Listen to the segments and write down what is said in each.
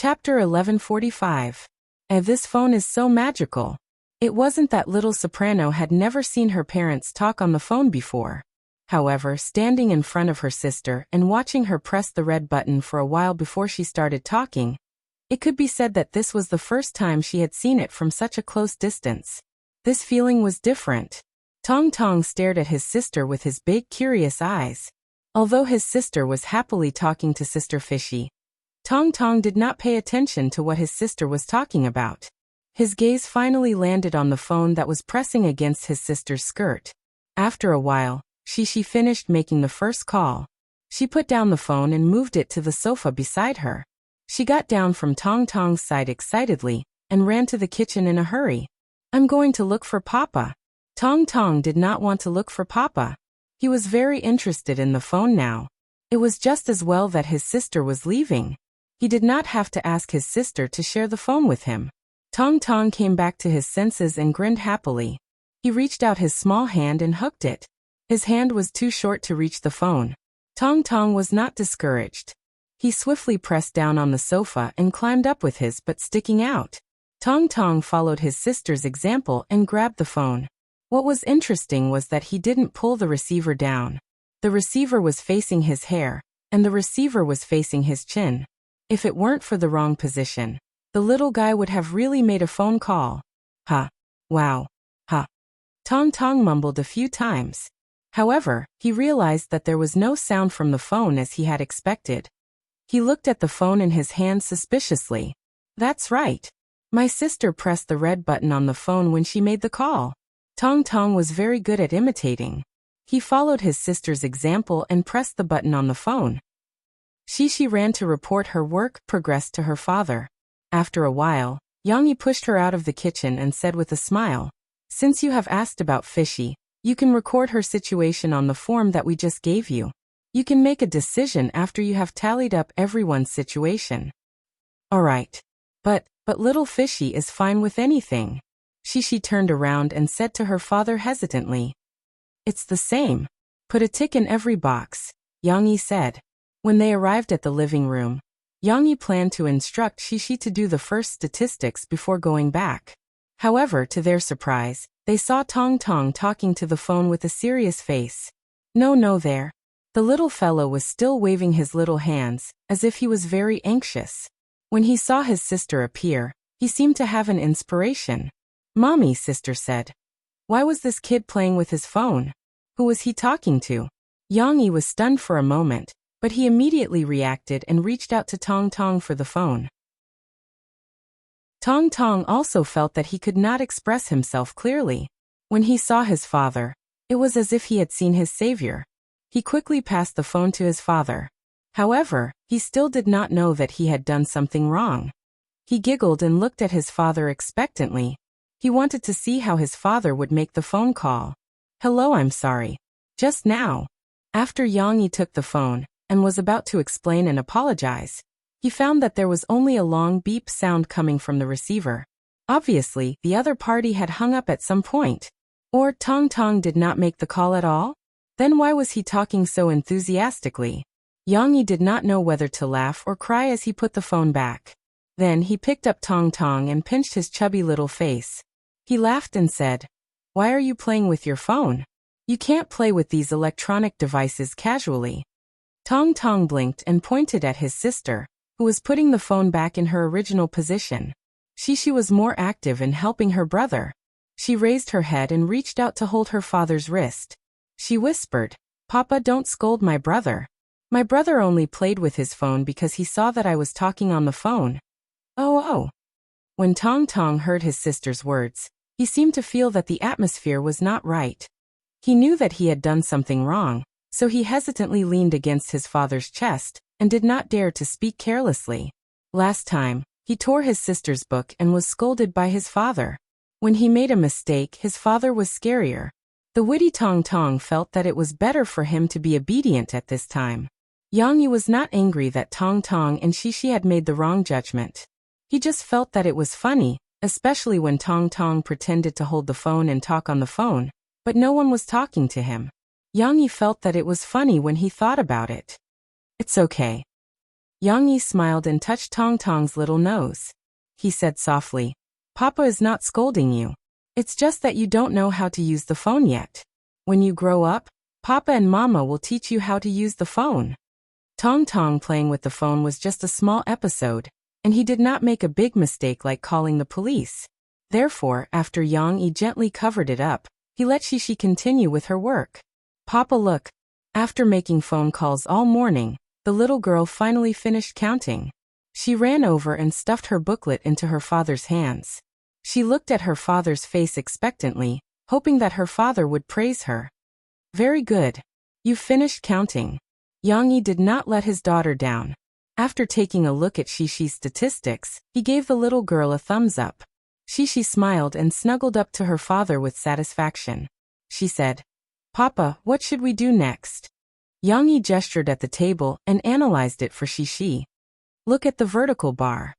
Chapter 1145. This phone is so magical. It wasn't that little soprano had never seen her parents talk on the phone before. However, standing in front of her sister and watching her press the red button for a while before she started talking, it could be said that this was the first time she had seen it from such a close distance. This feeling was different. Tong Tong stared at his sister with his big, curious eyes. Although his sister was happily talking to Sister Fishy, Tong Tong did not pay attention to what his sister was talking about. His gaze finally landed on the phone that was pressing against his sister's skirt. After a while, she finished making the first call. She put down the phone and moved it to the sofa beside her. She got down from Tong Tong's side excitedly and ran to the kitchen in a hurry. "I'm going to look for Papa." Tong Tong did not want to look for Papa. He was very interested in the phone now. It was just as well that his sister was leaving. He did not have to ask his sister to share the phone with him. Tong Tong came back to his senses and grinned happily. He reached out his small hand and hooked it. His hand was too short to reach the phone. Tong Tong was not discouraged. He swiftly pressed down on the sofa and climbed up with his butt sticking out. Tong Tong followed his sister's example and grabbed the phone. What was interesting was that he didn't pull the receiver down. The receiver was facing his hair, and the receiver was facing his chin. If it weren't for the wrong position, the little guy would have really made a phone call. "Ha. Wow. Ha." Tong Tong mumbled a few times. However, he realized that there was no sound from the phone as he had expected. He looked at the phone in his hand suspiciously. "That's right. My sister pressed the red button on the phone when she made the call." Tong Tong was very good at imitating. He followed his sister's example and pressed the button on the phone. She ran to report her work progress to her father. After a while, Yang pushed her out of the kitchen and said with a smile, "Since you have asked about Fishy, you can record her situation on the form that we just gave you. You can make a decision after you have tallied up everyone's situation." "Alright. But little Fishy is fine with anything." She turned around and said to her father hesitantly. "It's the same. Put a tick in every box," Yang said. When they arrived at the living room, Yang planned to instruct Shishi to do the first statistics before going back. However, to their surprise, they saw Tong Tong talking to the phone with a serious face. No there. The little fellow was still waving his little hands, as if he was very anxious. When he saw his sister appear, he seemed to have an inspiration. "Mommy," sister said. "Why was this kid playing with his phone? Who was he talking to?" Yang was stunned for a moment, but he immediately reacted and reached out to Tong Tong for the phone. Tong Tong also felt that he could not express himself clearly. When he saw his father, it was as if he had seen his savior. He quickly passed the phone to his father. However, he still did not know that he had done something wrong. He giggled and looked at his father expectantly. He wanted to see how his father would make the phone call. "Hello, I'm sorry. Just now." After Yang took the phone and was about to explain and apologize, he found that there was only a long beep sound coming from the receiver. Obviously, the other party had hung up at some point. Or Tong Tong did not make the call at all? Then why was he talking so enthusiastically? Yang did not know whether to laugh or cry as he put the phone back. Then he picked up Tong Tong and pinched his chubby little face. He laughed and said, "Why are you playing with your phone? You can't play with these electronic devices casually." Tong Tong blinked and pointed at his sister, who was putting the phone back in her original position. She was more active in helping her brother. She raised her head and reached out to hold her father's wrist. She whispered, "Papa, don't scold my brother. My brother only played with his phone because he saw that I was talking on the phone." Oh. When Tong Tong heard his sister's words, he seemed to feel that the atmosphere was not right. He knew that he had done something wrong, so he hesitantly leaned against his father's chest and did not dare to speak carelessly. Last time, he tore his sister's book and was scolded by his father. When he made a mistake, his father was scarier. The witty Tong Tong felt that it was better for him to be obedient at this time. Yang was not angry that Tong Tong and Shishi had made the wrong judgment. He just felt that it was funny, especially when Tong Tong pretended to hold the phone and talk on the phone, but no one was talking to him. Yang felt that it was funny when he thought about it. "It's okay. Yang Yi smiled and touched Tong Tong's little nose. He said softly, "Papa is not scolding you. It's just that you don't know how to use the phone yet. When you grow up, Papa and Mama will teach you how to use the phone." Tong Tong playing with the phone was just a small episode, and he did not make a big mistake like calling the police. Therefore, after Yang Yi gently covered it up, he let Shishi continue with her work. "Papa, look." After making phone calls all morning, the little girl finally finished counting. She ran over and stuffed her booklet into her father's hands. She looked at her father's face expectantly, hoping that her father would praise her. "Very good. You've finished counting." Yang Yi did not let his daughter down. After taking a look at Shishi's statistics, he gave the little girl a thumbs up. Shishi smiled and snuggled up to her father with satisfaction. She said, "Papa, what should we do next?" Yang Yi gestured at the table and analyzed it for Shishi. "Look at the vertical bar.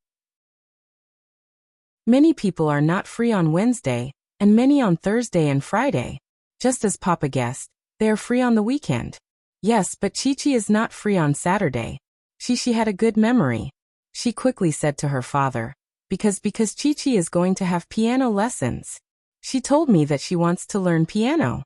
Many people are not free on Wednesday, and many on Thursday and Friday. Just as Papa guessed, they are free on the weekend." "Yes, but Chi-Chi is not free on Saturday." Shishi had a good memory. She quickly said to her father, because Chi-Chi is going to have piano lessons. She told me that she wants to learn piano."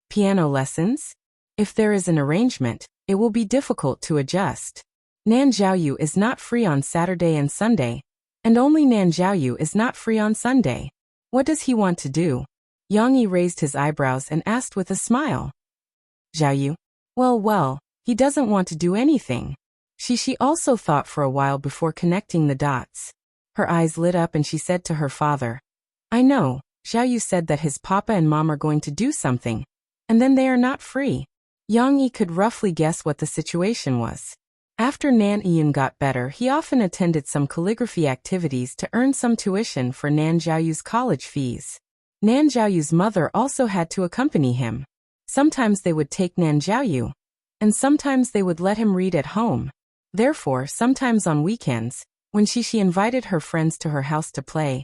"Piano lessons? If there is an arrangement, it will be difficult to adjust. Nan Zhaoyu is not free on Saturday and Sunday, and only Nan Zhaoyu is not free on Sunday. What does he want to do?" Yang Yi raised his eyebrows and asked with a smile. "Zhaoyu? Well, he doesn't want to do anything." Shishi also thought for a while before connecting the dots. Her eyes lit up and she said to her father, "I know, Zhaoyu said that his papa and mom are going to do something, and then they are not free." Yang Yi could roughly guess what the situation was. After Nan Iyun got better, he often attended some calligraphy activities to earn some tuition for Nan Zhaoyu's college fees. Nan Zhaoyu's mother also had to accompany him. Sometimes they would take Nan Zhaoyu, and sometimes they would let him read at home. Therefore, sometimes on weekends, when Shishi invited her friends to her house to play,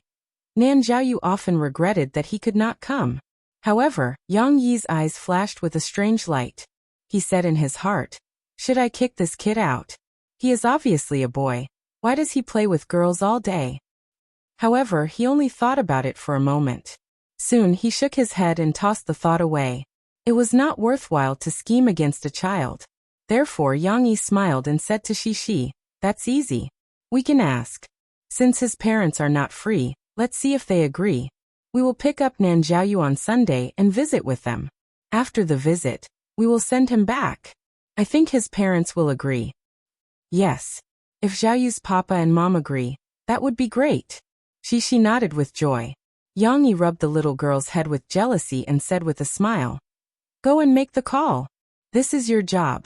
Nan Zhaoyu often regretted that he could not come. However, Yang Yi's eyes flashed with a strange light. He said in his heart, "Should I kick this kid out? He is obviously a boy. Why does he play with girls all day?" However, he only thought about it for a moment. Soon he shook his head and tossed the thought away. It was not worthwhile to scheme against a child. Therefore Yang Yi smiled and said to Shishi, "That's easy. We can ask. Since his parents are not free, let's see if they agree. We will pick up Nan Zhaoyu on Sunday and visit with them. After the visit, we will send him back. I think his parents will agree." "Yes. If Zhaoyu's papa and mom agree, that would be great." Shishi nodded with joy. Yang Yi rubbed the little girl's head with jealousy and said with a smile, "Go and make the call. This is your job."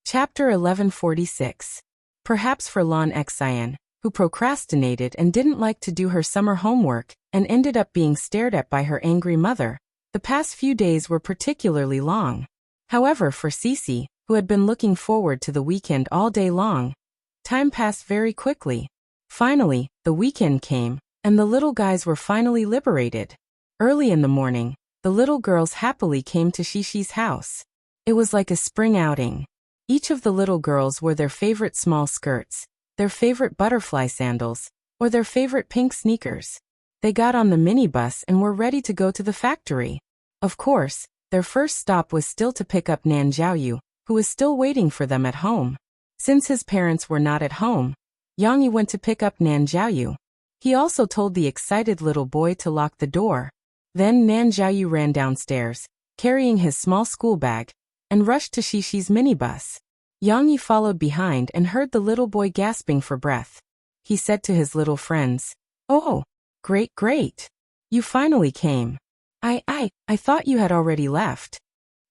Chapter 1146. Perhaps for Lan Xian, who procrastinated and didn't like to do her summer homework and ended up being stared at by her angry mother, the past few days were particularly long. However, for Cece, who had been looking forward to the weekend all day long, time passed very quickly. Finally, the weekend came, and the little guys were finally liberated. Early in the morning, the little girls happily came to Shishi's house. It was like a spring outing. Each of the little girls wore their favorite small skirts, their favorite butterfly sandals, or their favorite pink sneakers. They got on the minibus and were ready to go to the factory. Of course, their first stop was still to pick up Nan Zhaoyu, who was still waiting for them at home. Since his parents were not at home, Yang Yi went to pick up Nan Zhaoyu. He also told the excited little boy to lock the door. Then Nan Zhaoyu ran downstairs, carrying his small school bag, and rushed to Shishi's minibus. Yang Yi followed behind and heard the little boy gasping for breath. He said to his little friends, "Oh, great. You finally came. I thought you had already left.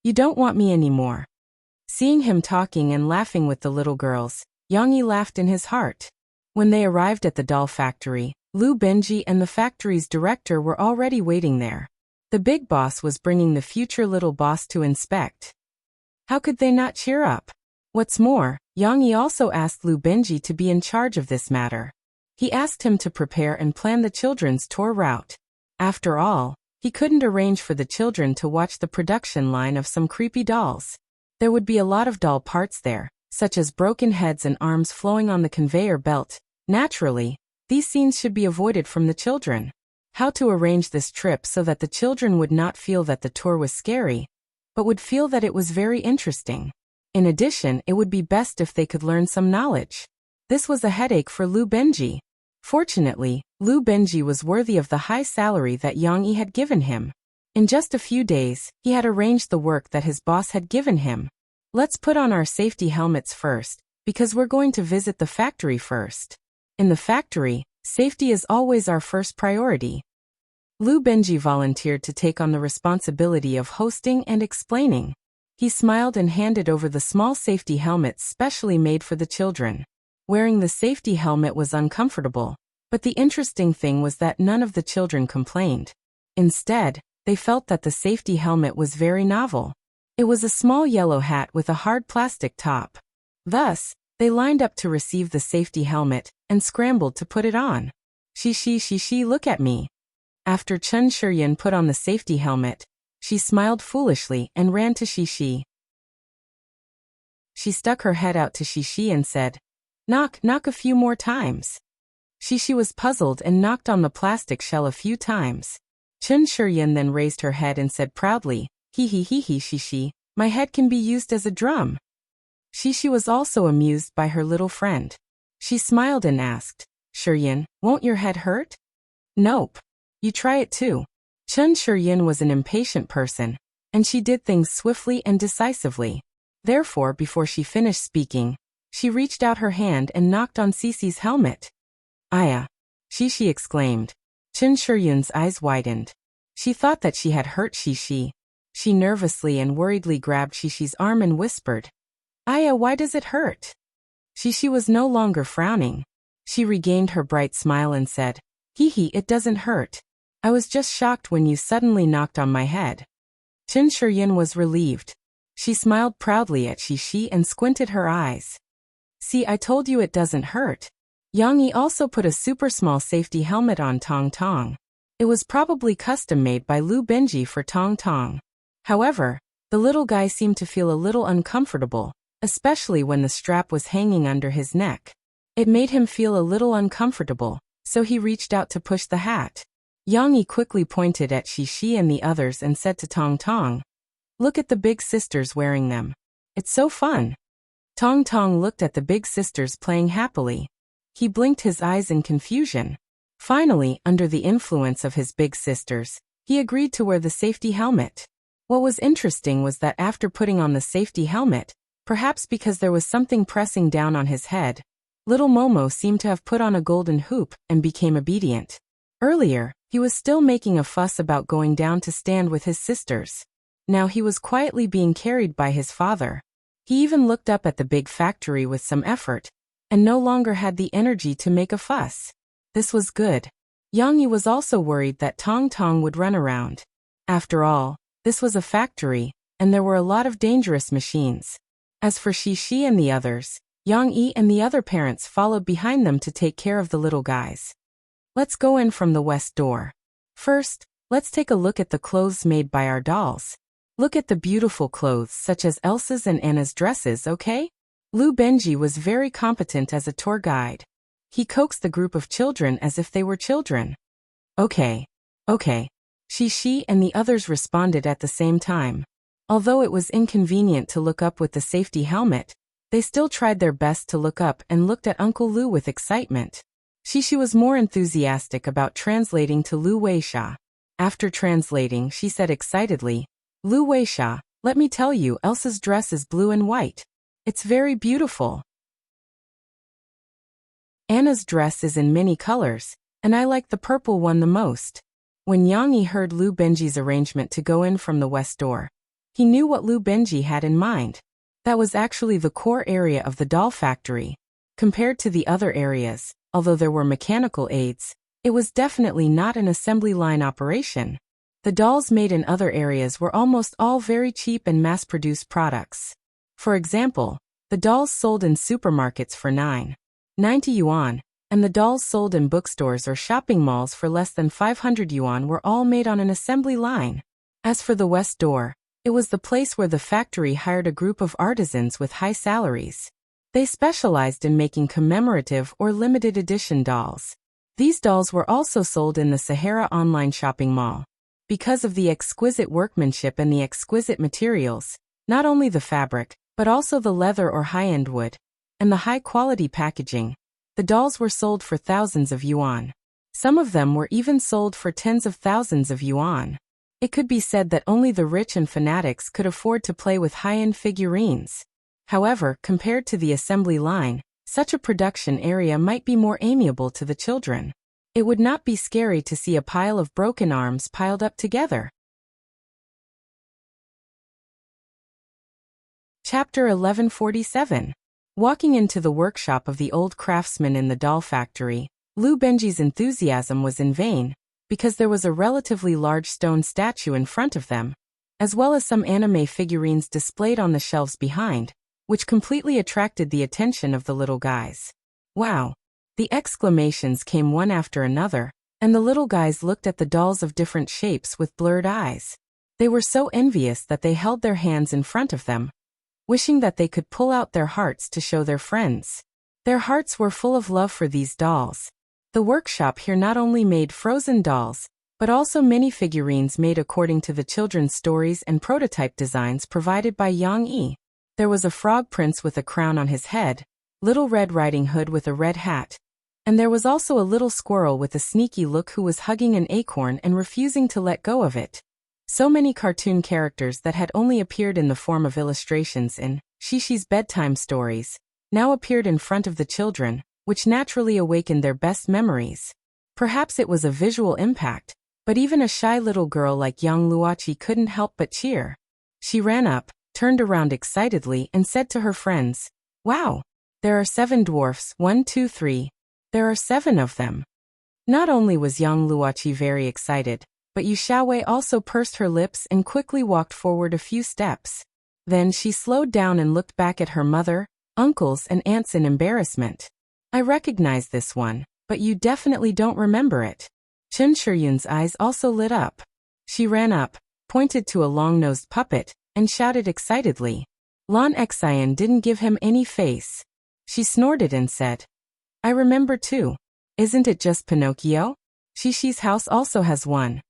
You don't want me anymore." Seeing him talking and laughing with the little girls, Yang Yi laughed in his heart. When they arrived at the doll factory, Lu Benji and the factory's director were already waiting there. The big boss was bringing the future little boss to inspect. How could they not cheer up? What's more, Yang Yi also asked Lu Benji to be in charge of this matter. He asked him to prepare and plan the children's tour route. After all, he couldn't arrange for the children to watch the production line of some creepy dolls. There would be a lot of doll parts there, such as broken heads and arms flowing on the conveyor belt. Naturally, these scenes should be avoided from the children. How to arrange this trip so that the children would not feel that the tour was scary, but would feel that it was very interesting. In addition, it would be best if they could learn some knowledge. This was a headache for Lu Benji. Fortunately, Lu Benji was worthy of the high salary that Yang Yi had given him. In just a few days, he had arranged the work that his boss had given him. Let's put on our safety helmets first, because we're going to visit the factory first. In the factory, safety is always our first priority. Lu Benji volunteered to take on the responsibility of hosting and explaining. He smiled and handed over the small safety helmets specially made for the children. Wearing the safety helmet was uncomfortable, but the interesting thing was that none of the children complained. Instead, they felt that the safety helmet was very novel. It was a small yellow hat with a hard plastic top. Thus, they lined up to receive the safety helmet and scrambled to put it on. She, look at me. After Chen Shiryan put on the safety helmet, she smiled foolishly and ran to Shishi. She stuck her head out to Shishi and said, "Knock, knock a few more times." Shishi was puzzled and knocked on the plastic shell a few times. Chen Shiryan then raised her head and said proudly, "Hee, Shishi, my head can be used as a drum." Shishi was also amused by her little friend. She smiled and asked, "Shiryan, won't your head hurt?" "Nope. You try it too." Chen Shiryan was an impatient person, and she did things swiftly and decisively. Therefore, before she finished speaking, she reached out her hand and knocked on Cece's helmet. "Aya!" Shishi exclaimed. Chen Shiryan's eyes widened. She thought that she had hurt Shishi. She nervously and worriedly grabbed Shishi's arm and whispered, "Aya, why does it hurt?" Shishi was no longer frowning. She regained her bright smile and said, "Hee, it doesn't hurt. I was just shocked when you suddenly knocked on my head." Chen Shiryan was relieved. She smiled proudly at Shishi and squinted her eyes. "See, I told you it doesn't hurt." Yang Yi also put a super small safety helmet on Tong Tong. It was probably custom made by Lu Benji for Tong Tong. However, the little guy seemed to feel a little uncomfortable, especially when the strap was hanging under his neck. It made him feel a little uncomfortable, so he reached out to push the hat. Yang Yi quickly pointed at Shishi and the others and said to Tong Tong, "Look at the big sisters wearing them. It's so fun." Tong Tong looked at the big sisters playing happily. He blinked his eyes in confusion. Finally, under the influence of his big sisters, he agreed to wear the safety helmet. What was interesting was that after putting on the safety helmet, perhaps because there was something pressing down on his head, little Momo seemed to have put on a golden hoop and became obedient. Earlier, he was still making a fuss about going down to stand with his sisters. Now he was quietly being carried by his father. He even looked up at the big factory with some effort, and no longer had the energy to make a fuss. This was good. Yang Yi was also worried that Tong Tong would run around. After all, this was a factory, and there were a lot of dangerous machines. As for Shishi and the others, Yang Yi and the other parents followed behind them to take care of the little guys. Let's go in from the west door. First, let's take a look at the clothes made by our dolls. Look at the beautiful clothes such as Elsa's and Anna's dresses, okay? Lu Benji was very competent as a tour guide. He coaxed the group of children as if they were children. Okay. Shishi and the others responded at the same time. Although it was inconvenient to look up with the safety helmet, they still tried their best to look up and looked at Uncle Lu with excitement. Shishi was more enthusiastic about translating to Lu Weisha. After translating, she said excitedly, "Lu Weisha, let me tell you, Elsa's dress is blue and white. It's very beautiful. Anna's dress is in many colors, and I like the purple one the most." When Yang Yi heard Lu Benji's arrangement to go in from the west door, he knew what Lu Benji had in mind. That was actually the core area of the doll factory. Compared to the other areas, although there were mechanical aids, it was definitely not an assembly line operation. The dolls made in other areas were almost all very cheap and mass-produced products. For example, the dolls sold in supermarkets for 9.90 yuan, and the dolls sold in bookstores or shopping malls for less than 500 yuan were all made on an assembly line. As for the west door, It was the place where the factory hired a group of artisans with high salaries. They specialized in making commemorative or limited edition dolls. These dolls were also sold in the Sahara online shopping mall. Because of the exquisite workmanship and the exquisite materials, not only the fabric, but also the leather or high-end wood, and the high-quality packaging, the dolls were sold for thousands of yuan. Some of them were even sold for tens of thousands of yuan. It could be said that only the rich and fanatics could afford to play with high-end figurines. However, compared to the assembly line, such a production area might be more amiable to the children. It would not be scary to see a pile of broken arms piled up together. Chapter 1147. Walking into the workshop of the old craftsman in the doll factory, Lu Benji's enthusiasm was in vain, because there was a relatively large stone statue in front of them, as well as some anime figurines displayed on the shelves behind, which completely attracted the attention of the little guys. Wow! The exclamations came one after another, and the little guys looked at the dolls of different shapes with blurred eyes. They were so envious that they held their hands in front of them, wishing that they could pull out their hearts to show their friends. Their hearts were full of love for these dolls. The workshop here not only made frozen dolls, but also many figurines made according to the children's stories and prototype designs provided by Yang Yi. There was a frog prince with a crown on his head, Little Red Riding Hood with a red hat, and there was also a little squirrel with a sneaky look who was hugging an acorn and refusing to let go of it. So many cartoon characters that had only appeared in the form of illustrations in Shishi's bedtime stories now appeared in front of the children, which naturally awakened their best memories. Perhaps it was a visual impact, but even a shy little girl like Yang Luochi couldn't help but cheer. She ran up, turned around excitedly and said to her friends, "Wow! There are 7 dwarfs, 1, 2, 3. There are 7 of them." Not only was Yang Luochi very excited, but Yu Xiaowei also pursed her lips and quickly walked forward a few steps. Then she slowed down and looked back at her mother, uncles and aunts in embarrassment. "I recognize this one, but you definitely don't remember it." Chen Shiyun's eyes also lit up. She ran up, pointed to a long-nosed puppet, and shouted excitedly. Lan Xian didn't give him any face. She snorted and said, "I remember too. Isn't it just Pinocchio? Shishi's house also has one."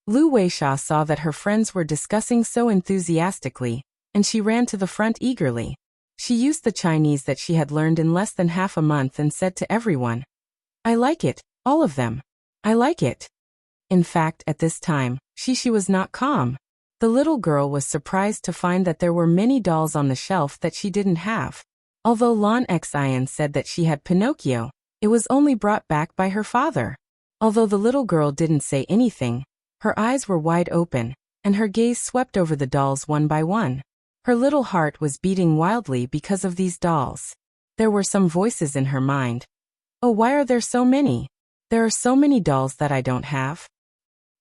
Lu Weisha saw that her friends were discussing so enthusiastically, and she ran to the front eagerly. She used the Chinese that she had learned in less than half a month and said to everyone, "I like it, all of them. I like it." In fact, at this time, Shishi was not calm. The little girl was surprised to find that there were many dolls on the shelf that she didn't have. Although Lan Xian said that she had Pinocchio, it was only brought back by her father. Although the little girl didn't say anything, her eyes were wide open, and her gaze swept over the dolls one by one. Her little heart was beating wildly because of these dolls. There were some voices in her mind. "Oh, why are there so many? There are so many dolls that I don't have."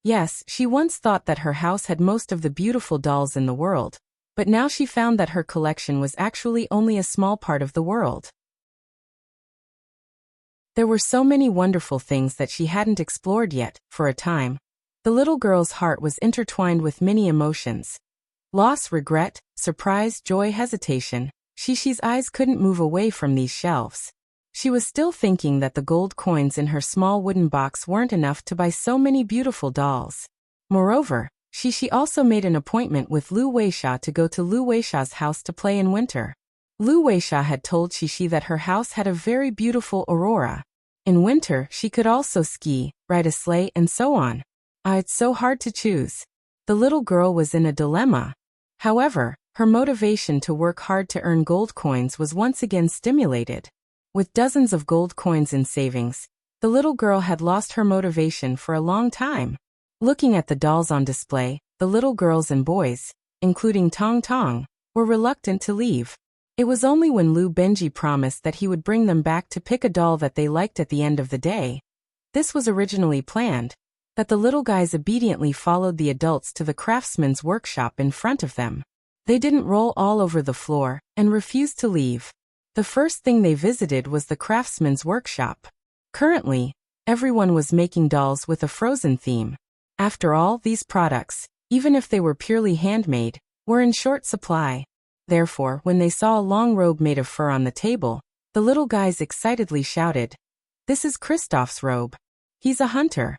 Yes, she once thought that her house had most of the beautiful dolls in the world, but now she found that her collection was actually only a small part of the world. There were so many wonderful things that she hadn't explored yet. For a time, the little girl's heart was intertwined with many emotions. Loss, regret, surprise, joy, hesitation. Shishi's eyes couldn't move away from these shelves. She was still thinking that the gold coins in her small wooden box weren't enough to buy so many beautiful dolls. Moreover, Shishi also made an appointment with Lu Weisha to go to Lu Weisha's house to play in winter. Lu Weisha had told Shishi that her house had a very beautiful aurora. In winter, she could also ski, ride a sleigh, and so on. It's so hard to choose. The little girl was in a dilemma. However, her motivation to work hard to earn gold coins was once again stimulated. With dozens of gold coins in savings, the little girl had lost her motivation for a long time. Looking at the dolls on display, the little girls and boys, including Tong Tong, were reluctant to leave. It was only when Lu Benji promised that he would bring them back to pick a doll that they liked at the end of the day. This was originally planned, that the little guys obediently followed the adults to the craftsman's workshop in front of them. They didn't roll all over the floor and refused to leave. The first thing they visited was the craftsman's workshop. Currently, everyone was making dolls with a frozen theme. After all, these products, even if they were purely handmade, were in short supply. Therefore, when they saw a long robe made of fur on the table, the little guys excitedly shouted, "This is Kristoff's robe. He's a hunter."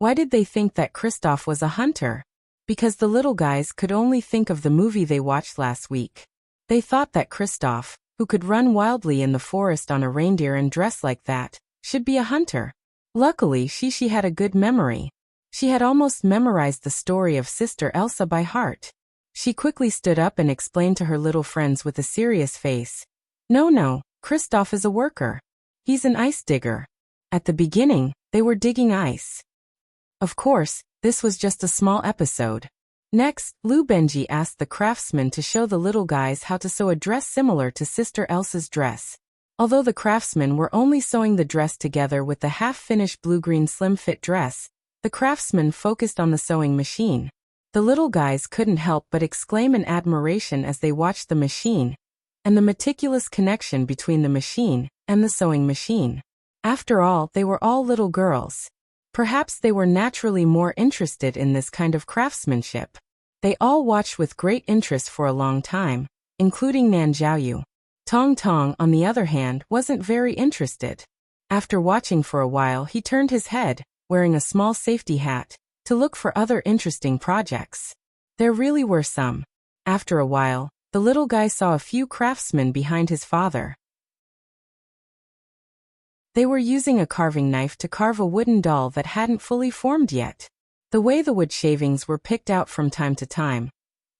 Why did they think that Kristoff was a hunter? Because the little guys could only think of the movie they watched last week. They thought that Kristoff, who could run wildly in the forest on a reindeer and dress like that, should be a hunter. Luckily, she had a good memory. She had almost memorized the story of Sister Elsa by heart. She quickly stood up and explained to her little friends with a serious face, No, Kristoff is a worker. He's an ice digger. At the beginning, they were digging ice. Of course, this was just a small episode. Next, Lou Benji asked the craftsman to show the little guys how to sew a dress similar to Sister Elsa's dress. Although the craftsmen were only sewing the dress together with the half-finished blue-green slim-fit dress, the craftsman focused on the sewing machine. The little guys couldn't help but exclaim in admiration as they watched the machine, and the meticulous connection between the machine and the sewing machine. After all, they were all little girls. Perhaps they were naturally more interested in this kind of craftsmanship. They all watched with great interest for a long time, including Nan Zhaoyu. Tong Tong, on the other hand, wasn't very interested. After watching for a while, he turned his head, wearing a small safety hat, to look for other interesting projects. There really were some. After a while, the little guy saw a few craftsmen behind his father. They were using a carving knife to carve a wooden doll that hadn't fully formed yet. The way the wood shavings were picked out from time to time,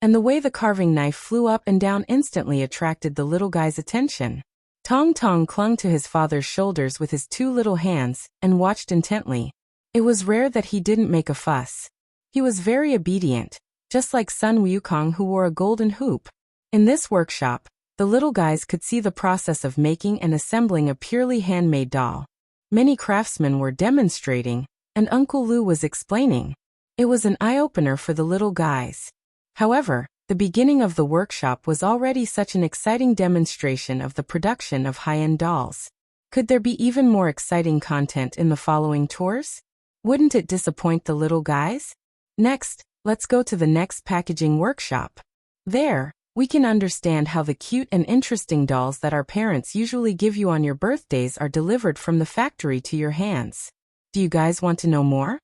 and the way the carving knife flew up and down instantly attracted the little guy's attention. Tong Tong clung to his father's shoulders with his two little hands and watched intently. It was rare that he didn't make a fuss. He was very obedient, just like Sun Wukong, who wore a golden hoop. In this workshop, the little guys could see the process of making and assembling a purely handmade doll. Many craftsmen were demonstrating, and Uncle Lou was explaining. It was an eye-opener for the little guys. However, the beginning of the workshop was already such an exciting demonstration of the production of high-end dolls. Could there be even more exciting content in the following tours? Wouldn't it disappoint the little guys? Next, let's go to the next packaging workshop. There, we can understand how the cute and interesting dolls that our parents usually give you on your birthdays are delivered from the factory to your hands. Do you guys want to know more?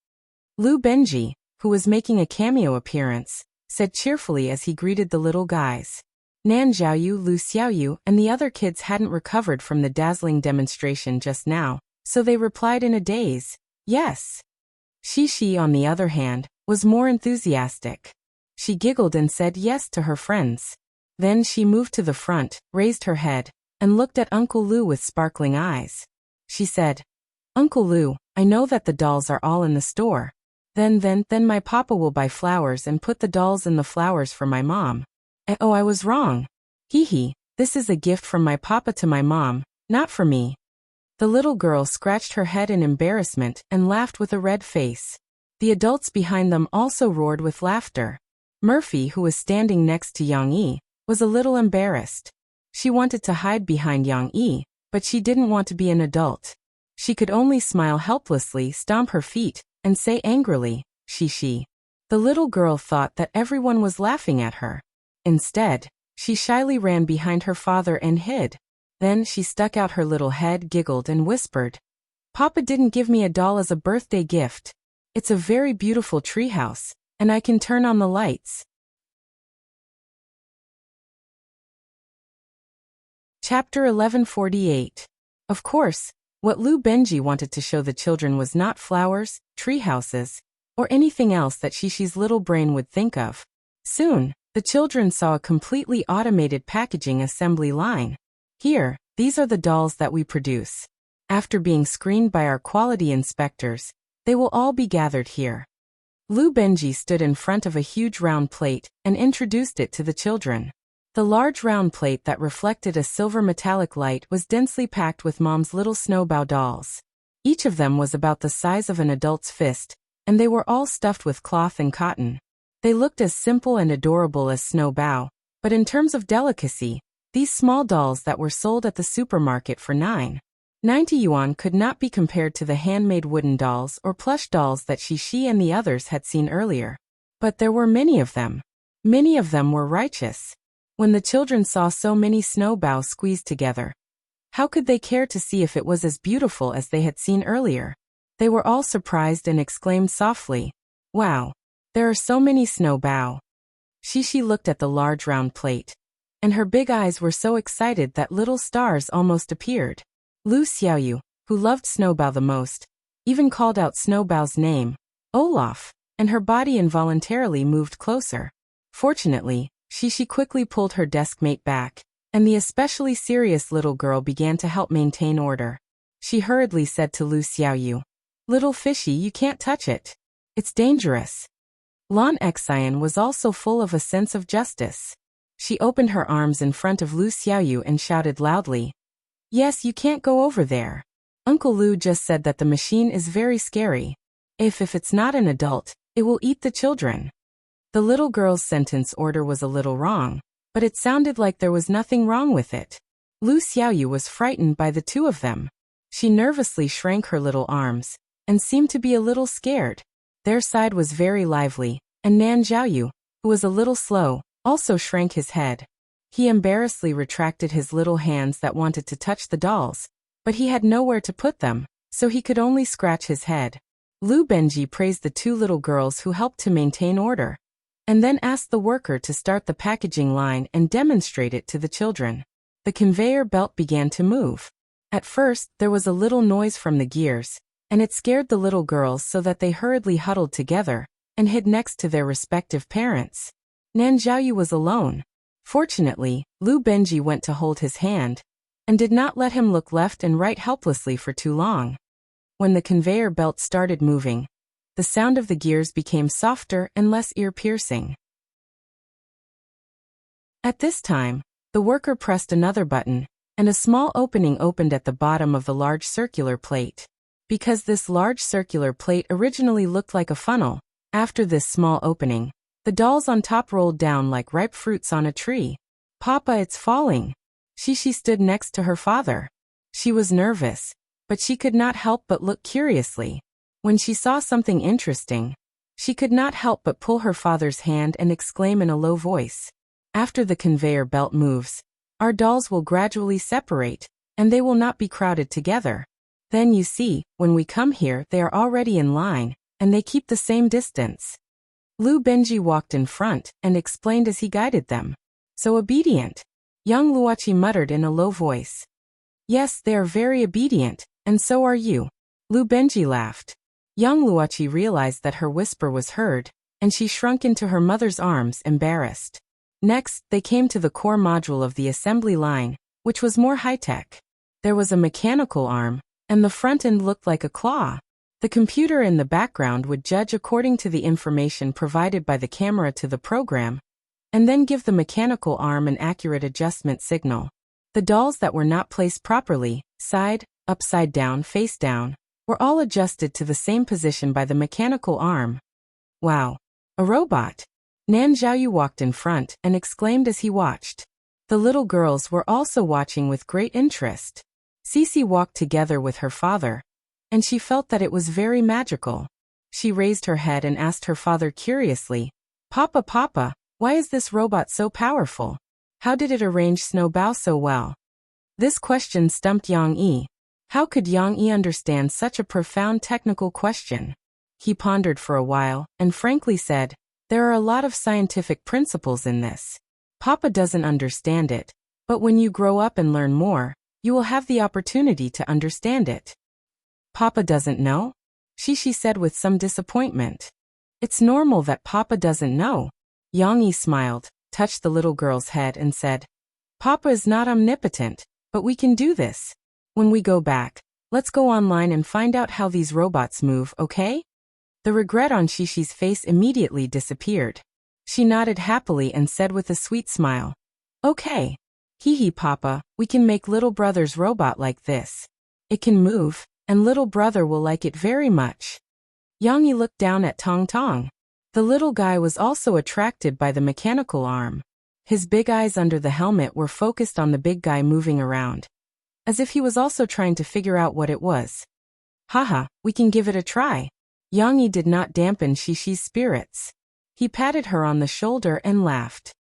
Lou Benji, who was making a cameo appearance, said cheerfully as he greeted the little guys. Nan Zhaoyu, Lu Xiaoyu, and the other kids hadn't recovered from the dazzling demonstration just now, so they replied in a daze, "Yes." Shi, on the other hand, was more enthusiastic. She giggled and said yes to her friends. Then she moved to the front, raised her head, and looked at Uncle Lou with sparkling eyes. She said, "Uncle Lou, I know that the dolls are all in the store. Then my papa will buy flowers and put the dolls in the flowers for my mom." Oh, I was wrong. Hee, this is a gift from my papa to my mom, not for me. The little girl scratched her head in embarrassment and laughed with a red face. The adults behind them also roared with laughter. Murphy, who was standing next to Yang Yi, was a little embarrassed. She wanted to hide behind Yang Yi, but she didn't want to be an adult. She could only smile helplessly, stomp her feet, and say angrily, "She." The little girl thought that everyone was laughing at her. Instead, she shyly ran behind her father and hid. Then she stuck out her little head, giggled, and whispered, "Papa didn't give me a doll as a birthday gift. It's a very beautiful treehouse, and I can turn on the lights." Chapter 1148. Of course, what Lou Benji wanted to show the children was not flowers, tree houses, or anything else that Shishi's little brain would think of. Soon, the children saw a completely automated packaging assembly line. "Here, these are the dolls that we produce. After being screened by our quality inspectors, they will all be gathered here." Lou Benji stood in front of a huge round plate and introduced it to the children. The large round plate that reflected a silver metallic light was densely packed with Mom's little snowbow dolls. Each of them was about the size of an adult's fist, and they were all stuffed with cloth and cotton. They looked as simple and adorable as Snowbow, but in terms of delicacy, these small dolls that were sold at the supermarket for 9.90 yuan could not be compared to the handmade wooden dolls or plush dolls that Shishi and the others had seen earlier. But there were many of them. Many of them were righteous. When the children saw so many snowballs squeezed together, how could they care to see if it was as beautiful as they had seen earlier? They were all surprised and exclaimed softly, "Wow! There are so many snowballs." Shishi looked at the large round plate, and her big eyes were so excited that little stars almost appeared. Lu Xiaoyu, who loved Snowball the most, even called out Snowball's name, Olaf, and her body involuntarily moved closer. Fortunately, Shishi quickly pulled her deskmate back, and the especially serious little girl began to help maintain order. She hurriedly said to Lu Xiaoyu, "Little fishy, you can't touch it. It's dangerous." Lan Xian was also full of a sense of justice. She opened her arms in front of Lu Xiaoyu and shouted loudly, "Yes, you can't go over there. Uncle Lu just said that the machine is very scary. If it's not an adult, it will eat the children." The little girl's sentence order was a little wrong, but it sounded like there was nothing wrong with it. Lu Xiaoyu was frightened by the two of them. She nervously shrank her little arms, and seemed to be a little scared. Their side was very lively, and Nan Zhaoyu, who was a little slow, also shrank his head. He embarrassedly retracted his little hands that wanted to touch the dolls, but he had nowhere to put them, so he could only scratch his head. Lu Benji praised the two little girls who helped to maintain order, and then asked the worker to start the packaging line and demonstrate it to the children. The conveyor belt began to move. At first, there was a little noise from the gears, and it scared the little girls so that they hurriedly huddled together and hid next to their respective parents. Nan Zhaoyu was alone. Fortunately, Lu Benji went to hold his hand, and did not let him look left and right helplessly for too long. When the conveyor belt started moving, the sound of the gears became softer and less ear-piercing. At this time, the worker pressed another button, and a small opening opened at the bottom of the large circular plate. Because this large circular plate originally looked like a funnel, after this small opening, the dolls on top rolled down like ripe fruits on a tree. "Papa, it's falling." Shishi stood next to her father. She was nervous, but she could not help but look curiously. When she saw something interesting, she could not help but pull her father's hand and exclaim in a low voice, "After the conveyor belt moves, our dolls will gradually separate, and they will not be crowded together. Then you see, when we come here they are already in line, and they keep the same distance." Lu Benji walked in front and explained as he guided them. "So obedient," young Luochi muttered in a low voice. "Yes, they are very obedient, and so are you." Lu Benji laughed. Young Luochi realized that her whisper was heard, and she shrunk into her mother's arms, embarrassed. Next, they came to the core module of the assembly line, which was more high-tech. There was a mechanical arm, and the front end looked like a claw. The computer in the background would judge according to the information provided by the camera to the program, and then give the mechanical arm an accurate adjustment signal. The dolls that were not placed properly, side, upside down, face down, were all adjusted to the same position by the mechanical arm. "Wow! A robot!" Nan Zhaoyu walked in front and exclaimed as he watched. The little girls were also watching with great interest. Cece walked together with her father, and she felt that it was very magical. She raised her head and asked her father curiously, Papa, why is this robot so powerful? How did it arrange Snowball so well?" This question stumped Yang Yi. How could Yang Yi understand such a profound technical question? He pondered for a while, and frankly said, "There are a lot of scientific principles in this. Papa doesn't understand it, but when you grow up and learn more, you will have the opportunity to understand it." "Papa doesn't know?" Shishi said with some disappointment. "It's normal that Papa doesn't know." Yang Yi smiled, touched the little girl's head and said, "Papa is not omnipotent, but we can do this. When we go back, let's go online and find out how these robots move, okay?" The regret on Shishi's face immediately disappeared. She nodded happily and said with a sweet smile, "Okay. Hee Papa, we can make little brother's robot like this. It can move, and little brother will like it very much." Yang Yi looked down at Tong Tong. The little guy was also attracted by the mechanical arm. His big eyes under the helmet were focused on the big guy moving around, as if he was also trying to figure out what it was. "Haha, we can give it a try." Yang Yi did not dampen Shishi's spirits. He patted her on the shoulder and laughed.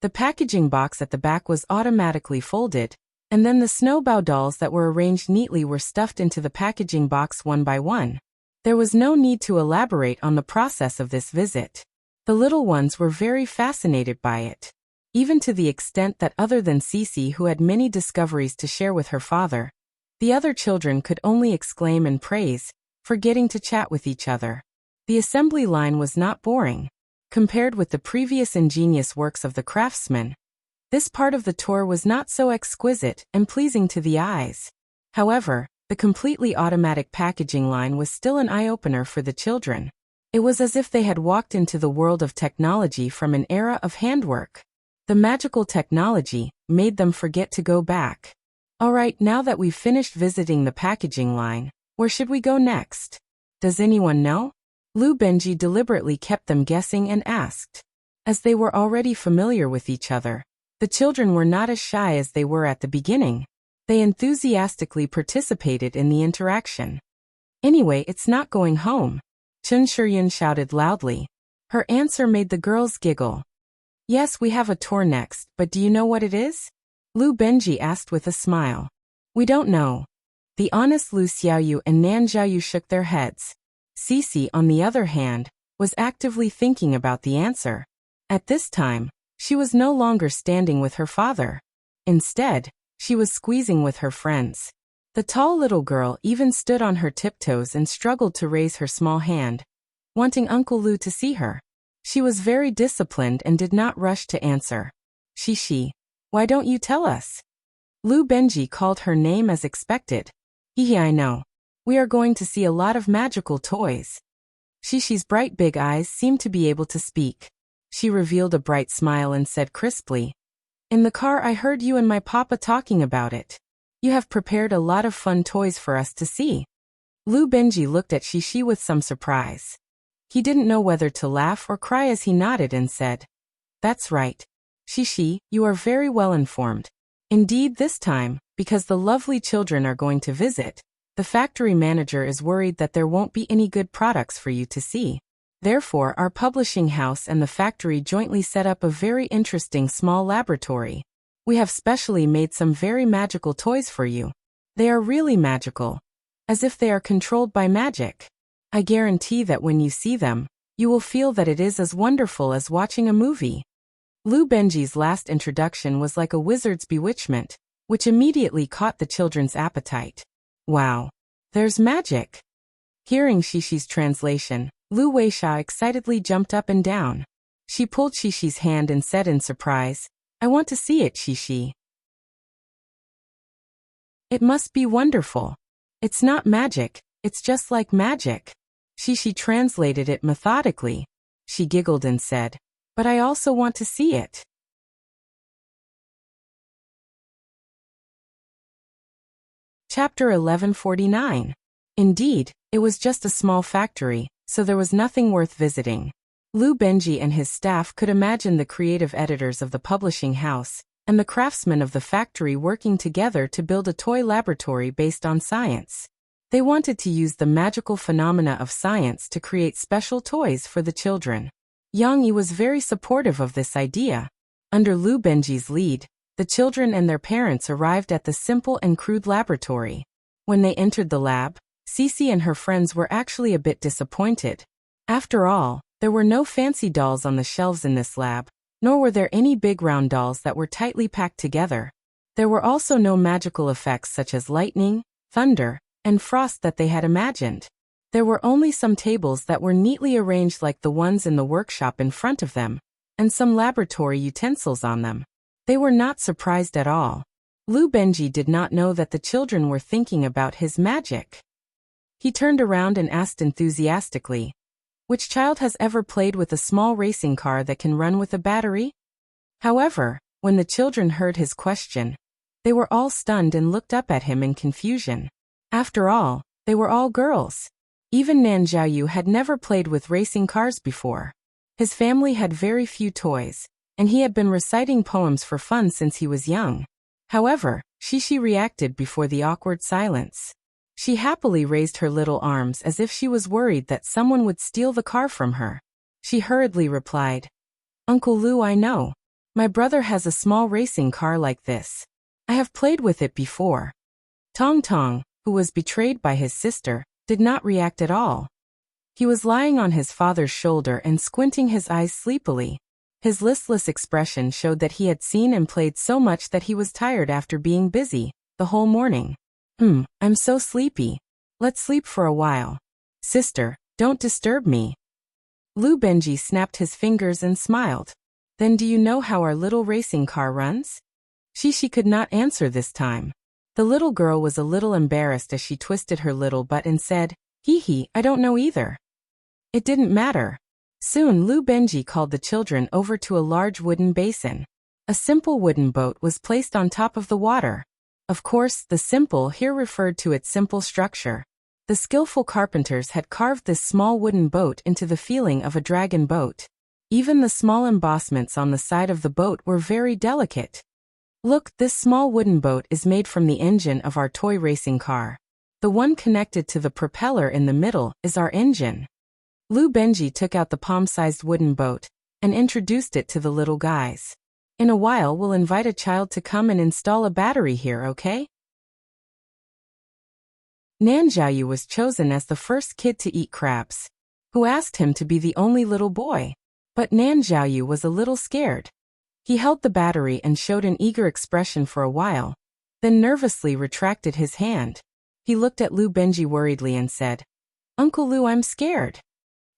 The packaging box at the back was automatically folded, and then the snowball dolls that were arranged neatly were stuffed into the packaging box one by one. There was no need to elaborate on the process of this visit. The little ones were very fascinated by it, even to the extent that other than Cece, who had many discoveries to share with her father, the other children could only exclaim and praise, forgetting to chat with each other. The assembly line was not boring. Compared with the previous ingenious works of the craftsman, this part of the tour was not so exquisite and pleasing to the eyes. However, the completely automatic packaging line was still an eye-opener for the children. It was as if they had walked into the world of technology from an era of handwork. The magical technology made them forget to go back. All right, now that we've finished visiting the packaging line, where should we go next? Does anyone know? Lou Benji deliberately kept them guessing and asked. As they were already familiar with each other, the children were not as shy as they were at the beginning. They enthusiastically participated in the interaction. Anyway, it's not going home, Chun Shiryun shouted loudly. Her answer made the girls giggle. Yes, we have a tour next, but do you know what it is? Lou Benji asked with a smile. We don't know. The honest Lu Xiaoyu and Nan Xiaoyu shook their heads. Cece, on the other hand, was actively thinking about the answer. At this time, she was no longer standing with her father. Instead, she was squeezing with her friends. The tall little girl even stood on her tiptoes and struggled to raise her small hand, wanting Uncle Lou to see her. She was very disciplined and did not rush to answer. Shishi, why don't you tell us? Lou Benji called her name as expected. Hehe, I know. We are going to see a lot of magical toys. Shishi's bright big eyes seemed to be able to speak. She revealed a bright smile and said crisply, In the car I heard you and my papa talking about it. You have prepared a lot of fun toys for us to see. Lou Benji looked at Shishi with some surprise. He didn't know whether to laugh or cry as he nodded and said, That's right. Shishi, you are very well informed. Indeed, this time, because the lovely children are going to visit, the factory manager is worried that there won't be any good products for you to see. Therefore, our publishing house and the factory jointly set up a very interesting small laboratory. We have specially made some very magical toys for you. They are really magical, as if they are controlled by magic. I guarantee that when you see them, you will feel that it is as wonderful as watching a movie. Lou Benji's last introduction was like a wizard's bewitchment, which immediately caught the children's appetite. Wow, there's magic. Hearing Shishi's translation, Lu Weisha excitedly jumped up and down. She pulled Shishi's hand and said in surprise, I want to see it, Shishi. It must be wonderful. It's not magic, it's just like magic. Shishi translated it methodically. She giggled and said, But I also want to see it. Chapter 1149. Indeed, it was just a small factory, so there was nothing worth visiting. Lou Benji and his staff could imagine the creative editors of the publishing house and the craftsmen of the factory working together to build a toy laboratory based on science. They wanted to use the magical phenomena of science to create special toys for the children. Yang Yi was very supportive of this idea. Under Lou Benji's lead, the children and their parents arrived at the simple and crude laboratory. When they entered the lab, Cece and her friends were actually a bit disappointed. After all, there were no fancy dolls on the shelves in this lab, nor were there any big round dolls that were tightly packed together. There were also no magical effects such as lightning, thunder, and frost that they had imagined. There were only some tables that were neatly arranged like the ones in the workshop in front of them, and some laboratory utensils on them. They were not surprised at all. Lou Benji did not know that the children were thinking about his magic. He turned around and asked enthusiastically, Which child has ever played with a small racing car that can run with a battery? However, when the children heard his question, they were all stunned and looked up at him in confusion. After all, they were all girls. Even Nan Xiaoyu had never played with racing cars before. His family had very few toys, and he had been reciting poems for fun since he was young. However, Shishi reacted before the awkward silence. She happily raised her little arms as if she was worried that someone would steal the car from her. She hurriedly replied, "Uncle Lou, I know. My brother has a small racing car like this. I have played with it before." Tong Tong, who was betrayed by his sister, did not react at all. He was lying on his father's shoulder and squinting his eyes sleepily. His listless expression showed that he had seen and played so much that he was tired after being busy the whole morning. I'm so sleepy. Let's sleep for a while. Sister, don't disturb me." Lu Benji snapped his fingers and smiled. "Then do you know how our little racing car runs?" She could not answer this time. The little girl was a little embarrassed as she twisted her little butt and said, "Hee, I don't know either." It didn't matter. Soon Lu Benji called the children over to a large wooden basin. A simple wooden boat was placed on top of the water. Of course, the simple here referred to its simple structure. The skillful carpenters had carved this small wooden boat into the feeling of a dragon boat. Even the small embossments on the side of the boat were very delicate. Look, this small wooden boat is made from the engine of our toy racing car. The one connected to the propeller in the middle is our engine. Lu Benji took out the palm-sized wooden boat and introduced it to the little guys. "In a while we'll invite a child to come and install a battery here, okay?" Nan Jiayu was chosen as the first kid to eat crabs. Who asked him to be the only little boy? But Nan Jiayu was a little scared. He held the battery and showed an eager expression for a while, then nervously retracted his hand. He looked at Lu Benji worriedly and said, "Uncle Lu, I'm scared."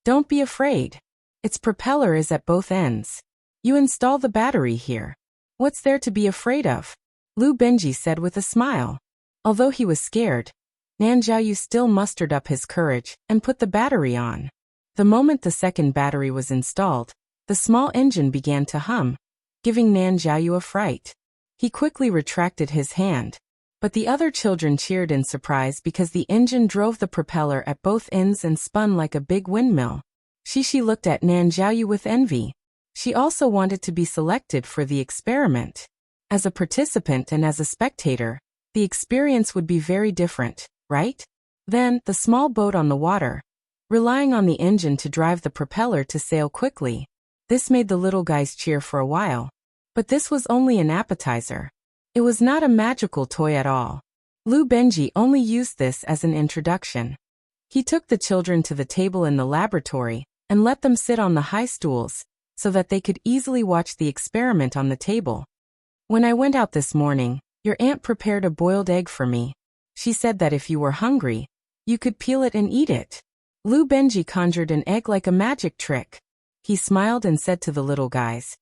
"Don't be afraid. Its propeller is at both ends. You install the battery here. What's there to be afraid of?" Lu Benji said with a smile. Although he was scared, Nan Jiayu still mustered up his courage and put the battery on. The moment the second battery was installed, the small engine began to hum, giving Nan Jiayu a fright. He quickly retracted his hand, but the other children cheered in surprise because the engine drove the propeller at both ends and spun like a big windmill. She looked at Nan Jiayu with envy. She also wanted to be selected for the experiment. As a participant and as a spectator, the experience would be very different, right? Then, the small boat on the water, relying on the engine to drive the propeller to sail quickly. This made the little guys cheer for a while. But this was only an appetizer. It was not a magical toy at all. Lu Benji only used this as an introduction. He took the children to the table in the laboratory and let them sit on the high stools, so that they could easily watch the experiment on the table. "When I went out this morning, your aunt prepared a boiled egg for me. She said that if you were hungry, you could peel it and eat it." Lu Benji conjured an egg like a magic trick. He smiled and said to the little guys,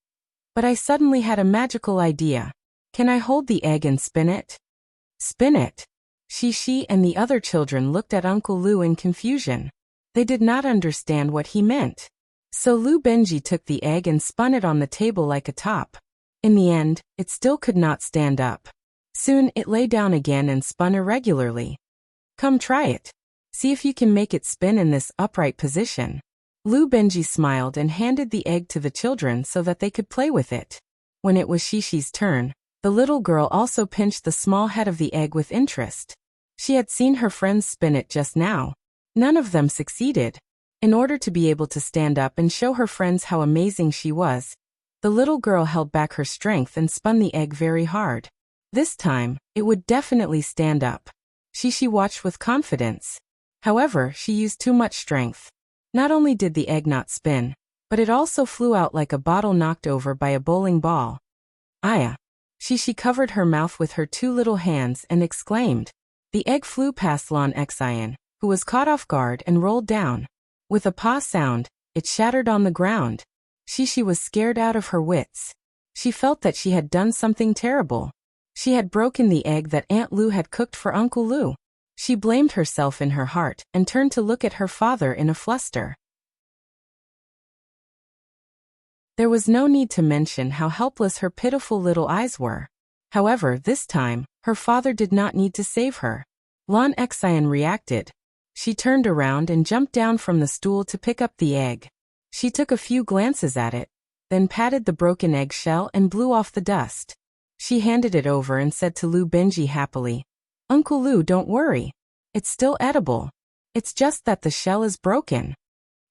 "But I suddenly had a magical idea. Can I hold the egg and spin it?" "Spin it?" She and the other children looked at Uncle Lu in confusion. They did not understand what he meant. So Lu Benji took the egg and spun it on the table like a top. In the end, it still could not stand up. Soon it lay down again and spun irregularly. "Come try it. See if you can make it spin in this upright position." Lu Benji smiled and handed the egg to the children so that they could play with it. When it was Shishi's turn, the little girl also pinched the small head of the egg with interest. She had seen her friends spin it just now. None of them succeeded. In order to be able to stand up and show her friends how amazing she was, the little girl held back her strength and spun the egg very hard. This time, it would definitely stand up. Shishi watched with confidence. However, she used too much strength. Not only did the egg not spin, but it also flew out like a bottle knocked over by a bowling ball. "Aya!" Shishi covered her mouth with her two little hands and exclaimed. The egg flew past Lan Xian, who was caught off guard and rolled down. With a paw sound, it shattered on the ground. Shishi was scared out of her wits. She felt that she had done something terrible. She had broken the egg that Aunt Lu had cooked for Uncle Lu. She blamed herself in her heart and turned to look at her father in a fluster. There was no need to mention how helpless her pitiful little eyes were. However, this time, her father did not need to save her. Lan Xian reacted. She turned around and jumped down from the stool to pick up the egg. She took a few glances at it, then patted the broken egg shell and blew off the dust. She handed it over and said to Lu Benji happily, "Uncle Lu, don't worry. It's still edible. It's just that the shell is broken.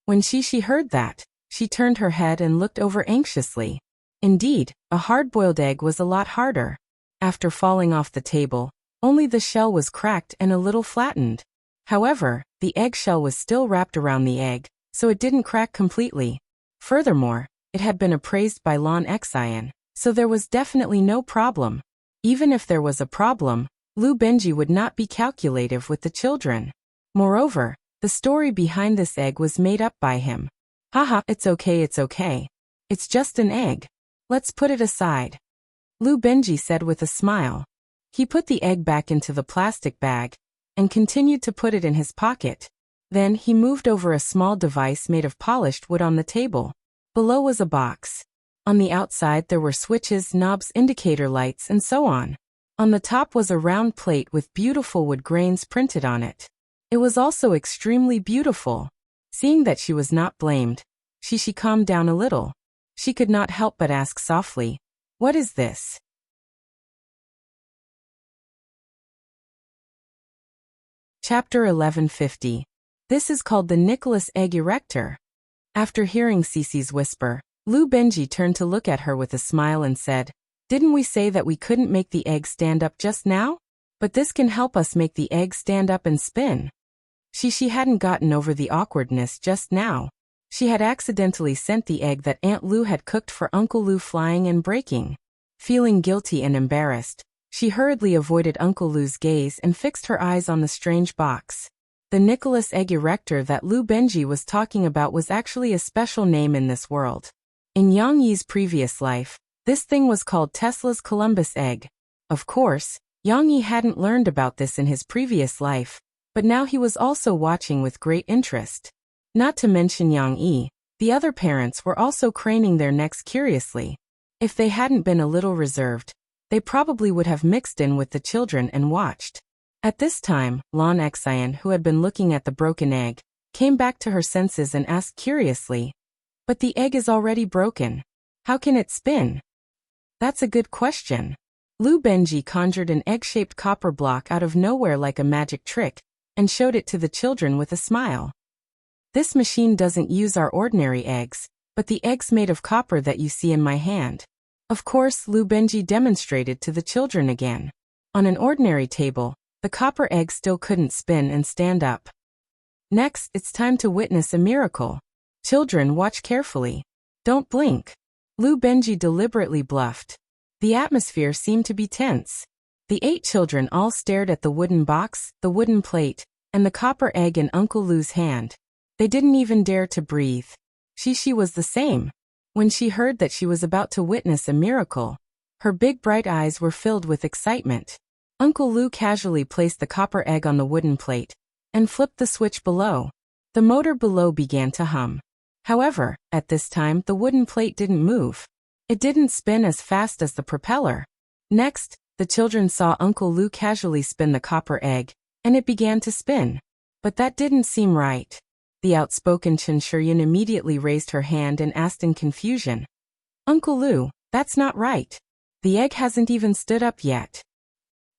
When she heard that, she turned her head and looked over anxiously. Indeed, a hard-boiled egg was a lot harder. After falling off the table, only the shell was cracked and a little flattened. However, the eggshell was still wrapped around the egg, so it didn't crack completely. Furthermore, it had been appraised by Lon Xian, so there was definitely no problem. Even if there was a problem, Lu Benji would not be calculative with the children. Moreover, the story behind this egg was made up by him. Haha, it's okay. It's just an egg. Let's put it aside. Lu Benji said with a smile. He put the egg back into the plastic bag and continued to put it in his pocket. Then he moved over a small device made of polished wood on the table. Below was a box. On the outside there were switches, knobs, indicator lights, and so on. On the top was a round plate with beautiful wood grains printed on it. It was also extremely beautiful. Seeing that she was not blamed, she calmed down a little. She could not help but ask softly, "What is this?" Chapter 1150. This is called the Nicholas Egg Erector. After hearing Cece's whisper, Lu Benji turned to look at her with a smile and said, "Didn't we say that we couldn't make the egg stand up just now? But this can help us make the egg stand up and spin." She hadn't gotten over the awkwardness just now. She had accidentally sent the egg that Aunt Lu had cooked for Uncle Lu flying and breaking. Feeling guilty and embarrassed, she hurriedly avoided Uncle Lu's gaze and fixed her eyes on the strange box. The Nicholas Egg Erector that Lu Benji was talking about was actually a special name in this world. In Yang Yi's previous life, this thing was called Tesla's Columbus egg. Of course, Yang Yi hadn't learned about this in his previous life, but now he was also watching with great interest. Not to mention Yang Yi, the other parents were also craning their necks curiously. If they hadn't been a little reserved, they probably would have mixed in with the children and watched. At this time, Lon Xian, who had been looking at the broken egg, came back to her senses and asked curiously, "But the egg is already broken. How can it spin?" "That's a good question." Lu Benji conjured an egg-shaped copper block out of nowhere like a magic trick, and showed it to the children with a smile. "This machine doesn't use our ordinary eggs, but the eggs made of copper that you see in my hand." Of course, Lu Benji demonstrated to the children again. On an ordinary table, the copper egg still couldn't spin and stand up. Next, it's time to witness a miracle. Children, watch carefully. Don't blink. Lu Benji deliberately bluffed. The atmosphere seemed to be tense. The 8 children all stared at the wooden box, the wooden plate, and the copper egg in Uncle Lu's hand. They didn't even dare to breathe. She was the same. When she heard that she was about to witness a miracle, her big bright eyes were filled with excitement. Uncle Lu casually placed the copper egg on the wooden plate and flipped the switch below. The motor below began to hum. However, at this time the wooden plate didn't move. It didn't spin as fast as the propeller. Next, the children saw Uncle Lu casually spin the copper egg, and it began to spin. But that didn't seem right. The outspoken Chen Shiyun immediately raised her hand and asked in confusion, "Uncle Lu, that's not right. The egg hasn't even stood up yet."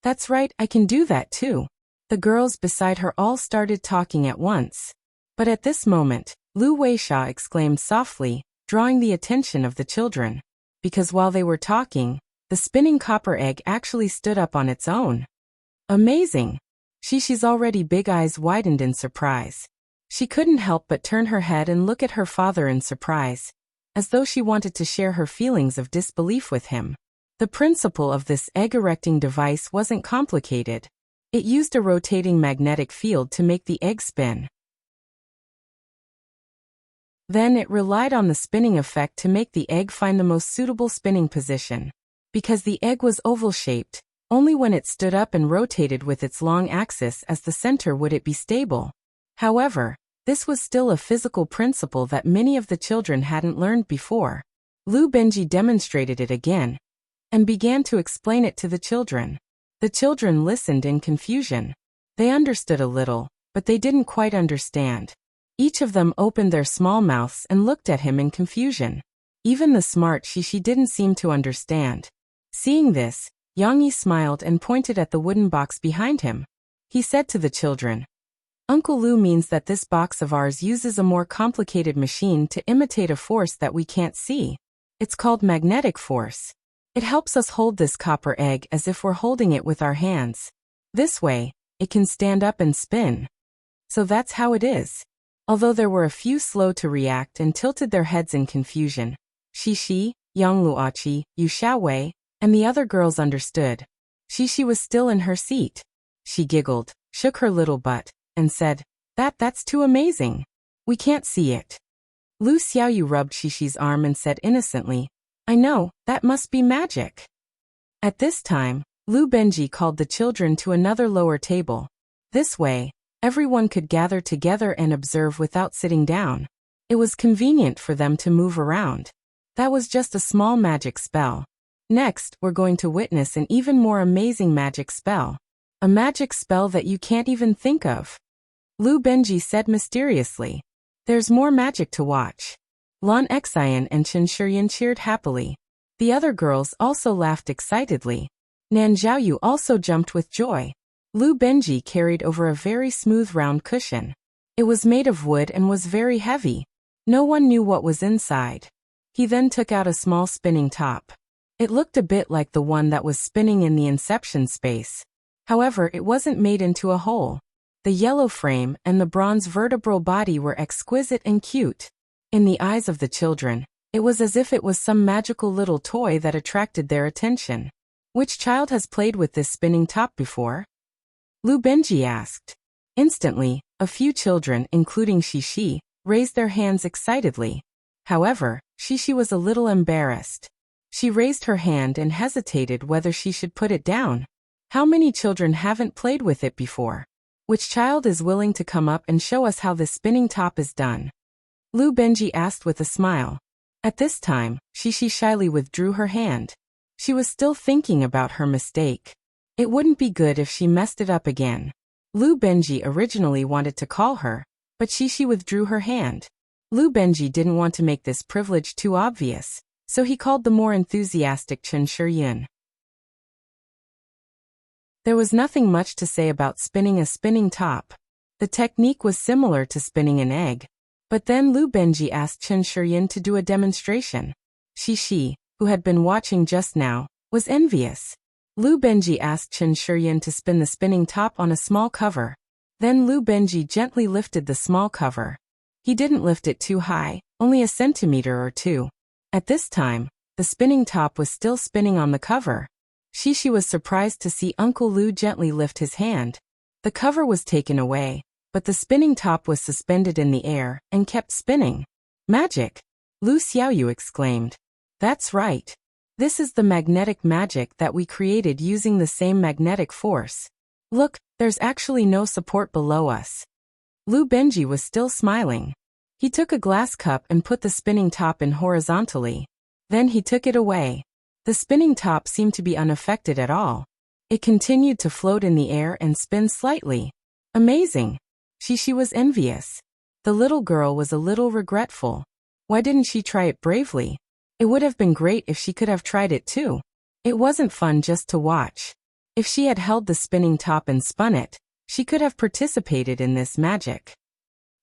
"That's right, I can do that too." The girls beside her all started talking at once. But at this moment, Lu Weisha exclaimed softly, drawing the attention of the children. Because while they were talking, the spinning copper egg actually stood up on its own. Amazing! She's already big eyes widened in surprise. She couldn't help but turn her head and look at her father in surprise, as though she wanted to share her feelings of disbelief with him. The principle of this egg-erecting device wasn't complicated. It used a rotating magnetic field to make the egg spin. Then it relied on the spinning effect to make the egg find the most suitable spinning position. Because the egg was oval-shaped, only when it stood up and rotated with its long axis as the center would it be stable. However, this was still a physical principle that many of the children hadn't learned before. Lu Benji demonstrated it again and began to explain it to the children. The children listened in confusion. They understood a little, but they didn't quite understand. Each of them opened their small mouths and looked at him in confusion. Even the smart she didn't seem to understand. Seeing this, Yang Yi smiled and pointed at the wooden box behind him. He said to the children. Uncle Lu means that this box of ours uses a more complicated machine to imitate a force that we can't see. It's called magnetic force. It helps us hold this copper egg as if we're holding it with our hands. This way, it can stand up and spin. So that's how it is. Although there were a few slow to react and tilted their heads in confusion, Shishi, Yang Luoqi, Yu Xiaowei, and the other girls understood. Shishi was still in her seat. She giggled, shook her little butt, and said, That's too amazing. We can't see it. Lu Xiaoyu rubbed Shishi's arm and said innocently, I know, that must be magic. At this time, Lu Benji called the children to another lower table. This way, everyone could gather together and observe without sitting down. It was convenient for them to move around. That was just a small magic spell. Next, we're going to witness an even more amazing magic spell. A magic spell that you can't even think of. Lu Benji said mysteriously. There's more magic to watch. Lan Xian and Chen Shiyan cheered happily. The other girls also laughed excitedly. Nan Zhaoyu also jumped with joy. Lu Benji carried over a very smooth round cushion. It was made of wood and was very heavy. No one knew what was inside. He then took out a small spinning top. It looked a bit like the one that was spinning in the Inception space. However, it wasn't made into a hole. The yellow frame and the bronze vertebral body were exquisite and cute. In the eyes of the children, it was as if it was some magical little toy that attracted their attention. Which child has played with this spinning top before? Lu Benji asked. Instantly, a few children, including Shishi, raised their hands excitedly. However, Shishi was a little embarrassed. She raised her hand and hesitated whether she should put it down. How many children haven't played with it before? Which child is willing to come up and show us how this spinning top is done? Lu Benji asked with a smile. At this time, Shishi shyly withdrew her hand. She was still thinking about her mistake. It wouldn't be good if she messed it up again. Lu Benji originally wanted to call her, but Shishi withdrew her hand. Lu Benji didn't want to make this privilege too obvious, so he called the more enthusiastic Chen Shiyan. There was nothing much to say about spinning a spinning top. The technique was similar to spinning an egg. But then Lu Benji asked Chen Shiyan to do a demonstration. Shishi, who had been watching just now, was envious. Lu Benji asked Chen Shiyan to spin the spinning top on a small cover. Then Lu Benji gently lifted the small cover. He didn't lift it too high, only a centimeter or two. At this time, the spinning top was still spinning on the cover. Shishi was surprised to see Uncle Lu gently lift his hand. The cover was taken away, but the spinning top was suspended in the air and kept spinning. Magic! Lu Xiaoyu exclaimed. That's right. This is the magnetic magic that we created using the same magnetic force. Look, there's actually no support below us. Lu Benji was still smiling. He took a glass cup and put the spinning top in horizontally. Then he took it away. The spinning top seemed to be unaffected at all. It continued to float in the air and spin slightly. Amazing! Shishi was envious. The little girl was a little regretful. Why didn't she try it bravely? It would have been great if she could have tried it too. It wasn't fun just to watch. If she had held the spinning top and spun it, she could have participated in this magic.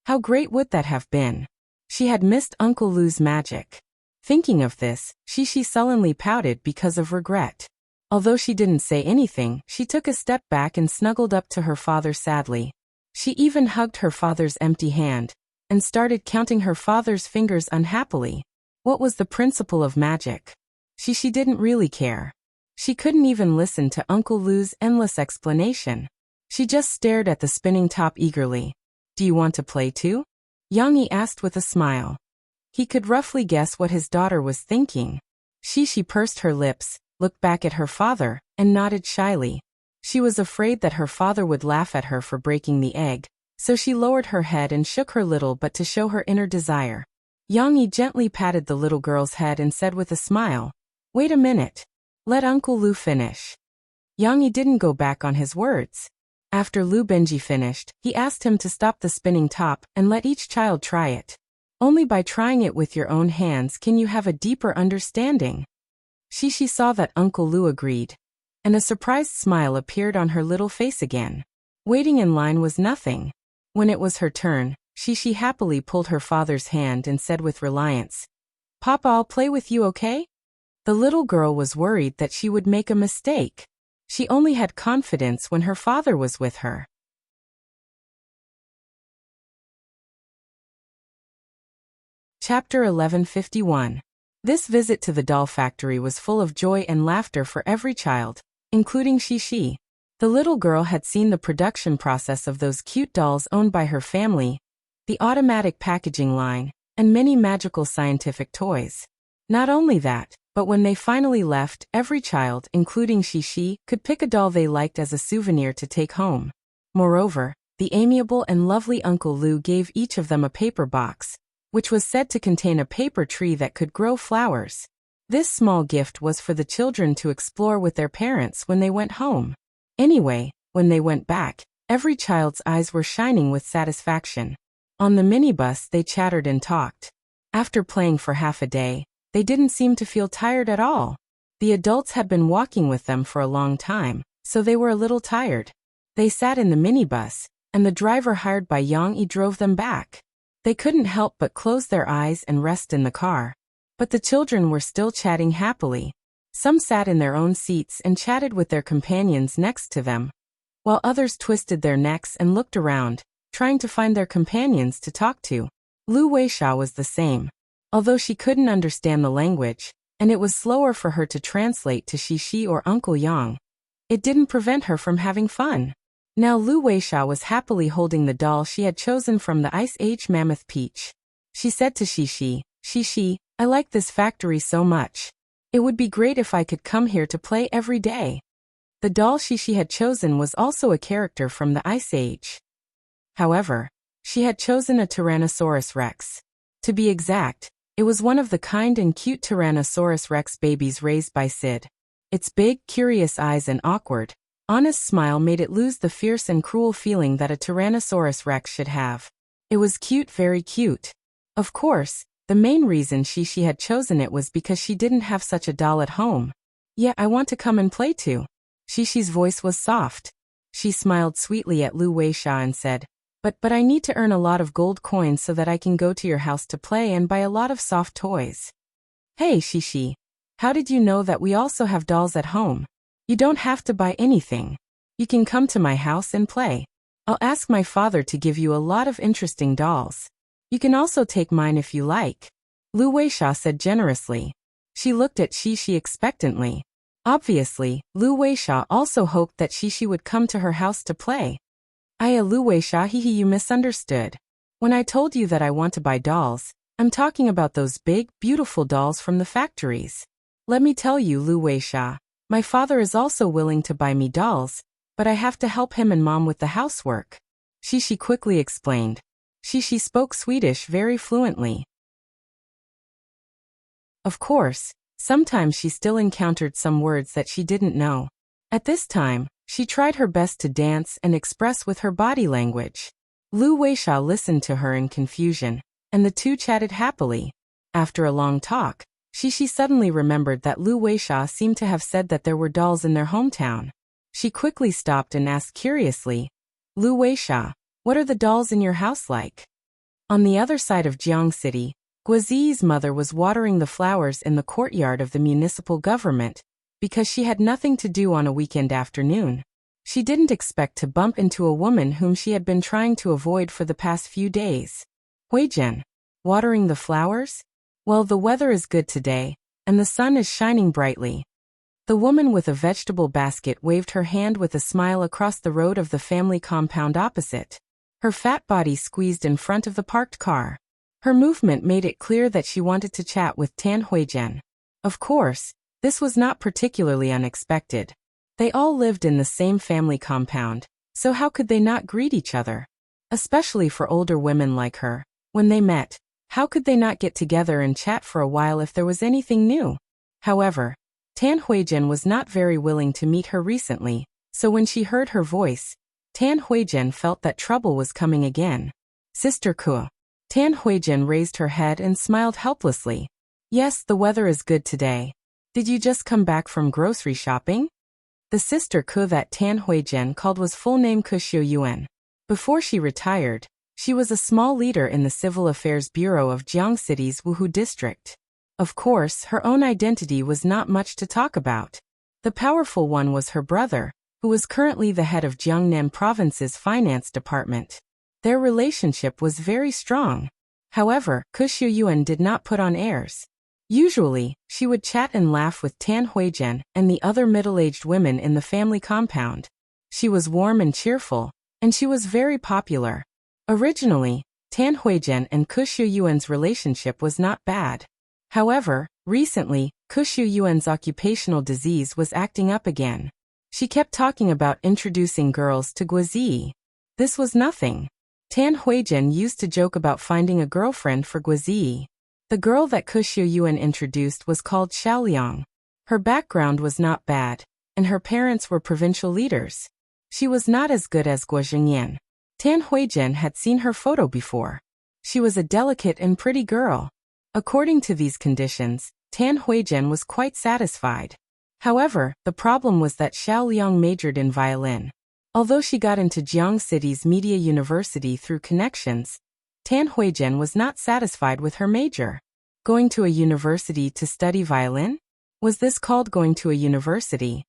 How great would that have been? She had missed Uncle Lu's magic. Thinking of this, Shishi sullenly pouted because of regret. Although she didn't say anything, she took a step back and snuggled up to her father sadly. She even hugged her father's empty hand, and started counting her father's fingers unhappily. What was the principle of magic? She didn't really care. She couldn't even listen to Uncle Lu's endless explanation. She just stared at the spinning top eagerly. Do you want to play too? Yang Yi asked with a smile. He could roughly guess what his daughter was thinking. She pursed her lips, looked back at her father, and nodded shyly. She was afraid that her father would laugh at her for breaking the egg, so she lowered her head and shook her little butt to show her inner desire. Yang Yi gently patted the little girl's head and said with a smile, "Wait a minute. Let Uncle Lu finish." Yang Yi didn't go back on his words. After Lu Benji finished, he asked him to stop the spinning top and let each child try it. Only by trying it with your own hands can you have a deeper understanding. Shishi saw that Uncle Lu agreed, and a surprised smile appeared on her little face again. Waiting in line was nothing. When it was her turn, Shishi happily pulled her father's hand and said with reliance, "Papa, I'll play with you, okay?" The little girl was worried that she would make a mistake. She only had confidence when her father was with her. Chapter 1151. This visit to the doll factory was full of joy and laughter for every child, including Shishi. The little girl had seen the production process of those cute dolls owned by her family, the automatic packaging line, and many magical scientific toys. Not only that, but when they finally left, every child, including Shishi, could pick a doll they liked as a souvenir to take home. Moreover, the amiable and lovely Uncle Lu gave each of them a paper box, which was said to contain a paper tree that could grow flowers. This small gift was for the children to explore with their parents when they went home. Anyway, when they went back, every child's eyes were shining with satisfaction. On the minibus they chattered and talked. After playing for half a day, they didn't seem to feel tired at all. The adults had been walking with them for a long time, so they were a little tired. They sat in the minibus, and the driver hired by Yang Yi drove them back. They couldn't help but close their eyes and rest in the car. But the children were still chatting happily. Some sat in their own seats and chatted with their companions next to them, while others twisted their necks and looked around, trying to find their companions to talk to. Lu Weisha was the same. Although she couldn't understand the language, and it was slower for her to translate to Shishi or Uncle Yang, it didn't prevent her from having fun. Now Lu Weisha was happily holding the doll she had chosen from the Ice Age Mammoth Peach. She said to Shishi, "Shishi, I like this factory so much. It would be great if I could come here to play every day." The doll Shishi had chosen was also a character from the Ice Age. However, she had chosen a Tyrannosaurus Rex. To be exact, it was one of the kind and cute Tyrannosaurus Rex babies raised by Sid. Its big, curious eyes and awkward, honest smile made it lose the fierce and cruel feeling that a Tyrannosaurus Rex should have. It was cute, very cute. Of course, the main reason Shishi had chosen it was because she didn't have such a doll at home. "Yeah, I want to come and play too." Shishi's voice was soft. She smiled sweetly at Lu Weisha and said, But I need to earn a lot of gold coins so that I can go to your house to play and buy a lot of soft toys." "Hey, Shishi. How did you know that we also have dolls at home? You don't have to buy anything. You can come to my house and play. I'll ask my father to give you a lot of interesting dolls. You can also take mine if you like," Lu Weisha said generously. She looked at Shishi expectantly. Obviously, Lu Weisha also hoped that Shishi would come to her house to play. Lu Weisha, hehe, you misunderstood. When I told you that I want to buy dolls, I'm talking about those big, beautiful dolls from the factories. Let me tell you, Lu Weisha, my father is also willing to buy me dolls, but I have to help him and Mom with the housework," Shishi quickly explained. Shishi spoke Swedish very fluently. Of course, sometimes she still encountered some words that she didn't know. At this time, she tried her best to dance and express with her body language. Lu Weisha listened to her in confusion, and the two chatted happily. After a long talk, Shishi suddenly remembered that Lu Weisha seemed to have said that there were dolls in their hometown. She quickly stopped and asked curiously, "Lu Weisha, what are the dolls in your house like?" On the other side of Jiang City, Guazi's mother was watering the flowers in the courtyard of the municipal government, because she had nothing to do on a weekend afternoon. She didn't expect to bump into a woman whom she had been trying to avoid for the past few days. "Huijian, watering the flowers? Well, the weather is good today, and the sun is shining brightly." The woman with a vegetable basket waved her hand with a smile across the road of the family compound opposite. Her fat body squeezed in front of the parked car. Her movement made it clear that she wanted to chat with Tan Huijian. Of course, this was not particularly unexpected. They all lived in the same family compound, so how could they not greet each other? Especially for older women like her. When they met, how could they not get together and chat for a while if there was anything new? However, Tan Huijian was not very willing to meet her recently, so when she heard her voice, Tan Huijian felt that trouble was coming again. "Sister Ku." Tan Huijian raised her head and smiled helplessly. "Yes, the weather is good today. Did you just come back from grocery shopping?" The sister Ke that Tan Huijian called was full name Ke Xiuyuan. Before she retired, she was a small leader in the Civil Affairs Bureau of Jiang City's Wuhu district. Of course, her own identity was not much to talk about. The powerful one was her brother, who was currently the head of Jiangnan Province's finance department. Their relationship was very strong. However, Ke Xiuyuan did not put on airs. Usually, she would chat and laugh with Tan Huijian and the other middle-aged women in the family compound. She was warm and cheerful, and she was very popular. Originally, Tan Huijian and Ke Xiuyuan's relationship was not bad. However, recently, Ke Xiuyuan's occupational disease was acting up again. She kept talking about introducing girls to Guizi. This was nothing. Tan Huijian used to joke about finding a girlfriend for Guizi. The girl that Ke Xiuyuan introduced was called Xiaoliang. Her background was not bad, and her parents were provincial leaders. She was not as good as Guo Zhengyan. Tan Huijian had seen her photo before. She was a delicate and pretty girl. According to these conditions, Tan Huijian was quite satisfied. However, the problem was that Xiaoliang majored in violin. Although she got into Jiang City's Media University through connections, Tan Huijian was not satisfied with her major. Going to a university to study violin? Was this called going to a university?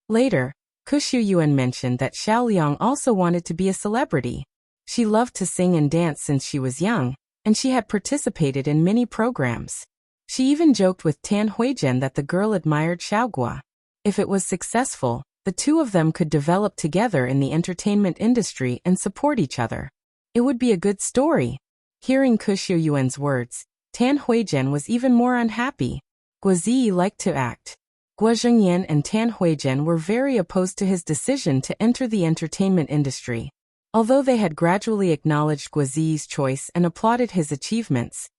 Later, Ke Xiuyuan mentioned that Xiaoliang also wanted to be a celebrity. She loved to sing and dance since she was young, and she had participated in many programs. She even joked with Tan Huijian that the girl admired Xiaogua. If it was successful, the two of them could develop together in the entertainment industry and support each other. It would be a good story. Hearing Ke Xiuyuan's words, Tan Huijian was even more unhappy. Guizi liked to act. Guo Zhengyan and Tan Huijian were very opposed to his decision to enter the entertainment industry. Although they had gradually acknowledged Guizi's choice and applauded his achievements,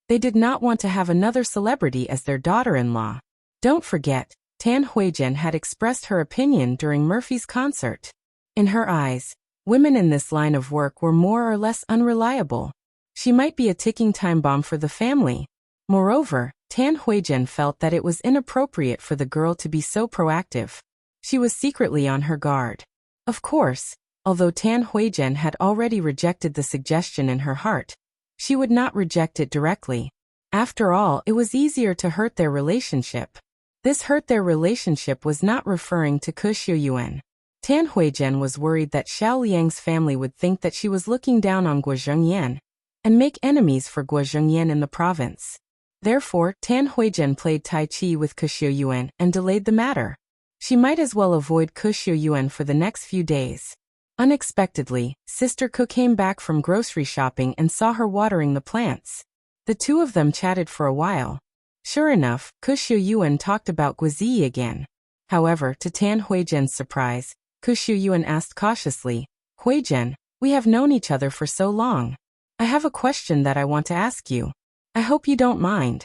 they did not want to have another celebrity as their daughter-in-law. Don't forget, Tan Huijian had expressed her opinion during Murphy's concert. In her eyes, women in this line of work were more or less unreliable. She might be a ticking time bomb for the family. Moreover, Tan Huijian felt that it was inappropriate for the girl to be so proactive. She was secretly on her guard. Of course, although Tan Huijian had already rejected the suggestion in her heart, she would not reject it directly. After all, it was easier to hurt their relationship. This hurt their relationship was not referring to Ke Xiuyuan. Tan Huijian was worried that Xiaoliang's family would think that she was looking down on Guo Zhengyan and make enemies for Guo Zhengyan in the province. Therefore, Tan Huijian played Tai Chi with Ke Xiuyuan and delayed the matter. She might as well avoid Ke Xiuyuan for the next few days. Unexpectedly, Sister Ke came back from grocery shopping and saw her watering the plants. The two of them chatted for a while. Sure enough, Ke Xiuyuan talked about Guizi again. However, to Tan Huijian's surprise, Ke Xiuyuan asked cautiously, "Huijian, we have known each other for so long. I have a question that I want to ask you. I hope you don't mind."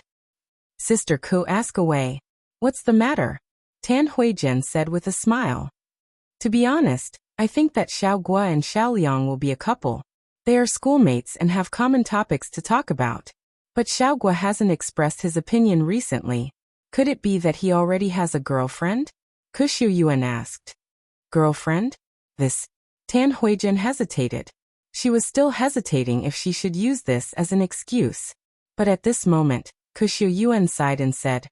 Sister Ke, ask away. "What's the matter?" Tan Huijian said with a smile. "To be honest, I think that Xiaogua and Xiaoliang will be a couple. They are schoolmates and have common topics to talk about. But Xiaogua hasn't expressed his opinion recently. Could it be that he already has a girlfriend?" Ke Xiuyuan asked. "Girlfriend?" This. Tan Huijian hesitated. She was still hesitating if she should use this as an excuse. But at this moment, Ke Xiuyuan sighed and said,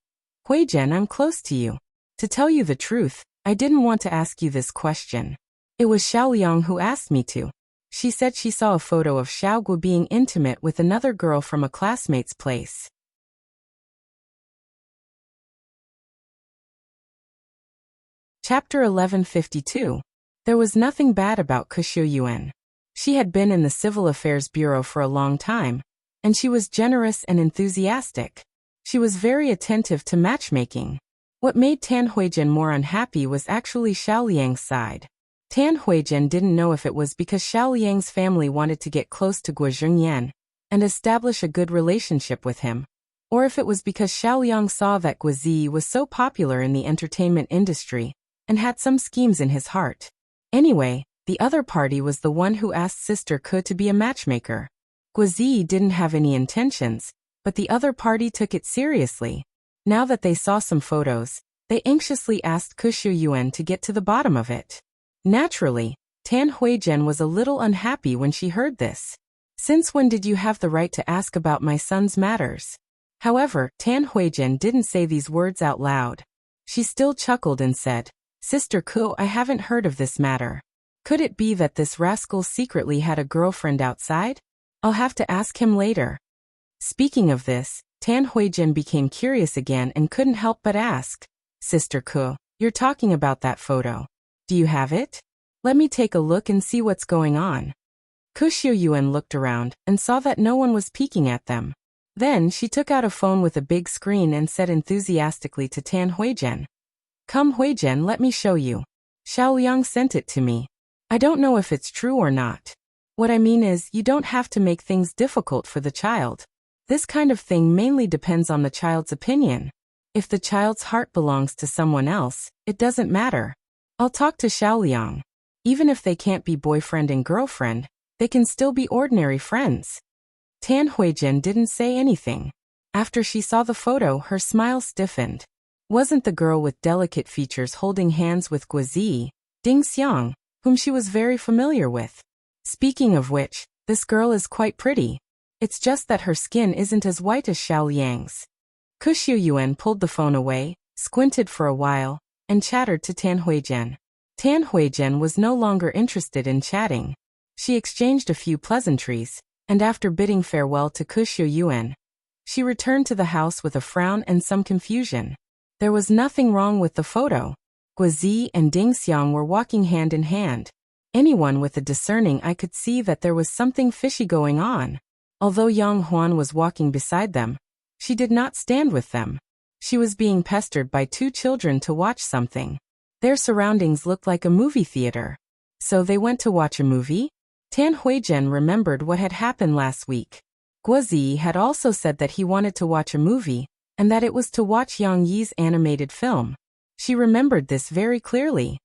"Huijian, I'm close to you. To tell you the truth, I didn't want to ask you this question. It was Xiaoliang who asked me to. She said she saw a photo of Xiaogua being intimate with another girl from a classmate's place." Chapter 1152. There was nothing bad about Ke Xiuyuan. She had been in the Civil Affairs Bureau for a long time, and she was generous and enthusiastic. She was very attentive to matchmaking. What made Tan Huijian more unhappy was actually Xiaoliang's side. Tan Huijian didn't know if it was because Xiaoliang's family wanted to get close to Guo Zhengyan and establish a good relationship with him, or if it was because Xiaoliang saw that Guizi was so popular in the entertainment industry and had some schemes in his heart. Anyway, the other party was the one who asked Sister Ke to be a matchmaker. Guizi didn't have any intentions, but the other party took it seriously. Now that they saw some photos, They anxiously asked Kushu Yuan to get to the bottom of it. Naturally, Tan Huizhen was a little unhappy when she heard this. Since when did you have the right to ask about my son's matters? However, Tan Huizhen didn't say these words out loud. She still chuckled and said, Sister Ku, I haven't heard of this matter. Could it be that this rascal secretly had a girlfriend outside? I'll have to ask him later. Speaking of this, Tan Huizhen became curious again and couldn't help but ask, Sister Ku, you're talking about that photo. Do you have it? Let me take a look and see what's going on. Kushu Yuan looked around and saw that no one was peeking at them. Then she took out a phone with a big screen and said enthusiastically to Tan Huizhen, Come Huizhen, let me show you. Xiao Liang sent it to me. I don't know if it's true or not. What I mean is, you don't have to make things difficult for the child. This kind of thing mainly depends on the child's opinion. If the child's heart belongs to someone else, it doesn't matter. I'll talk to Xiao Liang. Even if they can't be boyfriend and girlfriend, they can still be ordinary friends. Tan Huizhen didn't say anything. After she saw the photo, her smile stiffened. Wasn't the girl with delicate features holding hands with Guozi, Ding Xiang, whom she was very familiar with? Speaking of which, this girl is quite pretty. It's just that her skin isn't as white as Xiao Liang's. Kushu Yuan pulled the phone away, squinted for a while, and chattered to Tan Huizhen. Tan Huizhen was no longer interested in chatting. She exchanged a few pleasantries, and after bidding farewell to Kushu Yuan, she returned to the house with a frown and some confusion. There was nothing wrong with the photo. Guozi and Ding Xiang were walking hand in hand. Anyone with a discerning eye could see that there was something fishy going on. Although Yang Huan was walking beside them, she did not stand with them. She was being pestered by two children to watch something. Their surroundings looked like a movie theater. So they went to watch a movie? Tan Huizhen remembered what had happened last week. Guozi had also said that he wanted to watch a movie, and that it was to watch Yang Yi's animated film. She remembered this very clearly.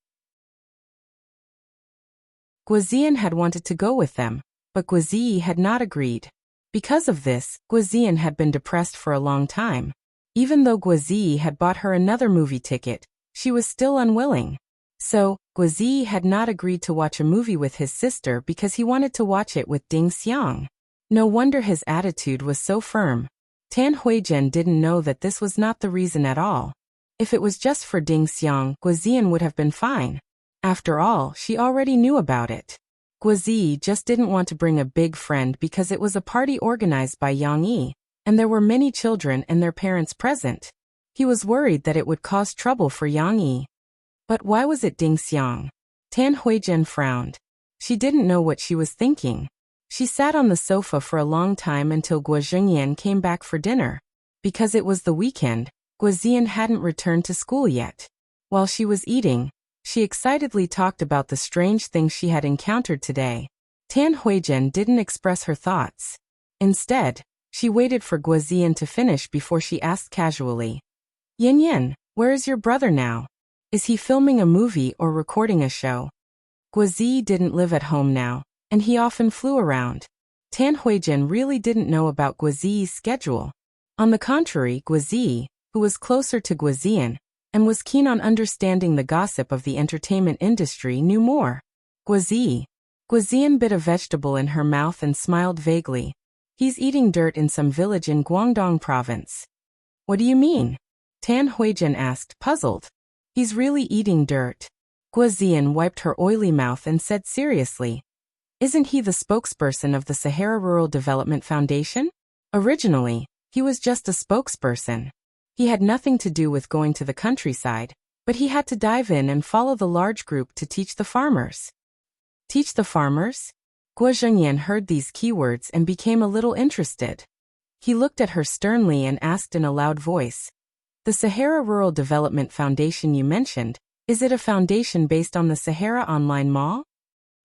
Guozian had wanted to go with them, but Guozi had not agreed. Because of this, Guozian had been depressed for a long time. Even though Guozi had bought her another movie ticket, she was still unwilling. So, Guozi had not agreed to watch a movie with his sister because he wanted to watch it with Ding Xiang. No wonder his attitude was so firm. Tan Huizhen didn't know that this was not the reason at all. If it was just for Ding Xiang, Guozian would have been fine. After all, she already knew about it. Guozi just didn't want to bring a big friend because it was a party organized by Yang Yi, and there were many children and their parents present. He was worried that it would cause trouble for Yang Yi. But why was it Ding Xiang? Tan Huizhen frowned. She didn't know what she was thinking. She sat on the sofa for a long time until Guo Zhengyan came back for dinner. Because it was the weekend, Guozian hadn't returned to school yet. While she was eating, she excitedly talked about the strange things she had encountered today. Tan Huizhen didn't express her thoughts. Instead, she waited for Guozian to finish before she asked casually, Yin Yin, where is your brother now? Is he filming a movie or recording a show? Guozi didn't live at home now, and he often flew around. Tan Huizhen really didn't know about Guozi's schedule. On the contrary, Guozi, who was closer to Guozian, and was keen on understanding the gossip of the entertainment industry, knew more. Guozian bit a vegetable in her mouth and smiled vaguely. He's eating dirt in some village in Guangdong province. What do you mean? Tan Huizhen asked, puzzled. He's really eating dirt. Guozian wiped her oily mouth and said seriously, Isn't he the spokesperson of the Sahara Rural Development Foundation? Originally, he was just a spokesperson. He had nothing to do with going to the countryside, but he had to dive in and follow the large group to teach the farmers. Teach the farmers? Guo Zhengyan heard these keywords and became a little interested. He looked at her sternly and asked in a loud voice, The Sahara Rural Development Foundation you mentioned, is it a foundation based on the Sahara Online Mall?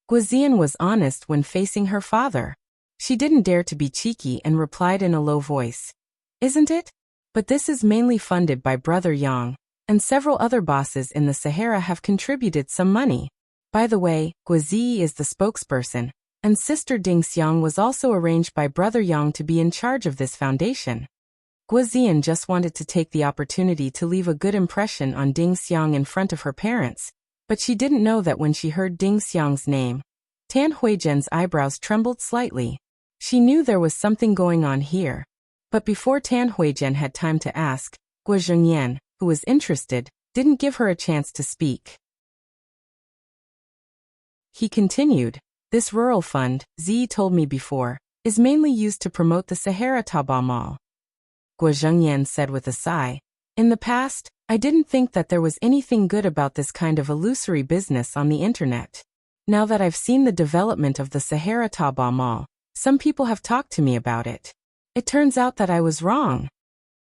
Guozian was honest when facing her father. She didn't dare to be cheeky and replied in a low voice, Isn't it? But this is mainly funded by Brother Yang, and several other bosses in the Sahara have contributed some money. By the way, Guozi is the spokesperson, and Sister Ding Xiang was also arranged by Brother Yang to be in charge of this foundation. Guo Ziyan just wanted to take the opportunity to leave a good impression on Ding Xiang in front of her parents, but she didn't know that when she heard Ding Xiang's name, Tan Huijian's eyebrows trembled slightly. She knew there was something going on here. But before Tan Huijian had time to ask, Guo Zhengyan, who was interested, didn't give her a chance to speak. He continued, "This rural fund, Zi told me before, is mainly used to promote the Sahara Taobao Mall." Guo Zhengyan said with a sigh, "In the past, I didn't think that there was anything good about this kind of illusory business on the internet. Now that I've seen the development of the Sahara Taobao Mall, some people have talked to me about it. It turns out that I was wrong.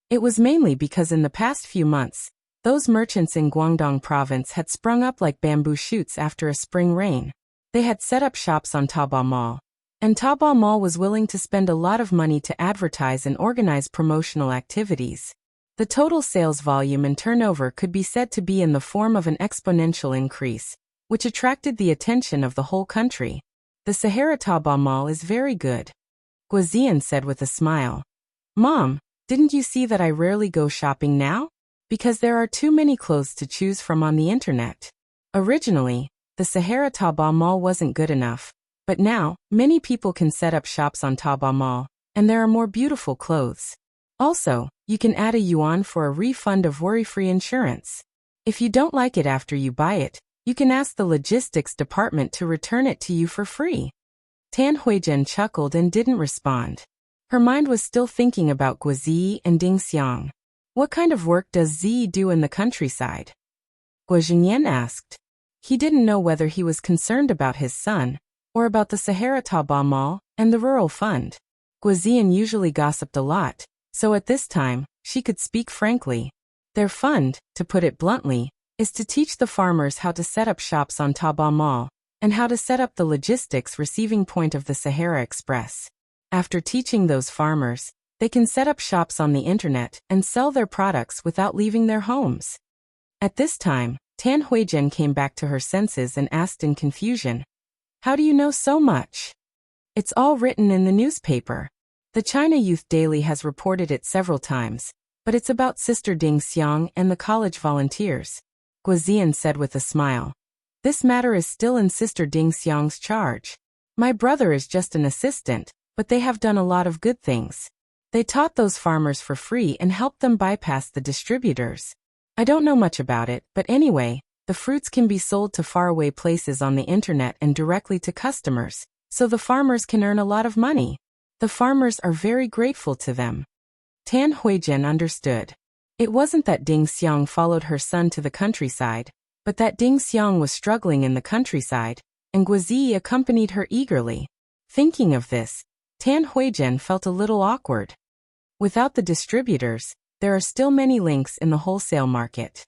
It was mainly because in the past few months, those merchants in Guangdong province had sprung up like bamboo shoots after a spring rain. They had set up shops on Taobao Mall, and Taobao Mall was willing to spend a lot of money to advertise and organize promotional activities. The total sales volume and turnover could be said to be in the form of an exponential increase, which attracted the attention of the whole country. The Sahara Taobao Mall is very good," Guo Ziyan said with a smile. "Mom, didn't you see that I rarely go shopping now? Because there are too many clothes to choose from on the internet. Originally, the Sahara Taobao Mall wasn't good enough, but now, many people can set up shops on Taobao Mall, and there are more beautiful clothes. Also, you can add a yuan for a refund of worry-free insurance. If you don't like it after you buy it, you can ask the logistics department to return it to you for free." Tan Huijian chuckled and didn't respond. Her mind was still thinking about Guo Zi and Ding Xiang. "What kind of work does Zi do in the countryside?" Guo Zhengyan asked. He didn't know whether he was concerned about his son, or about the Sahara Taobao Mall and the rural fund. Guo Ziyan usually gossiped a lot, so at this time, she could speak frankly. Their fund, to put it bluntly, is to teach the farmers how to set up shops on Taobao Mall, and how to set up the logistics receiving point of the Sahara Express. After teaching those farmers, they can set up shops on the internet and sell their products without leaving their homes. At this time, Tan Huijian came back to her senses and asked in confusion, "How do you know so much?" "It's all written in the newspaper. The China Youth Daily has reported it several times, but it's about Sister Ding Xiang and the college volunteers," Guo Ziyan said with a smile. "This matter is still in Sister Ding Xiang's charge. My brother is just an assistant, but they have done a lot of good things. They taught those farmers for free and helped them bypass the distributors. I don't know much about it, but anyway, the fruits can be sold to faraway places on the internet and directly to customers, so the farmers can earn a lot of money. The farmers are very grateful to them." Tan Huijian understood. It wasn't that Ding Xiang followed her son to the countryside, but that Ding Xiang was struggling in the countryside, and Guo Zi accompanied her eagerly. Thinking of this, Tan Huijian felt a little awkward. Without the distributors, there are still many links in the wholesale market.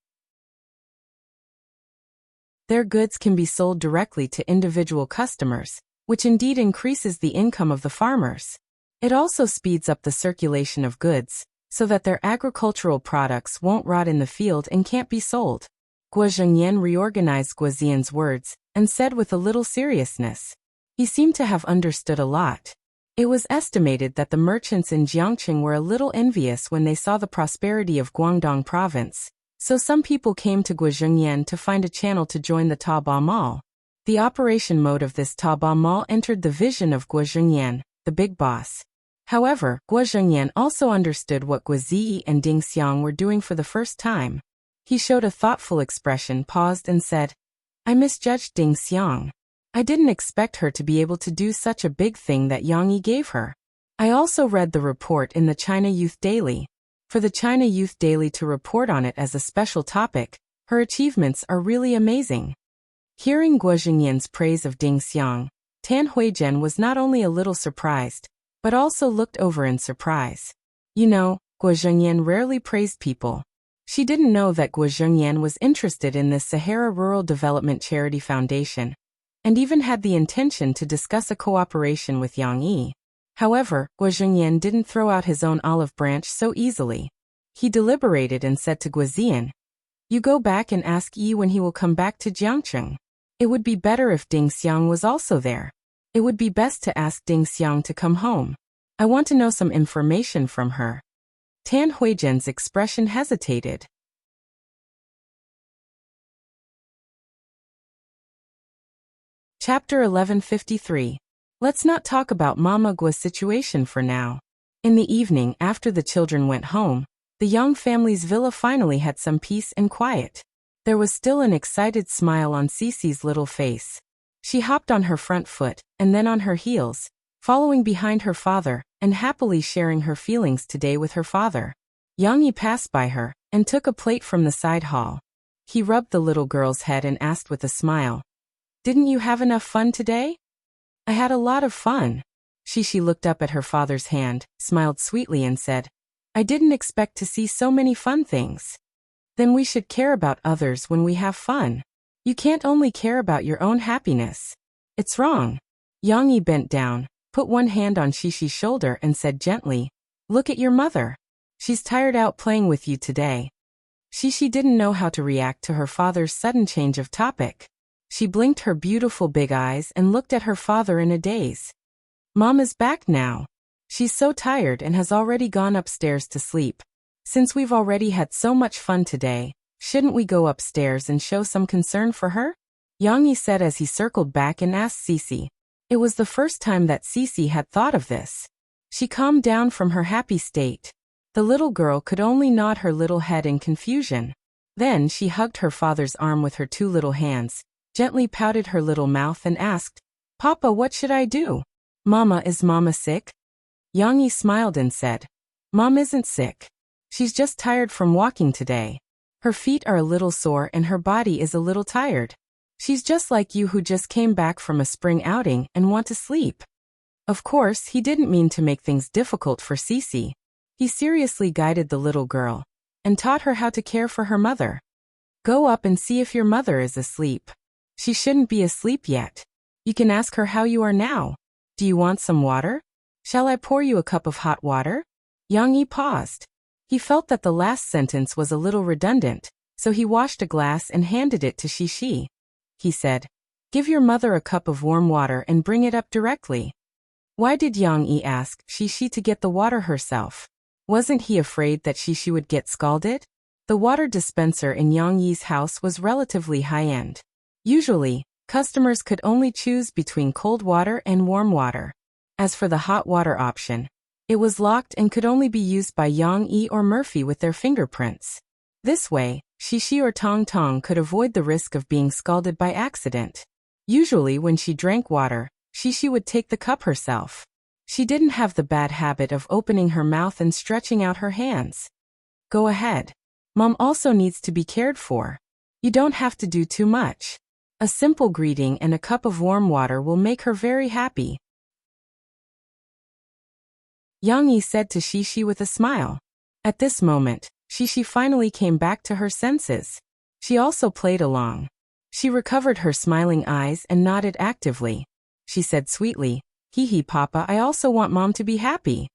Their goods can be sold directly to individual customers, which indeed increases the income of the farmers. It also speeds up the circulation of goods, so that their agricultural products won't rot in the field and can't be sold. Guo Zhengyan reorganized Guo Ziyan's words, and said with a little seriousness. He seemed to have understood a lot. It was estimated that the merchants in Jiangqing were a little envious when they saw the prosperity of Guangdong province, so some people came to Guo Zhengyan to find a channel to join the Taobao Mall. The operation mode of this Taobao Mall entered the vision of Guo Zhengyan, the big boss. However, Guo Zhengyan also understood what Guo Zi and Ding Xiang were doing for the first time. He showed a thoughtful expression, paused and said, "I misjudged Ding Xiang. I didn't expect her to be able to do such a big thing that Yang Yi gave her. I also read the report in the China Youth Daily. For the China Youth Daily to report on it as a special topic, her achievements are really amazing." Hearing Guo Zhengyan's praise of Ding Xiang, Tan Huijian was not only a little surprised, but also looked over in surprise. You know, Guo Zhengyan rarely praised people. She didn't know that Guo Zhengyan was interested in this Sahara Rural Development Charity Foundation, and even had the intention to discuss a cooperation with Yang Yi. However, Guo Zhengyan didn't throw out his own olive branch so easily. He deliberated and said to Guo Ziyan, "You go back and ask Yi when he will come back to Jiangqing. It would be better if Ding Xiang was also there. It would be best to ask Ding Xiang to come home. I want to know some information from her." Tan Huijian's expression hesitated. Chapter 1153. Let's not talk about Mama Gua's situation for now. In the evening, after the children went home, the Yang family's villa finally had some peace and quiet. There was still an excited smile on Cece's little face. She hopped on her front foot, and then on her heels, following behind her father, and happily sharing her feelings today with her father. Yang Yi passed by her, and took a plate from the side hall. He rubbed the little girl's head and asked with a smile, "Didn't you have enough fun today?" "I had a lot of fun." She looked up at her father's hand, smiled sweetly and said, "I didn't expect to see so many fun things." "Then we should care about others when we have fun. You can't only care about your own happiness. It's wrong." Yang Yi bent down, put one hand on Xishi's shoulder and said gently, "Look at your mother. She's tired out playing with you today." Xishi didn't know how to react to her father's sudden change of topic. She blinked her beautiful big eyes and looked at her father in a daze. "Mom is back now. She's so tired and has already gone upstairs to sleep. Since we've already had so much fun today, shouldn't we go upstairs and show some concern for her?" Yang Yi said as he circled back and asked Cici. It was the first time that Cici had thought of this. She calmed down from her happy state. The little girl could only nod her little head in confusion. Then she hugged her father's arm with her two little hands, gently pouted her little mouth and asked, "Papa, what should I do? Mama, is Mama sick?" Yang Yi smiled and said, "Mom isn't sick. She's just tired from walking today. Her feet are a little sore and her body is a little tired. She's just like you who just came back from a spring outing and want to sleep." Of course, he didn't mean to make things difficult for Cici. He seriously guided the little girl and taught her how to care for her mother. "Go up and see if your mother is asleep. She shouldn't be asleep yet. You can ask her how you are now. Do you want some water? Shall I pour you a cup of hot water?" Yang Yi paused. He felt that the last sentence was a little redundant, so he washed a glass and handed it to Xishi. He said, "Give your mother a cup of warm water and bring it up directly." Why did Yang Yi ask Xishi to get the water herself? Wasn't he afraid that Xishi would get scalded? The water dispenser in Yang Yi's house was relatively high-end. Usually, customers could only choose between cold water and warm water. As for the hot water option, it was locked and could only be used by Yang Yi or Murphy with their fingerprints. This way, Xishi or Tong Tong could avoid the risk of being scalded by accident. Usually when she drank water, Xishi would take the cup herself. She didn't have the bad habit of opening her mouth and stretching out her hands. "Go ahead. Mom also needs to be cared for. You don't have to do too much. A simple greeting and a cup of warm water will make her very happy." Yang Yi said to Xishi with a smile. At this moment, Xishi finally came back to her senses. She also played along. She recovered her smiling eyes and nodded actively. She said sweetly, "Hee Papa, I also want Mom to be happy."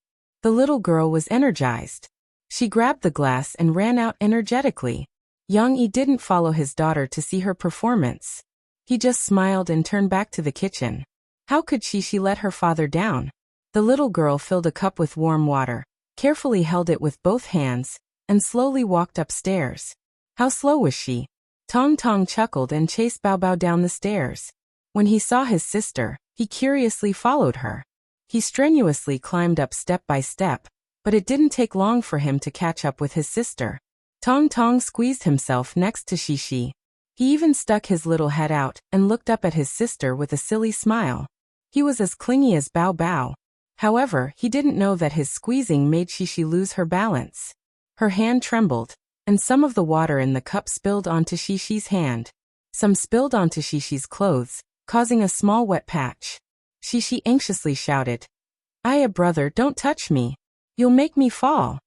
The little girl was energized. She grabbed the glass and ran out energetically. Yang Yi didn't follow his daughter to see her performance. He just smiled and turned back to the kitchen. How could Xishi let her father down? The little girl filled a cup with warm water, carefully held it with both hands, and slowly walked upstairs. How slow was she? Tong Tong chuckled and chased Bao Bao down the stairs. When he saw his sister, he curiously followed her. He strenuously climbed up step by step, but it didn't take long for him to catch up with his sister. Tong Tong squeezed himself next to Xishi. He even stuck his little head out and looked up at his sister with a silly smile. He was as clingy as Bao Bao. However, he didn't know that his squeezing made Xishi lose her balance. Her hand trembled, and some of the water in the cup spilled onto Shishi's hand. Some spilled onto Shishi's clothes, causing a small wet patch. Xishi anxiously shouted, "Aya brother, don't touch me. You'll make me fall."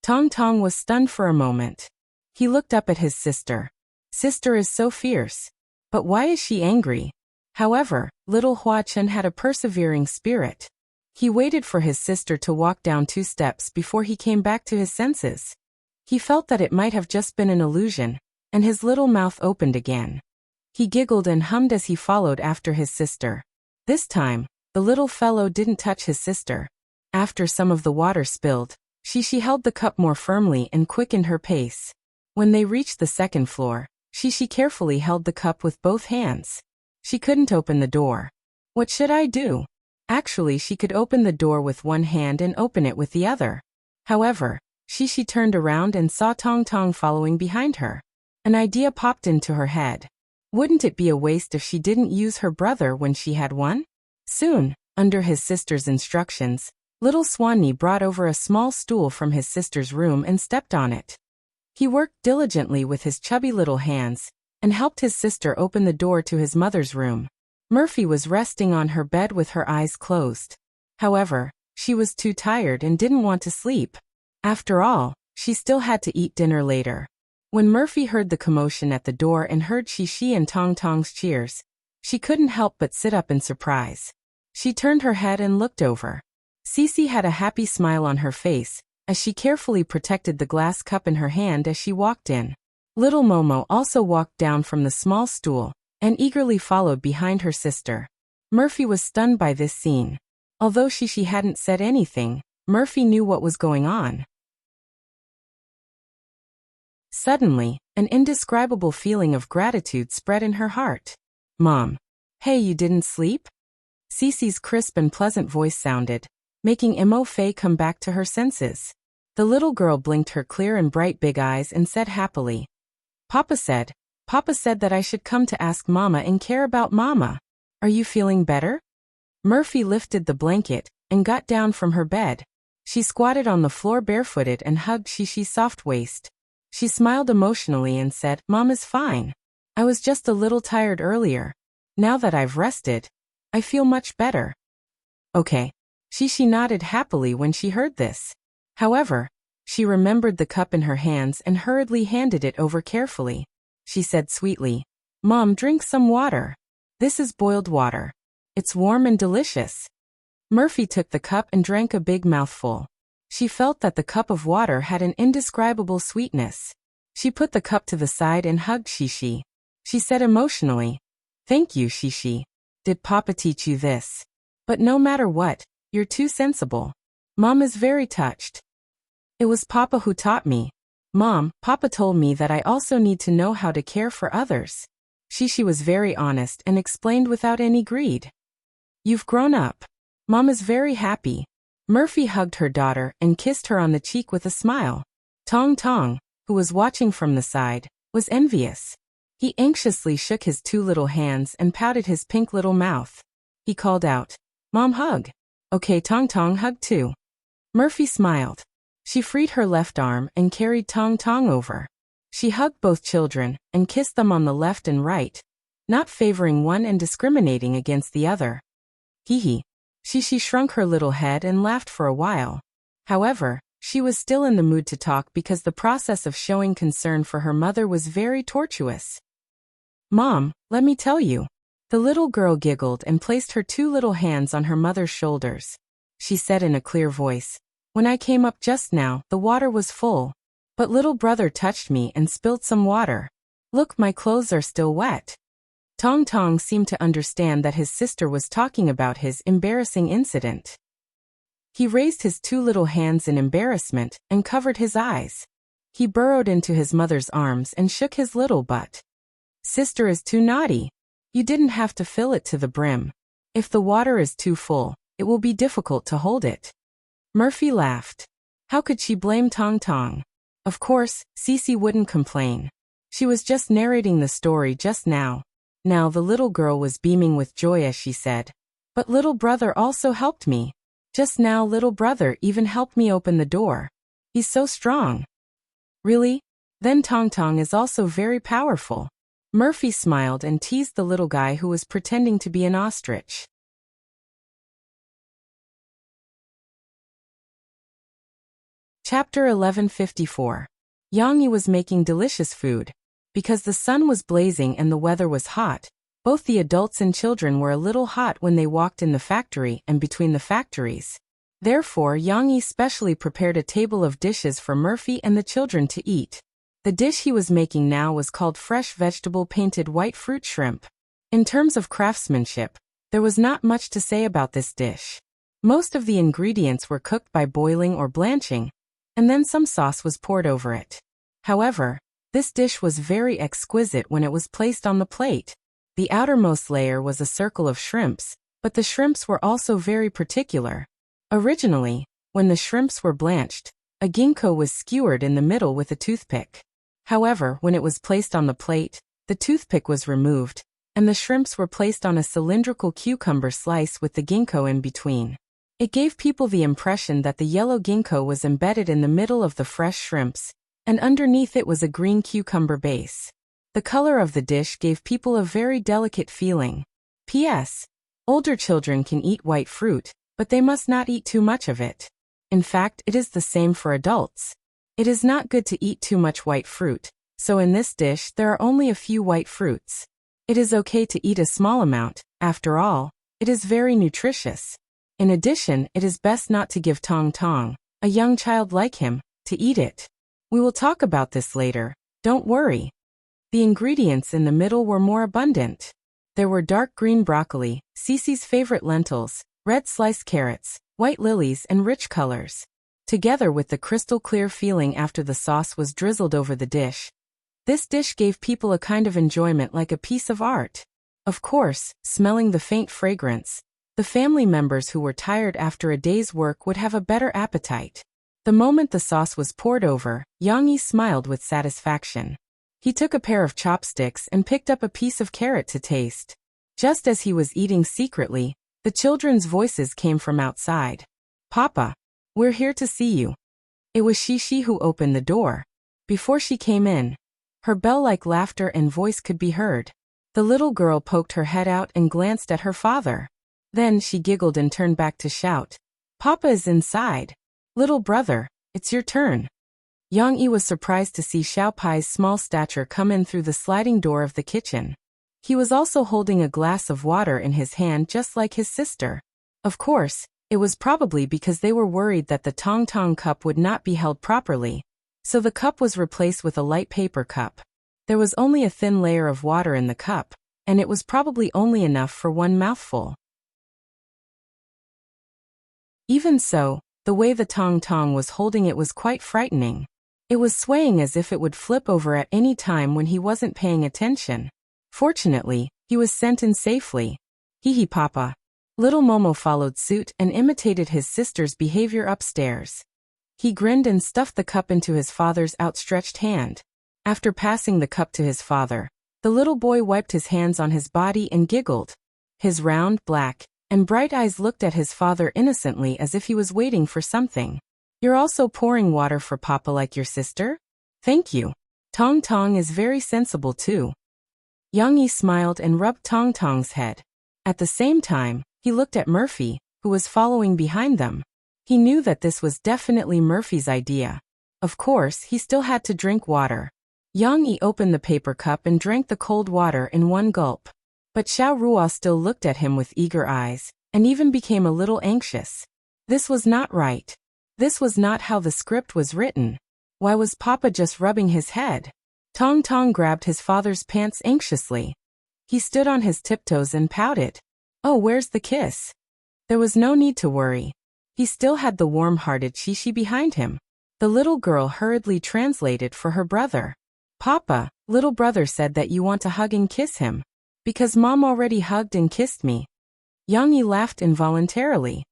Tong Tong was stunned for a moment. He looked up at his sister. Sister is so fierce. But why is she angry? However, little Hua Chen had a persevering spirit. He waited for his sister to walk down 2 steps before he came back to his senses. He felt that it might have just been an illusion, and his little mouth opened again. He giggled and hummed as he followed after his sister. This time, the little fellow didn't touch his sister. After some of the water spilled, She held the cup more firmly and quickened her pace. When they reached the second floor, she carefully held the cup with both hands. She couldn't open the door. What should I do? Actually, she could open the door with one hand and open it with the other. However, she turned around and saw Tong Tong following behind her. An idea popped into her head. Wouldn't it be a waste if she didn't use her brother when she had one? Soon, under his sister's instructions, little Swanee brought over a small stool from his sister's room and stepped on it. He worked diligently with his chubby little hands and helped his sister open the door to his mother's room. Murphy was resting on her bed with her eyes closed. However, she was too tired and didn't want to sleep. After all, she still had to eat dinner later. When Murphy heard the commotion at the door and heard Shi and Tong Tong's cheers, she couldn't help but sit up in surprise. She turned her head and looked over. Cece had a happy smile on her face as she carefully protected the glass cup in her hand as she walked in. Little Momo also walked down from the small stool and eagerly followed behind her sister. Murphy was stunned by this scene. Although she hadn't said anything, Murphy knew what was going on. Suddenly, an indescribable feeling of gratitude spread in her heart. Mom. Hey, you didn't sleep? Cece's crisp and pleasant voice sounded, making Mo Fei come back to her senses. The little girl blinked her clear and bright big eyes and said happily, Papa said that I should come to ask Mama and care about Mama. Are you feeling better? Murphy lifted the blanket and got down from her bed. She squatted on the floor barefooted and hugged Shi's soft waist. She smiled emotionally and said, Mom is fine. I was just a little tired earlier. Now that I've rested, I feel much better. Okay. She nodded happily when she heard this. However, she remembered the cup in her hands and hurriedly handed it over carefully. She said sweetly, Mom, drink some water. This is boiled water. It's warm and delicious. Murphy took the cup and drank a big mouthful. She felt that the cup of water had an indescribable sweetness. She put the cup to the side and hugged Shi. She said emotionally, Thank you, Shi. Did Papa teach you this? But no matter what, you're too sensible. Mom is very touched. It was Papa who taught me. Mom, Papa told me that I also need to know how to care for others. Shi was very honest and explained without any greed. You've grown up. Mom is very happy. Murphy hugged her daughter and kissed her on the cheek with a smile. Tong Tong, who was watching from the side, was envious. He anxiously shook his two little hands and pouted his pink little mouth. He called out, Mom, hug. Okay, Tong Tong, hug too. Murphy smiled. She freed her left arm and carried Tong Tong over. She hugged both children and kissed them on the left and right, not favoring one and discriminating against the other. Hee. She shrunk her little head and laughed for a while. However, she was still in the mood to talk because the process of showing concern for her mother was very tortuous. Mom, let me tell you. The little girl giggled and placed her two little hands on her mother's shoulders. She said in a clear voice, When I came up just now, the water was full. But little brother touched me and spilled some water. Look, my clothes are still wet. Tong Tong seemed to understand that his sister was talking about his embarrassing incident. He raised his two little hands in embarrassment and covered his eyes. He burrowed into his mother's arms and shook his little butt. Sister is too naughty. You didn't have to fill it to the brim. If the water is too full, it will be difficult to hold it. Murphy laughed. How could she blame Tong Tong? Of course, Cece wouldn't complain. She was just narrating the story just now. Now the little girl was beaming with joy as she said, But little brother also helped me. Just now little brother even helped me open the door. He's so strong. Really? Then Tong Tong is also very powerful. Murphy smiled and teased the little guy who was pretending to be an ostrich. Chapter 1154. Yang Yi was making delicious food. Because the sun was blazing and the weather was hot, both the adults and children were a little hot when they walked in the factory and between the factories. Therefore, Yang Yi specially prepared a table of dishes for Murphy and the children to eat. The dish he was making now was called fresh vegetable painted white fruit shrimp. In terms of craftsmanship, there was not much to say about this dish. Most of the ingredients were cooked by boiling or blanching, and then some sauce was poured over it. However, this dish was very exquisite when it was placed on the plate. The outermost layer was a circle of shrimps, but the shrimps were also very particular. Originally, when the shrimps were blanched, a ginkgo was skewered in the middle with a toothpick. However, when it was placed on the plate, the toothpick was removed, and the shrimps were placed on a cylindrical cucumber slice with the ginkgo in between. It gave people the impression that the yellow ginkgo was embedded in the middle of the fresh shrimps, and underneath it was a green cucumber base. The color of the dish gave people a very delicate feeling. P.S. Older children can eat white fruit, but they must not eat too much of it. In fact, it is the same for adults. It is not good to eat too much white fruit, so in this dish there are only a few white fruits. It is okay to eat a small amount, after all, it is very nutritious. In addition, it is best not to give Tong Tong, a young child like him, to eat it. We will talk about this later, don't worry. The ingredients in the middle were more abundant. There were dark green broccoli, Cece's favorite lentils, red sliced carrots, white lilies and rich colors. Together with the crystal clear feeling after the sauce was drizzled over the dish. This dish gave people a kind of enjoyment like a piece of art. Of course, smelling the faint fragrance, the family members who were tired after a day's work would have a better appetite. The moment the sauce was poured over, Yang Yi smiled with satisfaction. He took a pair of chopsticks and picked up a piece of carrot to taste. Just as he was eating secretly, the children's voices came from outside. "Papa, we're here to see you." It was Shishi who opened the door. Before she came in, her bell-like laughter and voice could be heard. The little girl poked her head out and glanced at her father. Then she giggled and turned back to shout, "Papa is inside. Little brother, it's your turn." Yang Yi was surprised to see Xiao Pai's small stature come in through the sliding door of the kitchen. He was also holding a glass of water in his hand just like his sister. Of course, it was probably because they were worried that the Tong Tong cup would not be held properly, so the cup was replaced with a light paper cup. There was only a thin layer of water in the cup, and it was probably only enough for one mouthful. Even so, the way the Tong Tong was holding it was quite frightening. It was swaying as if it would flip over at any time when he wasn't paying attention. Fortunately, he was sent in safely. Hee papa. Little Momo followed suit and imitated his sister's behavior upstairs. He grinned and stuffed the cup into his father's outstretched hand. After passing the cup to his father, the little boy wiped his hands on his body and giggled. His round, black, and bright eyes looked at his father innocently as if he was waiting for something. "You're also pouring water for Papa like your sister? Thank you. Tong Tong is very sensible too." Yang Yi smiled and rubbed Tong Tong's head. At the same time, he looked at Murphy, who was following behind them. He knew that this was definitely Murphy's idea. Of course, he still had to drink water. Yang Yi opened the paper cup and drank the cold water in one gulp. But Xiao Ruo still looked at him with eager eyes, and even became a little anxious. This was not right. This was not how the script was written. Why was Papa just rubbing his head? Tong Tong grabbed his father's pants anxiously. He stood on his tiptoes and pouted. "Oh, where's the kiss?" There was no need to worry. He still had the warm-hearted Shishi behind him. The little girl hurriedly translated for her brother. "Papa, little brother said that you want to hug and kiss him. Because Mom already hugged and kissed me." Yang Yi laughed involuntarily.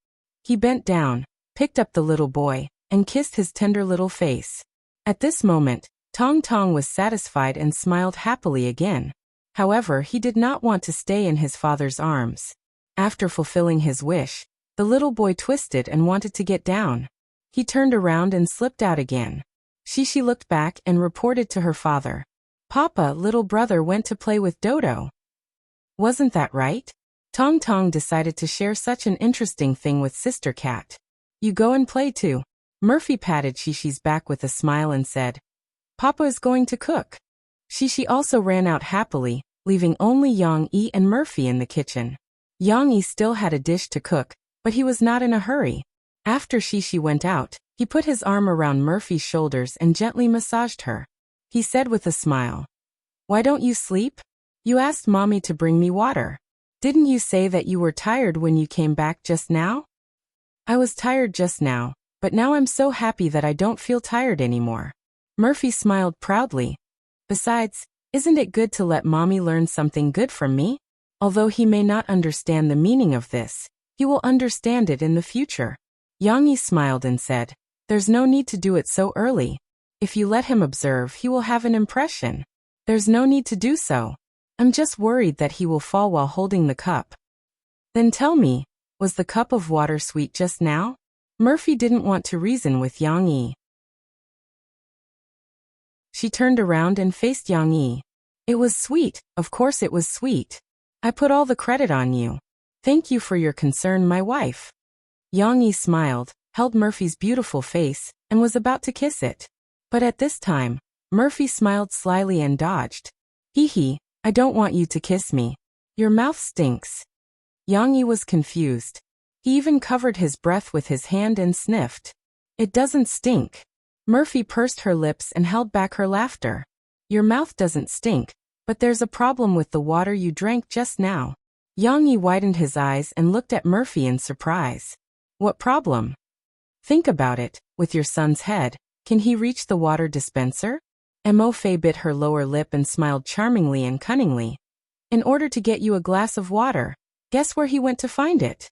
He bent down, picked up the little boy, and kissed his tender little face. At this moment, Tong Tong was satisfied and smiled happily again. However, he did not want to stay in his father's arms. After fulfilling his wish, the little boy twisted and wanted to get down. He turned around and slipped out again. Shishi looked back and reported to her father. "Papa, little brother went to play with Dodo." Wasn't that right? Tong Tong decided to share such an interesting thing with Sister Cat. "You go and play too." Murphy patted Shishi's back with a smile and said, "Papa is going to cook." Shishi also ran out happily, leaving only Yang Yi and Murphy in the kitchen. Yang Yi still had a dish to cook, but he was not in a hurry. After Shishi went out, he put his arm around Murphy's shoulders and gently massaged her. He said with a smile, "Why don't you sleep? You asked Mommy to bring me water. Didn't you say that you were tired when you came back just now?" "I was tired just now, but now I'm so happy that I don't feel tired anymore. Murphy smiled proudly. Besides, isn't it good to let mommy learn something good from me? Although he may not understand the meaning of this, he will understand it in the future. Yang Yi smiled and said, there's no need to do it so early. If you let him observe, he will have an impression. There's no need to do so. I'm just worried that he will fall while holding the cup. Then tell me, was the cup of water sweet just now? Murphy didn't want to reason with Yang Yi. She turned around and faced Yang Yi. It was sweet, of course it was sweet. I put all the credit on you. Thank you for your concern, my wife. Yang Yi smiled, held Murphy's beautiful face, and was about to kiss it. But at this time, Murphy smiled slyly and dodged. Hee hee, I don't want you to kiss me. Your mouth stinks. Yang Yi was confused. He even covered his breath with his hand and sniffed. It doesn't stink. Murphy pursed her lips and held back her laughter. Your mouth doesn't stink, but there's a problem with the water you drank just now. Yang Yi widened his eyes and looked at Murphy in surprise. What problem? Think about it, with your son's head, can he reach the water dispenser? Mo Fei bit her lower lip and smiled charmingly and cunningly. In order to get you a glass of water, guess where he went to find it?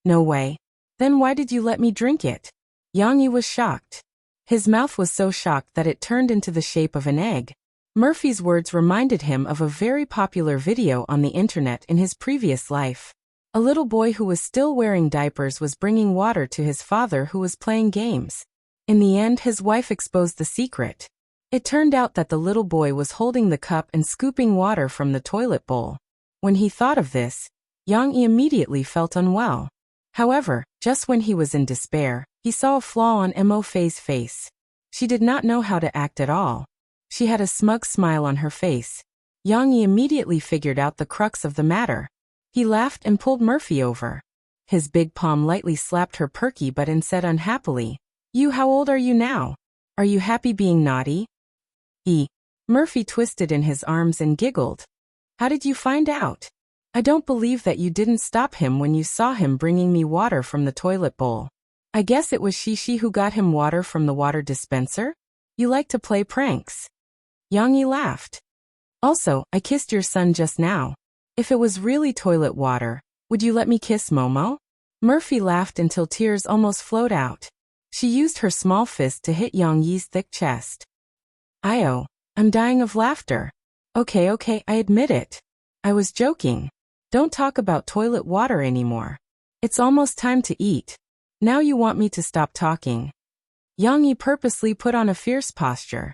No way. Then why did you let me drink it? Yang Yi was shocked. His mouth was so shocked that it turned into the shape of an egg. Murphy's words reminded him of a very popular video on the internet in his previous life. A little boy who was still wearing diapers was bringing water to his father who was playing games. In the end, his wife exposed the secret. It turned out that the little boy was holding the cup and scooping water from the toilet bowl. When he thought of this, Yang Yi immediately felt unwell. However, just when he was in despair, he saw a flaw on Mo Fei's face. She did not know how to act at all. She had a smug smile on her face. Yang Yi immediately figured out the crux of the matter. He laughed and pulled Murphy over. His big palm lightly slapped her perky butt and said unhappily, "You, how old are you now? Are you happy being naughty?" Murphy twisted in his arms and giggled. How did you find out? I don't believe that you didn't stop him when you saw him bringing me water from the toilet bowl. I guess it was Shishi who got him water from the water dispenser? You like to play pranks. Yang Yi laughed. Also, I kissed your son just now. If it was really toilet water, would you let me kiss Momo? Murphy laughed until tears almost flowed out. She used her small fist to hit Yang Yi's thick chest. I'm dying of laughter. Okay, I admit it. I was joking. Don't talk about toilet water anymore. It's almost time to eat. Now you want me to stop talking. Yang Yi purposely put on a fierce posture.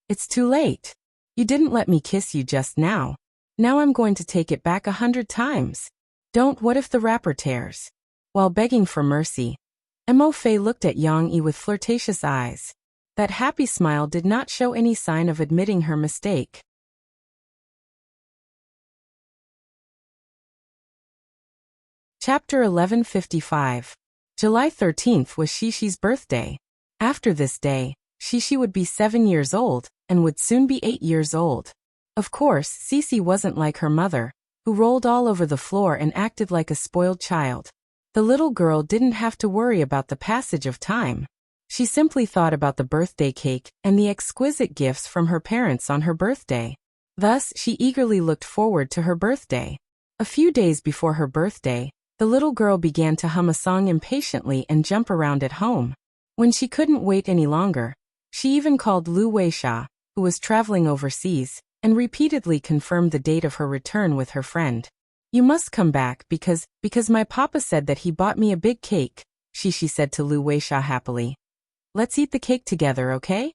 It's too late. You didn't let me kiss you just now. Now I'm going to take it back 100 times. Don't, what if the wrapper tears? While begging for mercy, Mo Fei looked at Yang Yi with flirtatious eyes. That happy smile did not show any sign of admitting her mistake. Chapter 1155. July 13th was Shishi's birthday. After this day, Shishi would be 7 years old, and would soon be 8 years old. Of course, Cece wasn't like her mother, who rolled all over the floor and acted like a spoiled child. The little girl didn't have to worry about the passage of time. She simply thought about the birthday cake and the exquisite gifts from her parents on her birthday. Thus, she eagerly looked forward to her birthday. A few days before her birthday, the little girl began to hum a song impatiently and jump around at home. When she couldn't wait any longer, she even called Lu Weisha, who was traveling overseas, and repeatedly confirmed the date of her return with her friend. You must come back because my papa said that he bought me a big cake, she said to Lu Weisha happily. Let's eat the cake together, okay?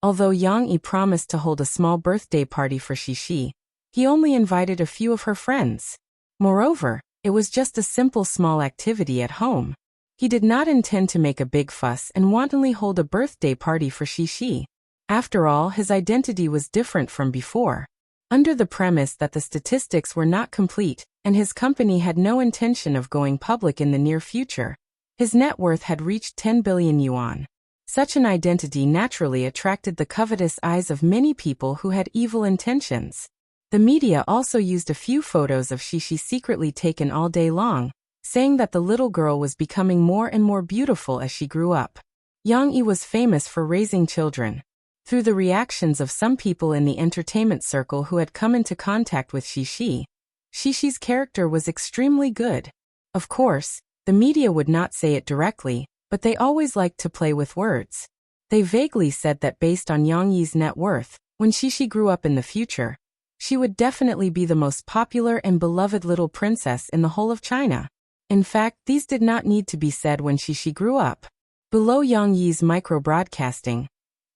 Although Yang Yi promised to hold a small birthday party for Shishi, he only invited a few of her friends. Moreover, it was just a simple small activity at home. He did not intend to make a big fuss and wantonly hold a birthday party for Shishi. After all, his identity was different from before. Under the premise that the statistics were not complete, and his company had no intention of going public in the near future, his net worth had reached 10 billion yuan. Such an identity naturally attracted the covetous eyes of many people who had evil intentions. The media also used a few photos of Shishi secretly taken all day long, saying that the little girl was becoming more and more beautiful as she grew up. Yang Yi was famous for raising children. Through the reactions of some people in the entertainment circle who had come into contact with Xixi, Xixi's character was extremely good. Of course, the media would not say it directly, but they always liked to play with words. They vaguely said that based on Yang Yi's net worth, when Xixi grew up in the future, she would definitely be the most popular and beloved little princess in the whole of China. In fact, these did not need to be said when Xixi grew up. Below Yang Yi's micro-broadcasting,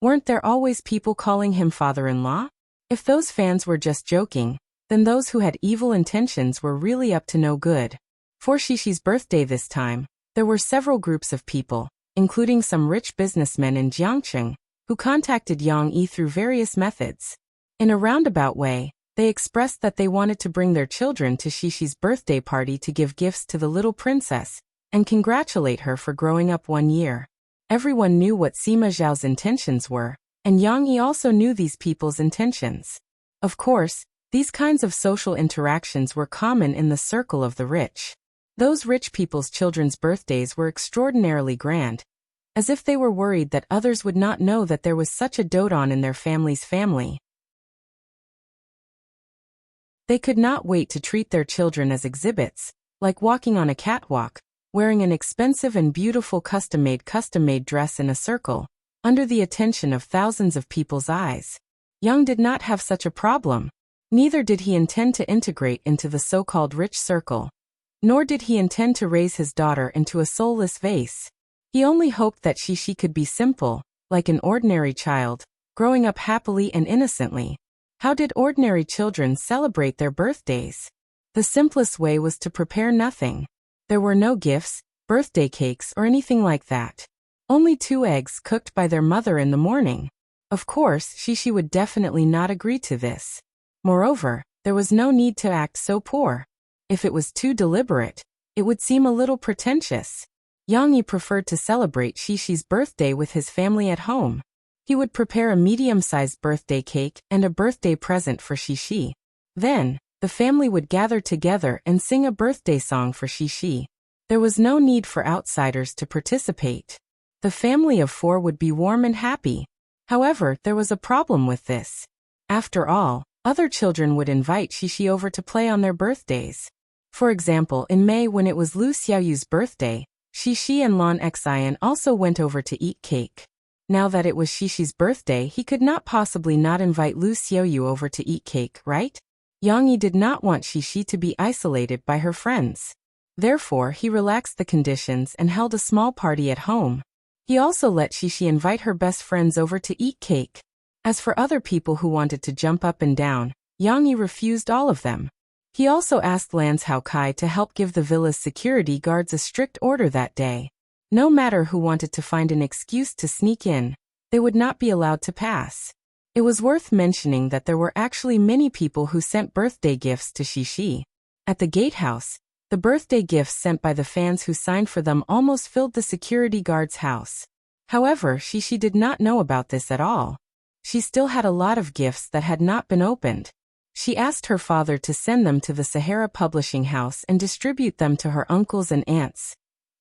weren't there always people calling him father-in-law? If those fans were just joking, then those who had evil intentions were really up to no good. For Xixi's birthday this time, there were several groups of people, including some rich businessmen in Jiangcheng, who contacted Yang Yi through various methods. In a roundabout way, they expressed that they wanted to bring their children to Xixi's birthday party to give gifts to the little princess and congratulate her for growing up 1 year. Everyone knew what Sima Zhao's intentions were, and Yang Yi also knew these people's intentions. Of course, these kinds of social interactions were common in the circle of the rich. Those rich people's children's birthdays were extraordinarily grand, as if they were worried that others would not know that there was such a dote-on in their family's family. They could not wait to treat their children as exhibits, like walking on a catwalk, wearing an expensive and beautiful custom-made dress in a circle, under the attention of thousands of people's eyes. Yang did not have such a problem. Neither did he intend to integrate into the so-called rich circle, nor did he intend to raise his daughter into a soulless vase. He only hoped that Xixi could be simple, like an ordinary child, growing up happily and innocently. How did ordinary children celebrate their birthdays? The simplest way was to prepare nothing. There were no gifts, birthday cakes or anything like that. Only 2 eggs cooked by their mother in the morning. Of course, Xixi would definitely not agree to this. Moreover, there was no need to act so poor. If it was too deliberate, it would seem a little pretentious. Yang Yi preferred to celebrate Xixi's birthday with his family at home. He would prepare a medium-sized birthday cake and a birthday present for Xixi. Then, the family would gather together and sing a birthday song for Xixi. There was no need for outsiders to participate. The family of 4 would be warm and happy. However, there was a problem with this. After all, other children would invite Xixi over to play on their birthdays. For example, in May when it was Lu Xiaoyu's birthday, Xixi and Lan Xian also went over to eat cake. Now that it was Xixi's birthday, he could not possibly not invite Lu Xiaoyu over to eat cake, right? Yang Yi did not want Xixi to be isolated by her friends. Therefore, he relaxed the conditions and held a small party at home. He also let Xixi invite her best friends over to eat cake. As for other people who wanted to jump up and down, Yang Yi refused all of them. He also asked Lans Hao Kai to help give the villa's security guards a strict order that day. No matter who wanted to find an excuse to sneak in, they would not be allowed to pass. It was worth mentioning that there were actually many people who sent birthday gifts to Xixi. At the gatehouse, the birthday gifts sent by the fans who signed for them almost filled the security guard's house. However, Xixi did not know about this at all. She still had a lot of gifts that had not been opened. She asked her father to send them to the Sahara Publishing House and distribute them to her uncles and aunts.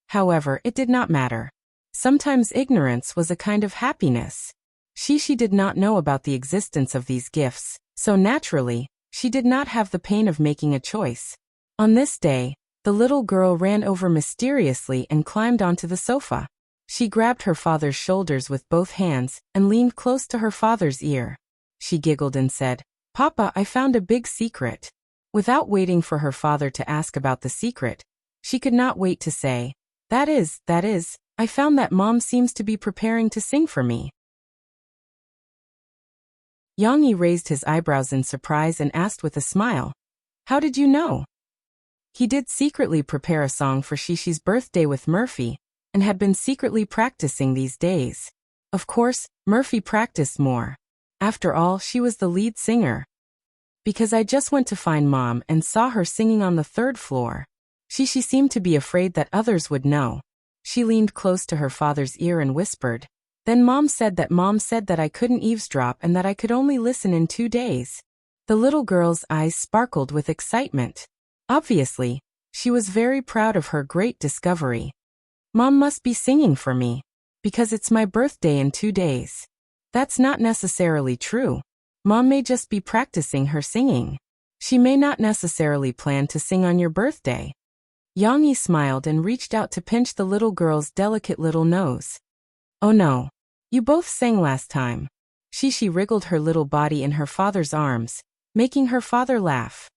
However, it did not matter. Sometimes ignorance was a kind of happiness. Xixi did not know about the existence of these gifts, so naturally, she did not have the pain of making a choice. On this day, the little girl ran over mysteriously and climbed onto the sofa. She grabbed her father's shoulders with both hands and leaned close to her father's ear. She giggled and said, "Papa, I found a big secret." Without waiting for her father to ask about the secret, she could not wait to say, That is, I found that Mom seems to be preparing to sing for me." Yang Yi raised his eyebrows in surprise and asked with a smile, "How did you know?" He did secretly prepare a song for Xixi's birthday with Murphy, and had been secretly practicing these days. Of course, Murphy practiced more. After all, she was the lead singer. "Because I just went to find Mom and saw her singing on the 3rd floor. Xixi seemed to be afraid that others would know. She leaned close to her father's ear and whispered, Then Mom said that I couldn't eavesdrop and that I could only listen in 2 days." The little girl's eyes sparkled with excitement. Obviously, she was very proud of her great discovery. "Mom must be singing for me." Because it's my birthday in 2 days. That's not necessarily true. Mom may just be practicing her singing. She may not necessarily plan to sing on your birthday. Yang Yi smiled and reached out to pinch the little girl's delicate little nose. Oh no. You both sang last time. Shishi wriggled her little body in her father's arms, making her father laugh.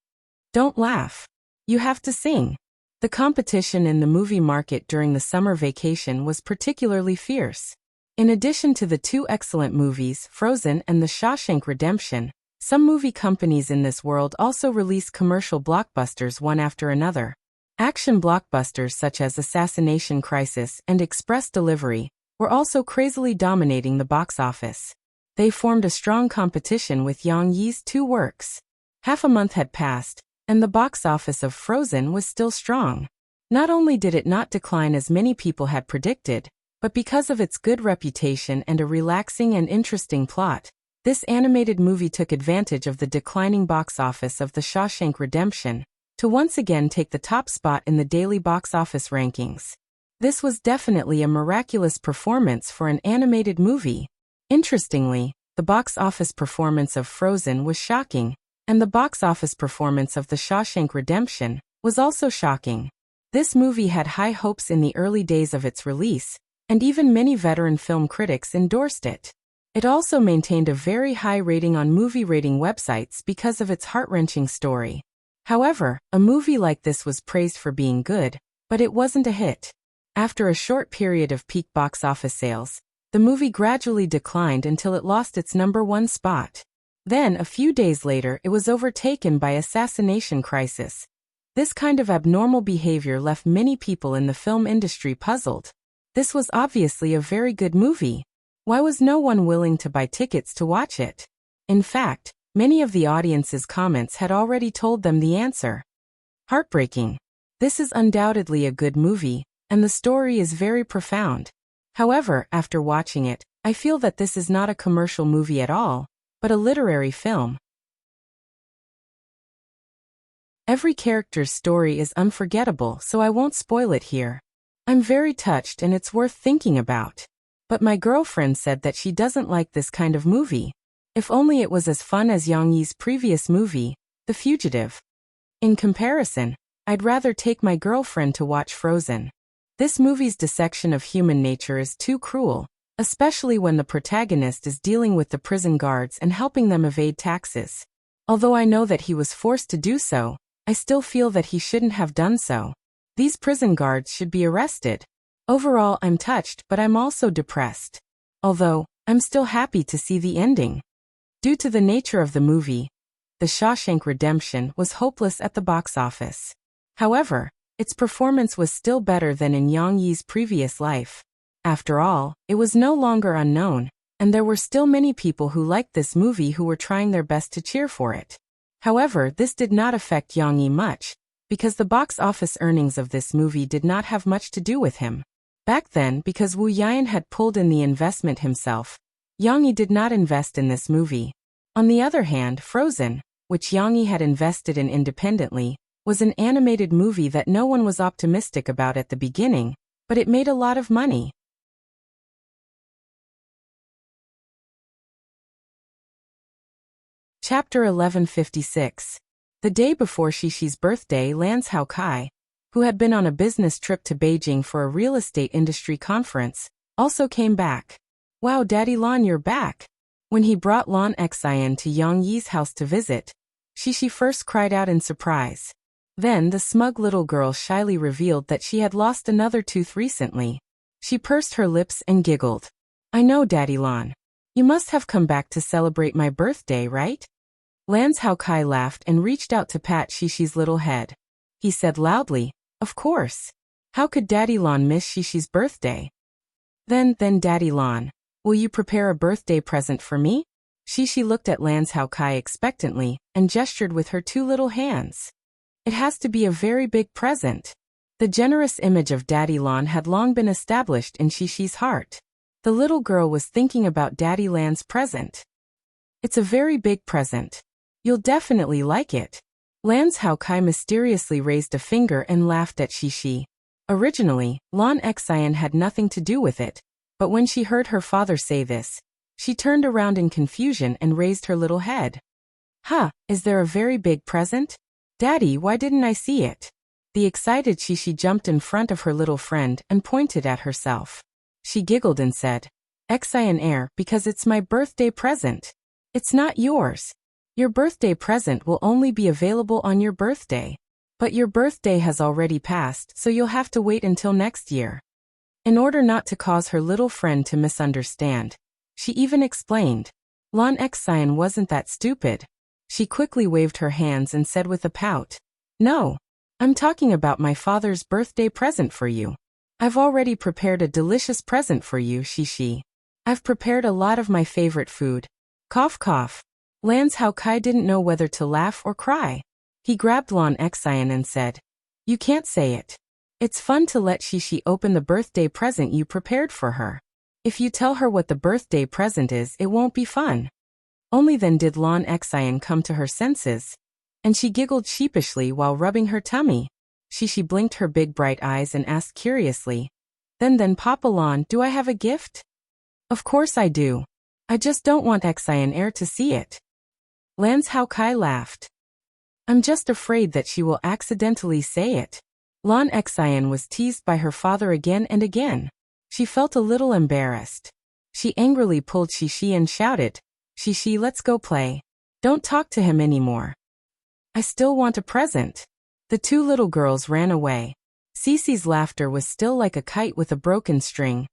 Don't laugh. You have to sing. The competition in the movie market during the summer vacation was particularly fierce. In addition to the 2 excellent movies, Frozen and The Shawshank Redemption, some movie companies in this world also release commercial blockbusters one after another. Action blockbusters such as Assassination Crisis and Express Delivery were also crazily dominating the box office. They formed a strong competition with Yang Yi's 2 works. Half a month had passed, and the box office of Frozen was still strong. Not only did it not decline as many people had predicted, but because of its good reputation and a relaxing and interesting plot, this animated movie took advantage of the declining box office of The Shawshank Redemption to once again take the top spot in the daily box office rankings. This was definitely a miraculous performance for an animated movie. Interestingly, the box office performance of Frozen was shocking, and the box office performance of The Shawshank Redemption was also shocking. This movie had high hopes in the early days of its release, and even many veteran film critics endorsed it. It also maintained a very high rating on movie rating websites because of its heart-wrenching story. However, a movie like this was praised for being good, but it wasn't a hit. After a short period of peak box office sales, the movie gradually declined until it lost its #1 spot. Then, a few days later, it was overtaken by Assassination Crisis. This kind of abnormal behavior left many people in the film industry puzzled. This was obviously a very good movie. Why was no one willing to buy tickets to watch it? In fact, many of the audience's comments had already told them the answer. Heartbreaking. This is undoubtedly a good movie, and the story is very profound. However, after watching it, I feel that this is not a commercial movie at all, but a literary film. Every character's story is unforgettable, so I won't spoil it here. I'm very touched and it's worth thinking about. But my girlfriend said that she doesn't like this kind of movie. If only it was as fun as Yang Yi's previous movie, The Fugitive. In comparison, I'd rather take my girlfriend to watch Frozen. This movie's dissection of human nature is too cruel, especially when the protagonist is dealing with the prison guards and helping them evade taxes. Although I know that he was forced to do so, I still feel that he shouldn't have done so. These prison guards should be arrested. Overall, I'm touched, but I'm also depressed. Although, I'm still happy to see the ending. Due to the nature of the movie, The Shawshank Redemption was hopeless at the box office. However, its performance was still better than in Yang Yi's previous life. After all, it was no longer unknown, and there were still many people who liked this movie who were trying their best to cheer for it. However, this did not affect Yang Yi much, because the box office earnings of this movie did not have much to do with him. Back then, because Wu Yan had pulled in the investment himself, Yang Yi did not invest in this movie. On the other hand, Frozen, which Yang Yi had invested in independently, was an animated movie that no one was optimistic about at the beginning, but it made a lot of money. Chapter 1156. The day before Shishi's birthday, Lance Hao Kai, who had been on a business trip to Beijing for a real estate industry conference, also came back. Wow, Daddy Lan, you're back. When he brought Lan Xian to Yang Yi's house to visit, Shishi first cried out in surprise. Then the smug little girl shyly revealed that she had lost another tooth recently. She pursed her lips and giggled. I know, Daddy Lan. You must have come back to celebrate my birthday, right? Lance Hao Kai laughed and reached out to pat Shishi's little head. He said loudly, Of course. How could Daddy Lan miss Shishi's birthday? Then Daddy Lan, will you prepare a birthday present for me? Shishi looked at Lance Hao Kai expectantly and gestured with her two little hands. It has to be a very big present. The generous image of Daddy Lan had long been established in Shishi's heart. The little girl was thinking about Daddy Lan's present. It's a very big present. You'll definitely like it. Lance Hao Kai mysteriously raised a finger and laughed at Shishi. Originally, Lan Xian had nothing to do with it, But when she heard her father say this, she turned around in confusion and raised her little head. Huh, is there a very big present? Daddy, why didn't I see it? The excited Shishi jumped in front of her little friend and pointed at herself. She giggled and said, Excian because it's my birthday present. It's not yours. Your birthday present will only be available on your birthday. But your birthday has already passed, so you'll have to wait until next year. In order not to cause her little friend to misunderstand, she even explained, Lon Excian wasn't that stupid. She quickly waved her hands and said with a pout, No, I'm talking about my father's birthday present for you. I've already prepared a delicious present for you, Shishi. I've prepared a lot of my favorite food. Cough cough. Lance Hao Kai didn't know whether to laugh or cry. He grabbed Lon Excian and said, You can't say it. It's fun to let Shishi open the birthday present you prepared for her. If you tell her what the birthday present is, it won't be fun. Only then did Lon Excian come to her senses, and she giggled sheepishly while rubbing her tummy. Shishi blinked her big bright eyes and asked curiously, Then Papa Lon, do I have a gift? Of course I do. I just don't want Excian to see it. Lance Hao Kai laughed. I'm just afraid that she will accidentally say it. Lon Excian was teased by her father again and again. She felt a little embarrassed. She angrily pulled Shishi and shouted, Shishi, let's go play. Don't talk to him anymore. I still want a present. The two little girls ran away. Cece's laughter was still like a kite with a broken string,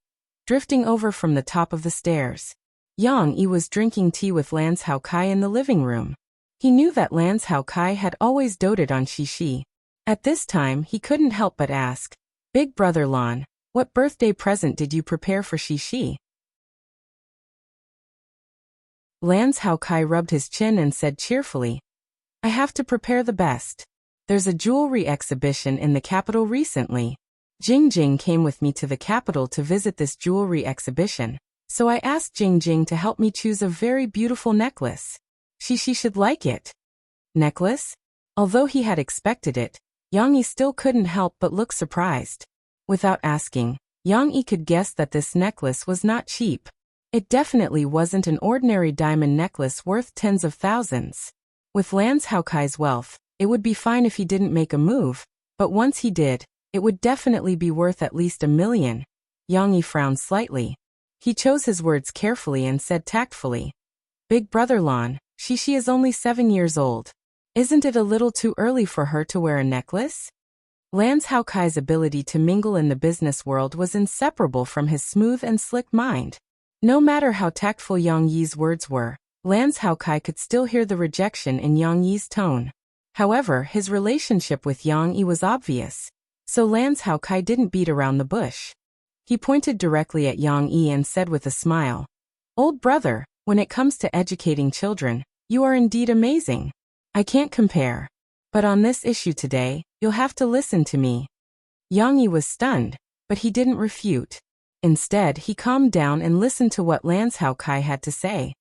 drifting over from the top of the stairs. Yang Yi was drinking tea with Lance Hao Kai in the living room. He knew that Lance Hao Kai had always doted on Shishi. At this time, he couldn't help but ask, Big brother Lon, what birthday present did you prepare for Shishi? Lance Hao Kai rubbed his chin and said cheerfully, I have to prepare the best. There's a jewelry exhibition in the capital recently. Jing Jing came with me to the capital to visit this jewelry exhibition, so I asked Jing Jing to help me choose a very beautiful necklace. Shishi should like it. Necklace? Although he had expected it, Yang Yi still couldn't help but look surprised. Without asking, Yang Yi could guess that this necklace was not cheap. It definitely wasn't an ordinary diamond necklace worth tens of thousands. With Lance Hao Kai's wealth, it would be fine if he didn't make a move, but once he did, it would definitely be worth at least $1 million. Yang Yi frowned slightly. He chose his words carefully and said tactfully, Big brother Lon, Shishi is only 7 years old. Isn't it a little too early for her to wear a necklace? Lance Hao Kai's ability to mingle in the business world was inseparable from his smooth and slick mind. No matter how tactful Yang Yi's words were, Lance Hao Kai could still hear the rejection in Yang Yi's tone. However, his relationship with Yang Yi was obvious, so Lance Hao Kai didn't beat around the bush. He pointed directly at Yang Yi and said with a smile, Old brother, when it comes to educating children, you are indeed amazing. I can't compare. But on this issue today, you'll have to listen to me. Yang Yi was stunned, but he didn't refute. Instead, he calmed down and listened to what Lance Hao Kai had to say.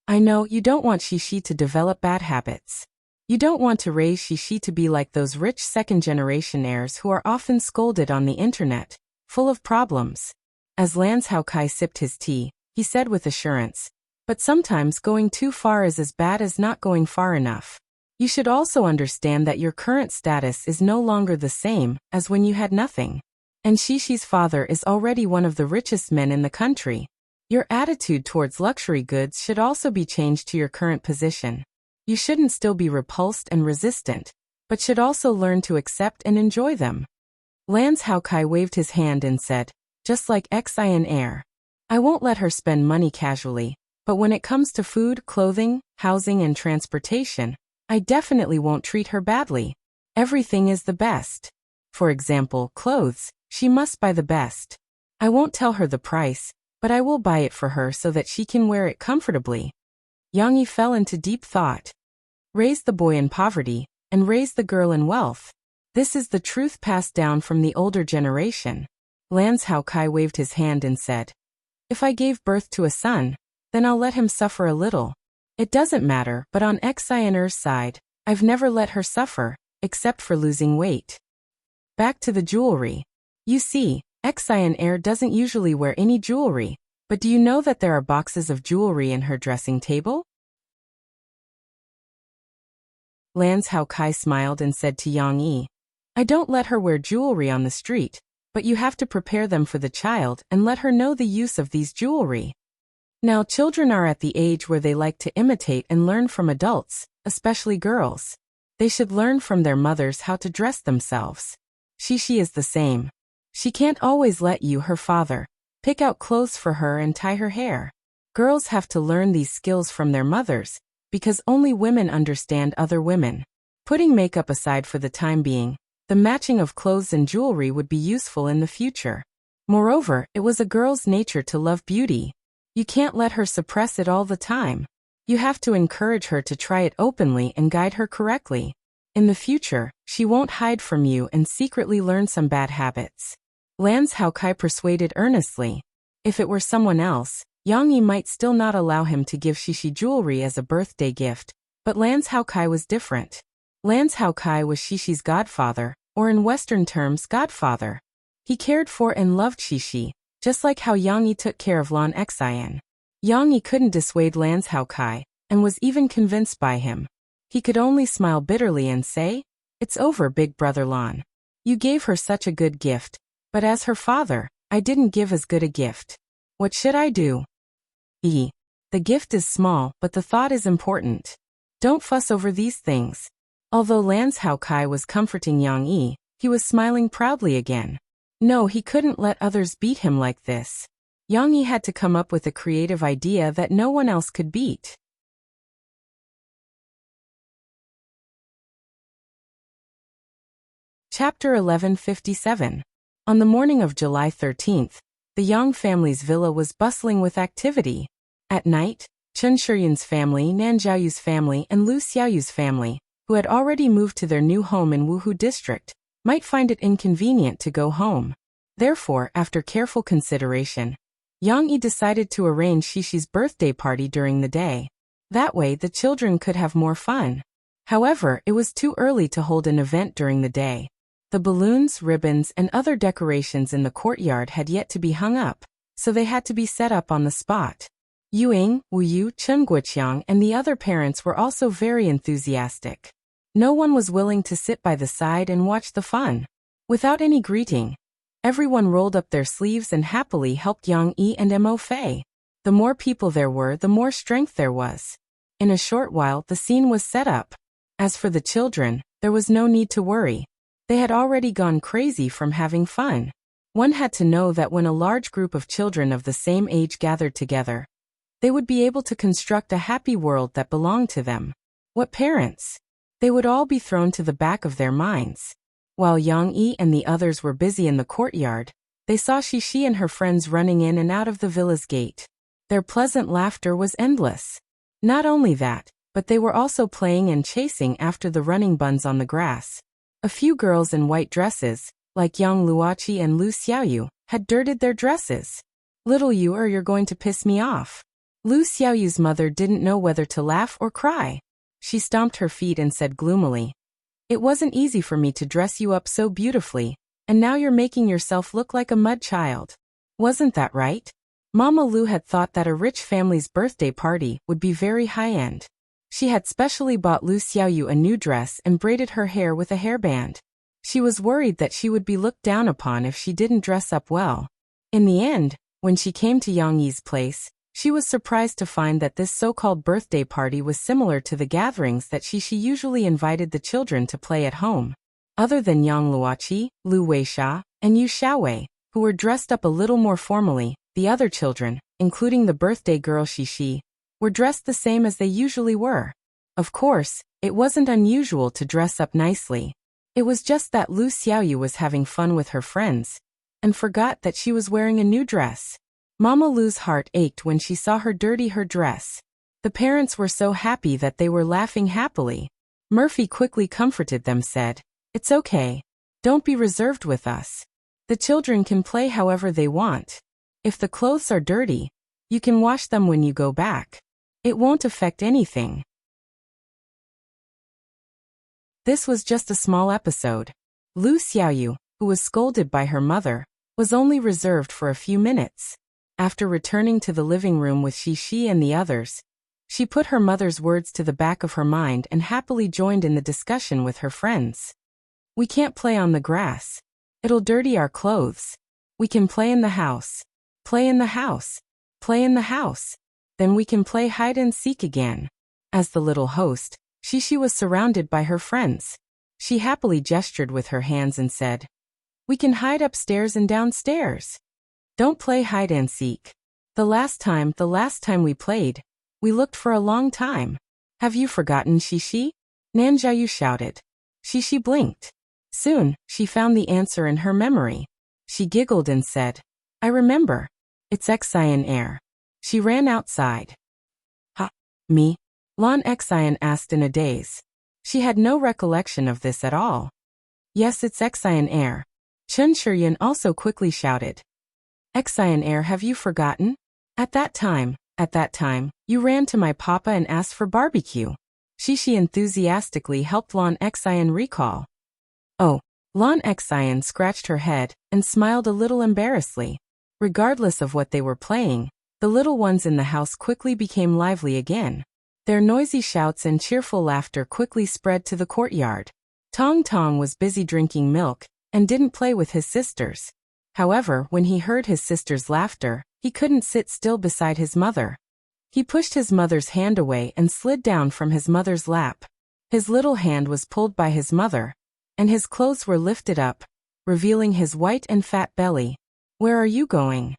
I know you don't want Shishi to develop bad habits. You don't want to raise Shishi to be like those rich second-generation heirs who are often scolded on the internet, full of problems. As Lance Hao Kai sipped his tea, he said with assurance, But sometimes going too far is as bad as not going far enough. You should also understand that your current status is no longer the same as when you had nothing. And Shishi's father is already one of the richest men in the country. Your attitude towards luxury goods should also be changed to your current position. You shouldn't still be repulsed and resistant, but should also learn to accept and enjoy them. Lance Hao Kai waved his hand and said, Just like Xian. I won't let her spend money casually, but when it comes to food, clothing, housing and transportation, I definitely won't treat her badly. Everything is the best. For example, clothes, she must buy the best. I won't tell her the price, but I will buy it for her so that she can wear it comfortably. Yang Yi fell into deep thought. Raise the boy in poverty, and raise the girl in wealth. This is the truth passed down from the older generation. Lance Hao Kai waved his hand and said, If I gave birth to a son, then I'll let him suffer a little. It doesn't matter, but on Xian's side, I've never let her suffer, except for losing weight. Back to the jewelry. You see, Xian Air doesn't usually wear any jewelry, but do you know that there are boxes of jewelry in her dressing table? Lan Hao Kai smiled and said to Yang Yi, I don't let her wear jewelry on the street, but you have to prepare them for the child and let her know the use of these jewelry. Now children are at the age where they like to imitate and learn from adults, especially girls. They should learn from their mothers how to dress themselves. Shishi is the same. She can't always let you, her father, pick out clothes for her and tie her hair. Girls have to learn these skills from their mothers, because only women understand other women. Putting makeup aside for the time being, the matching of clothes and jewelry would be useful in the future. Moreover, it was a girl's nature to love beauty. You can't let her suppress it all the time. You have to encourage her to try it openly and guide her correctly. In the future, she won't hide from you and secretly learn some bad habits. Lan Hao Kai persuaded earnestly. If it were someone else, Yang Yi might still not allow him to give Shishi jewelry as a birthday gift, but Lan Hao Kai was different. Lan Hao Kai was Shishi's godfather, or in Western terms, godfather. He cared for and loved Shishi, just like how Yang Yi took care of Lan Xian. Yang Yi couldn't dissuade Lan Hao Kai, and was even convinced by him. He could only smile bitterly and say, It's over, big brother Lan. You gave her such a good gift, but as her father, I didn't give as good a gift. What should I do? The gift is small, but the thought is important. Don't fuss over these things. Although Lan Hao Kai was comforting Yang Yi, he was smiling proudly again. No, he couldn't let others beat him like this. Yang Yi had to come up with a creative idea that no one else could beat. Chapter 1157. On the morning of July 13th, the Yang family's villa was bustling with activity. At night, Chen Shiyun's family, Nan Zhaoyu's family, and Lu Xiaoyu's family, who had already moved to their new home in Wuhu district, might find it inconvenient to go home. Therefore, after careful consideration, Yang Yi decided to arrange Shishi's birthday party during the day. That way the children could have more fun. However, it was too early to hold an event during the day. The balloons, ribbons, and other decorations in the courtyard had yet to be hung up, so they had to be set up on the spot. Yuing, Wu Yu, Chen Guoqiang, and the other parents were also very enthusiastic. No one was willing to sit by the side and watch the fun. Without any greeting, everyone rolled up their sleeves and happily helped Yang Yi and Mo Fei. The more people there were, the more strength there was. In a short while, the scene was set up. As for the children, there was no need to worry. They had already gone crazy from having fun. One had to know that when a large group of children of the same age gathered together, they would be able to construct a happy world that belonged to them. What parents? They would all be thrown to the back of their minds. While Yang Yi and the others were busy in the courtyard, they saw Shishi and her friends running in and out of the villa's gate. Their pleasant laughter was endless. Not only that, but they were also playing and chasing after the running buns on the grass. A few girls in white dresses, like Yang Luoqi and Lu Xiaoyu, had dirtied their dresses. Little you, or you're going to piss me off. Lu Xiaoyu's mother didn't know whether to laugh or cry. She stomped her feet and said gloomily, It wasn't easy for me to dress you up so beautifully, and now you're making yourself look like a mud child. Wasn't that right? Mama Lu had thought that a rich family's birthday party would be very high-end. She had specially bought Lu Xiaoyu a new dress and braided her hair with a hairband. She was worried that she would be looked down upon if she didn't dress up well. In the end, when she came to Yang Yi's place, she was surprised to find that this so-called birthday party was similar to the gatherings that she usually invited the children to play at home. Other than Yang Luoqi, Lu Weisha, and Yu Xiaowei, who were dressed up a little more formally, the other children, including the birthday girl Shishi, were dressed the same as they usually were. Of course, it wasn't unusual to dress up nicely. It was just that Lu Xiaoyu was having fun with her friends, and forgot that she was wearing a new dress. Mama Lu's heart ached when she saw her dirty her dress. The parents were so happy that they were laughing happily. Murphy quickly comforted them, said, It's okay. Don't be reserved with us. The children can play however they want. If the clothes are dirty, you can wash them when you go back. It won't affect anything. This was just a small episode. Lu Xiaoyu, who was scolded by her mother, was only reserved for a few minutes. After returning to the living room with Shishi and the others, she put her mother's words to the back of her mind and happily joined in the discussion with her friends. We can't play on the grass. It'll dirty our clothes. We can play in the house. Play in the house. Play in the house. Then we can play hide and seek again. As the little host, Shishi was surrounded by her friends. She happily gestured with her hands and said, "We can hide upstairs and downstairs. Don't play hide and seek. The last time we played, we looked for a long time. Have you forgotten, Shishi?" Nanjiayu shouted. Shishi blinked. Soon, she found the answer in her memory. She giggled and said, "I remember. It's Xian Air." She ran outside. "Ha, me?" Lan Xian asked in a daze. She had no recollection of this at all. "Yes, it's Xian Air." Chun Shiryan also quickly shouted. "Xian Air, have you forgotten? At that time, you ran to my papa and asked for barbecue." Shishi enthusiastically helped Lan Xian recall. "Oh." Lan Xian scratched her head and smiled a little embarrassedly. Regardless of what they were playing, the little ones in the house quickly became lively again. Their noisy shouts and cheerful laughter quickly spread to the courtyard. Tong Tong was busy drinking milk and didn't play with his sisters. However, when he heard his sister's laughter, he couldn't sit still beside his mother. He pushed his mother's hand away and slid down from his mother's lap. His little hand was pulled by his mother, and his clothes were lifted up, revealing his white and fat belly. "Where are you going?"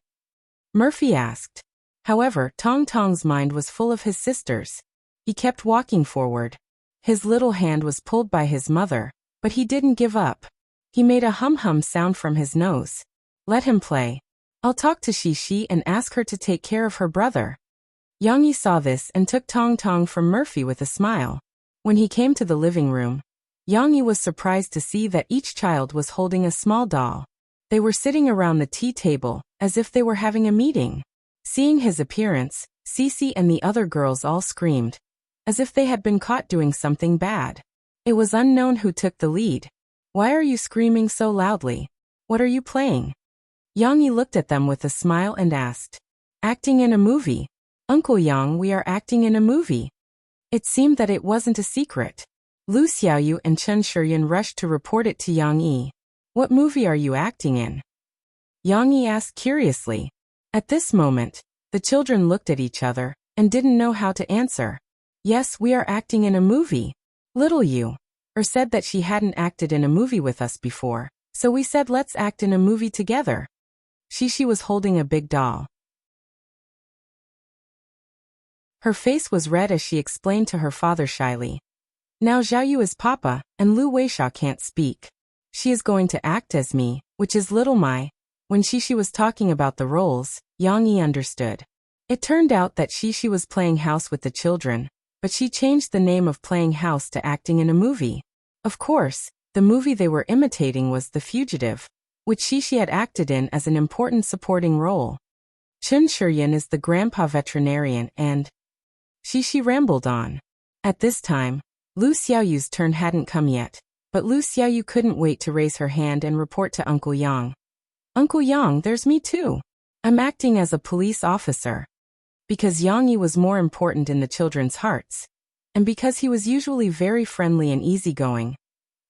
Murphy asked. However, Tong Tong's mind was full of his sisters. He kept walking forward. His little hand was pulled by his mother, but he didn't give up. He made a hum-hum sound from his nose. "Let him play. I'll talk to Shishi and ask her to take care of her brother." Yang Yi saw this and took Tong Tong from Murphy with a smile. When he came to the living room, Yang Yi was surprised to see that each child was holding a small doll. They were sitting around the tea table, as if they were having a meeting. Seeing his appearance, Cece and the other girls all screamed, as if they had been caught doing something bad. It was unknown who took the lead. "Why are you screaming so loudly? What are you playing?" Yang Yi looked at them with a smile and asked. "Acting in a movie. Uncle Yang, we are acting in a movie." It seemed that it wasn't a secret. Lu Xiaoyu and Chun Shiryan rushed to report it to Yang Yi. "What movie are you acting in?" Yang Yi asked curiously. At this moment, the children looked at each other and didn't know how to answer. "Yes, we are acting in a movie. Little Yu said that she hadn't acted in a movie with us before, so we said let's act in a movie together." Shishi was holding a big doll. Her face was red as she explained to her father shyly. "Now Xiaoyu is Papa, and Lu Weisha can't speak. She is going to act as me, which is Little Mai." When Shishi was talking about the roles, Yang Yi understood. It turned out that Shishi was playing house with the children, but she changed the name of playing house to acting in a movie. Of course, the movie they were imitating was The Fugitive, which Shishi had acted in as an important supporting role. Chun Shiryan is the grandpa veterinarian and... Shishi rambled on. At this time, Lu Xiaoyu's turn hadn't come yet, but Lu Xiaoyu couldn't wait to raise her hand and report to Uncle Yang. "Uncle Yang, there's me too. I'm acting as a police officer." Because Yang Yi was more important in the children's hearts, and because he was usually very friendly and easygoing,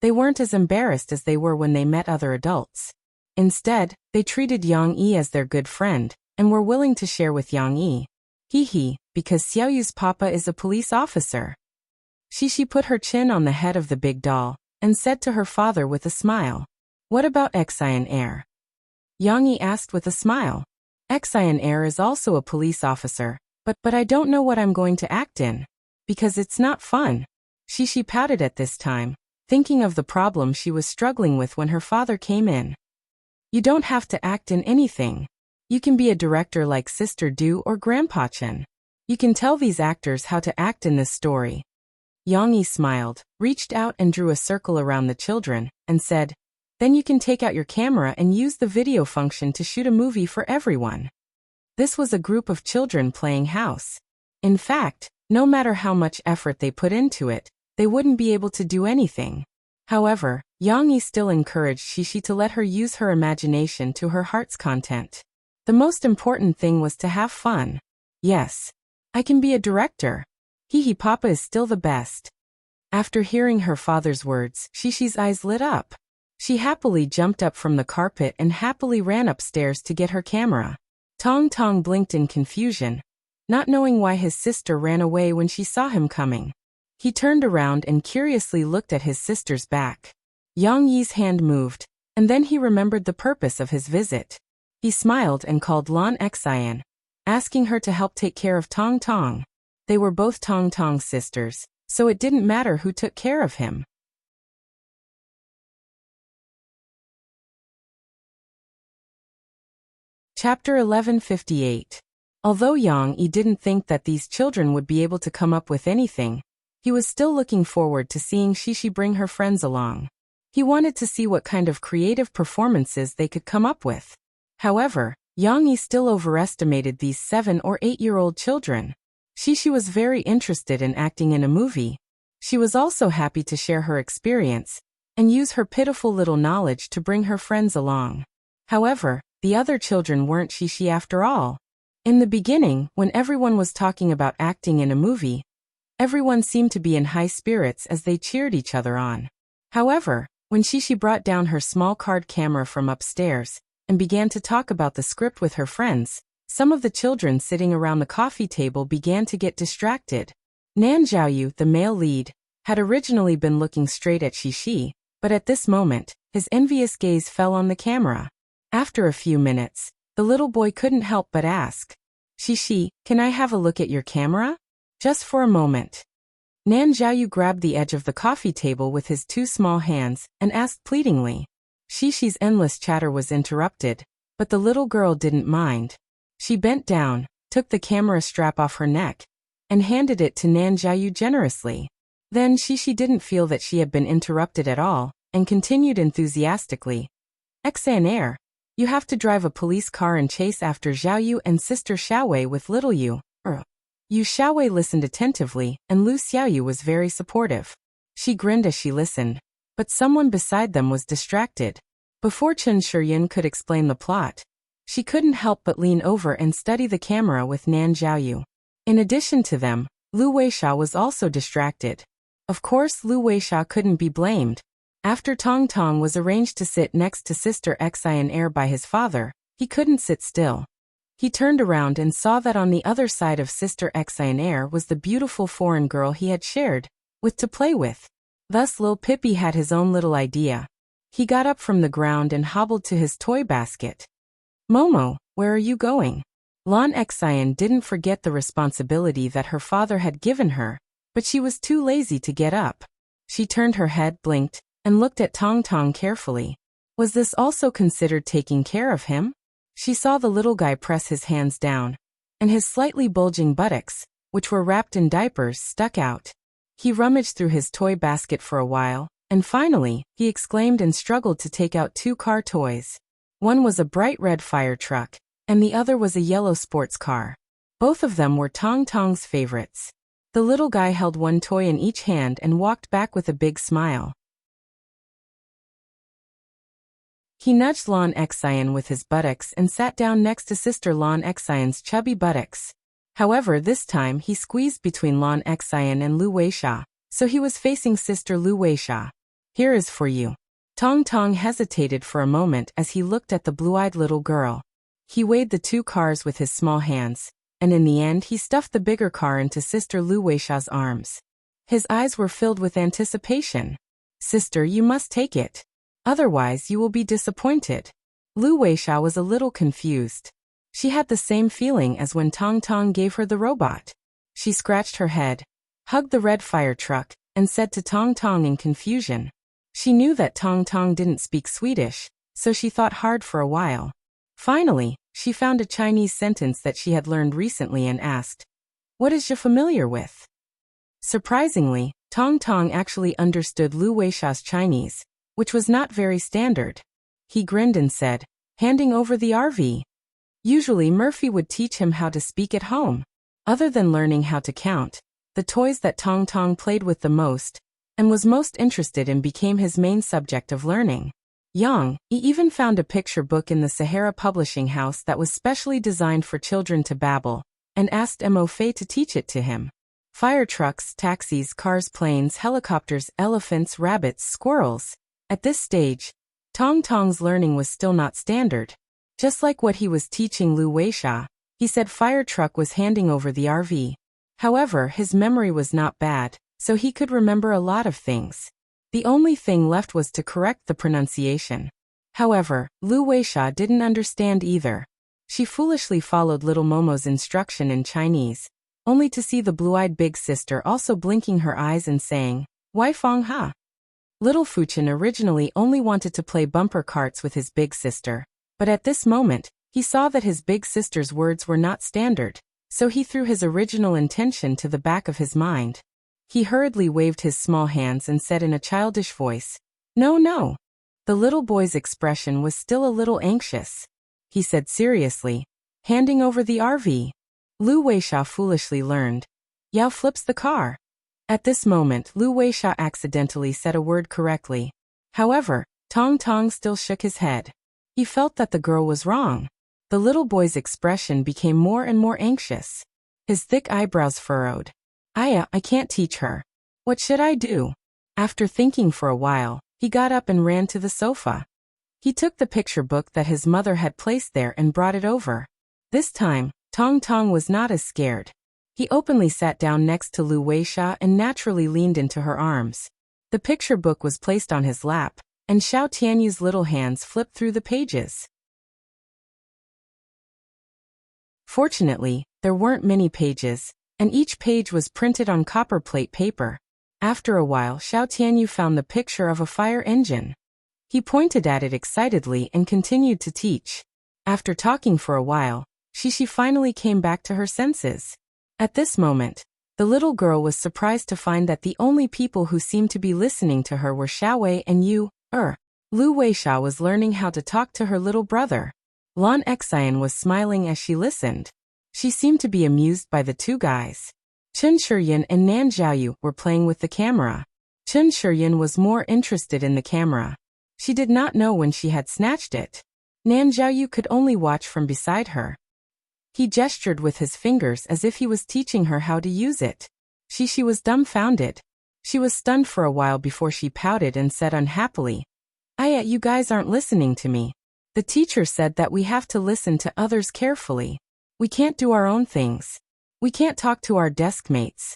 they weren't as embarrassed as they were when they met other adults. Instead, they treated Yang Yi as their good friend, and were willing to share with Yang Yi. Hee, because Xiaoyu's papa is a police officer. Shishi put her chin on the head of the big doll, and said to her father with a smile, "What about Xian Air?" Yang Yi asked with a smile. "Xian Air is also a police officer, but I don't know what I'm going to act in. Because it's not fun." Shishi pouted at this time, thinking of the problem she was struggling with when her father came in. "You don't have to act in anything. You can be a director like Sister Du or Grandpa Chen. You can tell these actors how to act in this story." Yang Yi smiled, reached out and drew a circle around the children, and said, "Then you can take out your camera and use the video function to shoot a movie for everyone." This was a group of children playing house. In fact, no matter how much effort they put into it, they wouldn't be able to do anything. However, Yang Yi still encouraged Shishi to let her use her imagination to her heart's content. The most important thing was to have fun. Yes. I can be a director. Hee Papa is still the best. After hearing her father's words, Shishi's eyes lit up. She happily jumped up from the carpet and happily ran upstairs to get her camera. Tong Tong blinked in confusion, not knowing why his sister ran away when she saw him coming. He turned around and curiously looked at his sister's back. Yang Yi's hand moved, and then he remembered the purpose of his visit. He smiled and called Lan Xian, asking her to help take care of Tong Tong. They were both Tong Tong's sisters, so it didn't matter who took care of him. Chapter 1158. Although Yang Yi didn't think that these children would be able to come up with anything, he was still looking forward to seeing Shishi bring her friends along. He wanted to see what kind of creative performances they could come up with. However, Yang Yi still overestimated these 7- or 8-year-old children. Shishi was very interested in acting in a movie. She was also happy to share her experience and use her pitiful little knowledge to bring her friends along. However, the other children weren't Shishi after all. In the beginning, when everyone was talking about acting in a movie, everyone seemed to be in high spirits as they cheered each other on. However, when Shishi brought down her small card camera from upstairs and began to talk about the script with her friends, some of the children sitting around the coffee table began to get distracted. Nan Zhaoyu, the male lead, had originally been looking straight at Shishi, but at this moment, his envious gaze fell on the camera. After a few minutes, the little boy couldn't help but ask, "Shishi, can I have a look at your camera? Just for a moment." Nan Zhaoyu grabbed the edge of the coffee table with his 2 small hands and asked pleadingly. Shishi's endless chatter was interrupted, but the little girl didn't mind. She bent down, took the camera strap off her neck, and handed it to Nan Zhaoyu generously. Then Shishi didn't feel that she had been interrupted at all, and continued enthusiastically. "Exanair, you have to drive a police car and chase after Zhaoyu and Sister Xiaowei with little Yu." Yu Xiaowei listened attentively, and Lu Xiaoyu was very supportive. She grinned as she listened, but someone beside them was distracted. Before Chen Shiyun could explain the plot, she couldn't help but lean over and study the camera with Nan Zhaoyu. In addition to them, Lu Weisha was also distracted. Of course, Lu Weisha couldn't be blamed. After Tong Tong was arranged to sit next to Sister Xian by his father, he couldn't sit still. He turned around and saw that on the other side of Sister Xian was the beautiful foreign girl he had shared with to play with. Thus Lil Pippi had his own little idea. He got up from the ground and hobbled to his toy basket. "Momo, where are you going?" Lan Xian didn't forget the responsibility that her father had given her, but she was too lazy to get up. She turned her head, blinked, and looked at Tong Tong carefully. Was this also considered taking care of him? She saw the little guy press his hands down, and his slightly bulging buttocks, which were wrapped in diapers, stuck out. He rummaged through his toy basket for a while, and finally, he exclaimed and struggled to take out 2 car toys. One was a bright red fire truck, and the other was a yellow sports car. Both of them were Tong Tong's favorites. The little guy held one toy in each hand and walked back with a big smile. He nudged Lan Xian with his buttocks and sat down next to Sister Lan Xian's chubby buttocks. However, this time he squeezed between Lan Xian and Lu Weisha, so he was facing Sister Lu Weisha. "Here is for you." Tong Tong hesitated for a moment as he looked at the blue-eyed little girl. He weighed the 2 cars with his small hands, and in the end he stuffed the bigger car into Sister Lu Weisha's arms. His eyes were filled with anticipation. "Sister, you must take it. Otherwise you will be disappointed." Lu Weisha was a little confused. She had the same feeling as when Tong Tong gave her the robot. She scratched her head, hugged the red fire truck, and said to Tong Tong in confusion. She knew that Tong Tong didn't speak Swedish, so she thought hard for a while. Finally, she found a Chinese sentence that she had learned recently and asked, "What is you familiar with?" Surprisingly, Tong Tong actually understood Lu Weisha's Chinese, which was not very standard. He grinned and said, handing over the RV. Usually Murphy would teach him how to speak at home. Other than learning how to count, the toys that Tong Tong played with the most and was most interested and became his main subject of learning. Young, he even found a picture book in the Sahara publishing house that was specially designed for children to babble, and asked Mo Fei to teach it to him. Fire trucks, taxis, cars, planes, helicopters, elephants, rabbits, squirrels. At this stage, Tong Tong's learning was still not standard. Just like what he was teaching Lu Weisha, he said fire truck was handing over the RV. However, his memory was not bad, so he could remember a lot of things. The only thing left was to correct the pronunciation. However, Lu Weisha didn't understand either. She foolishly followed little Momo's instruction in Chinese, only to see the blue-eyed big sister also blinking her eyes and saying, "Wai Fong Ha." Little Fuchin originally only wanted to play bumper carts with his big sister, but at this moment, he saw that his big sister's words were not standard, so he threw his original intention to the back of his mind. He hurriedly waved his small hands and said in a childish voice, "No, no." The little boy's expression was still a little anxious. He said seriously, "Handing over the RV." Lu Weisha foolishly learned, "Yao flips the car." At this moment, Lu Weisha accidentally said a word correctly. However, Tong Tong still shook his head. He felt that the girl was wrong. The little boy's expression became more and more anxious. His thick eyebrows furrowed. I can't teach her. What should I do?" After thinking for a while, he got up and ran to the sofa. He took the picture book that his mother had placed there and brought it over. This time, Tong Tong was not as scared. He openly sat down next to Lu Weisha and naturally leaned into her arms. The picture book was placed on his lap, and Xiao Tianyu's little hands flipped through the pages. Fortunately, there weren't many pages, and each page was printed on copper plate paper. After a while, Xiao Tianyu found the picture of a fire engine. He pointed at it excitedly and continued to teach. After talking for a while, Shishi finally came back to her senses. At this moment, the little girl was surprised to find that the only people who seemed to be listening to her were Xiaowei and Lu Weisha was learning how to talk to her little brother. Lan Xian was smiling as she listened. She seemed to be amused by the two guys. Chen Shiyin and Nan Zhaoyu were playing with the camera. Chen Shiyin was more interested in the camera. She did not know when she had snatched it. Nan Zhaoyu could only watch from beside her. He gestured with his fingers as if he was teaching her how to use it. She was dumbfounded. She was stunned for a while before she pouted and said unhappily, You guys aren't listening to me. The teacher said that we have to listen to others carefully. We can't do our own things. We can't talk to our desk mates."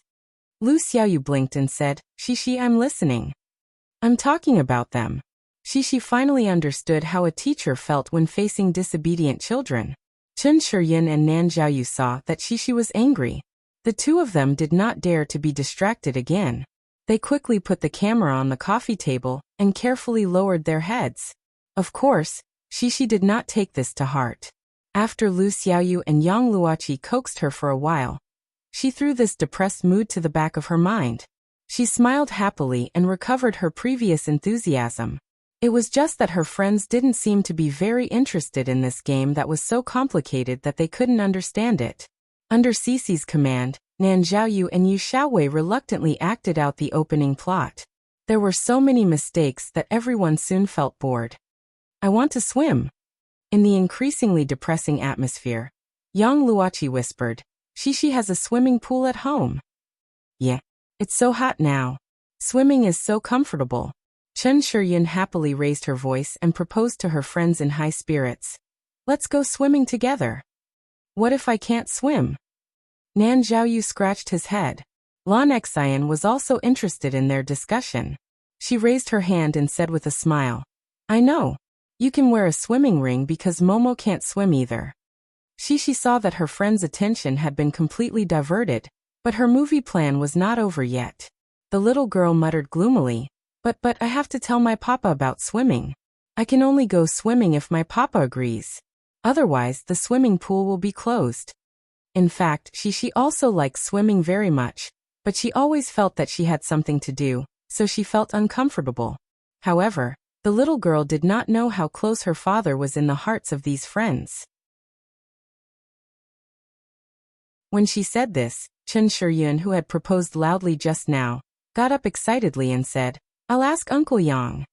Lu Xiaoyu blinked and said, "Shishi, I'm listening. I'm talking about them." Shishi finally understood how a teacher felt when facing disobedient children. Chen Shiyin and Nan Zhaoyu saw that Shishi was angry. The two of them did not dare to be distracted again. They quickly put the camera on the coffee table and carefully lowered their heads. Of course, Shishi did not take this to heart. After Lu Xiaoyu and Yang Luoqi coaxed her for a while, she threw this depressed mood to the back of her mind. She smiled happily and recovered her previous enthusiasm. It was just that her friends didn't seem to be very interested in this game that was so complicated that they couldn't understand it. Under Cici's command, Nan Zhaoyu and Yu Xiaowei reluctantly acted out the opening plot. There were so many mistakes that everyone soon felt bored. "I want to swim." In the increasingly depressing atmosphere, Yang Luoqi whispered, "Shishi has a swimming pool at home." "Yeah. It's so hot now. Swimming is so comfortable." Chen Shiyin happily raised her voice and proposed to her friends in high spirits, "Let's go swimming together." "What if I can't swim?" Nan Zhaoyu scratched his head. Lan Xian was also interested in their discussion. She raised her hand and said with a smile, "I know. You can wear a swimming ring because Momo can't swim either." Shishi saw that her friend's attention had been completely diverted, but her movie plan was not over yet. The little girl muttered gloomily, But I have to tell my papa about swimming. I can only go swimming if my papa agrees. Otherwise, the swimming pool will be closed." In fact, she also likes swimming very much, but she always felt that she had something to do, so she felt uncomfortable. However, the little girl did not know how close her father was in the hearts of these friends. When she said this, Chen Shiyin, who had proposed loudly just now, got up excitedly and said, "I'll ask Uncle Yang."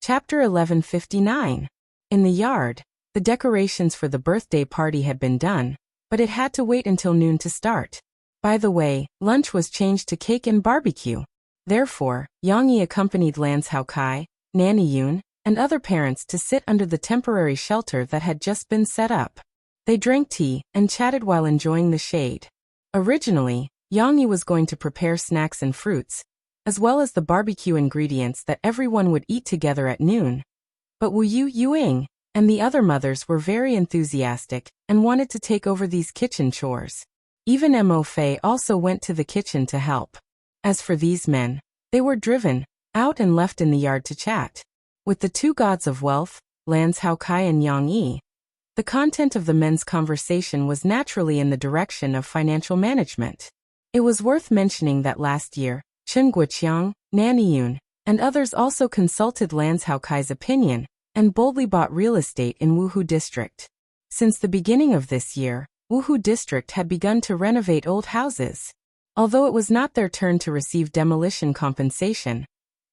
Chapter 1159. In the yard, the decorations for the birthday party had been done, but it had to wait until noon to start. By the way, lunch was changed to cake and barbecue. Therefore, Yang Yi accompanied Lance Hao Kai, Nanny Yun, and other parents to sit under the temporary shelter that had just been set up. They drank tea and chatted while enjoying the shade. Originally, Yang Yi was going to prepare snacks and fruits, as well as the barbecue ingredients that everyone would eat together at noon. But Wu Yu, Yuing, and the other mothers were very enthusiastic and wanted to take over these kitchen chores. Even Mo Fei also went to the kitchen to help. As for these men, they were driven out and left in the yard to chat. With the two gods of wealth, Lance Hao Kai and Yang Yi, the content of the men's conversation was naturally in the direction of financial management. It was worth mentioning that last year, Chen Guoqiang, Nanny Yun, and others also consulted Lance Hao Kai's opinion and boldly bought real estate in Wuhu District. Since the beginning of this year, Wuhu District had begun to renovate old houses. Although it was not their turn to receive demolition compensation,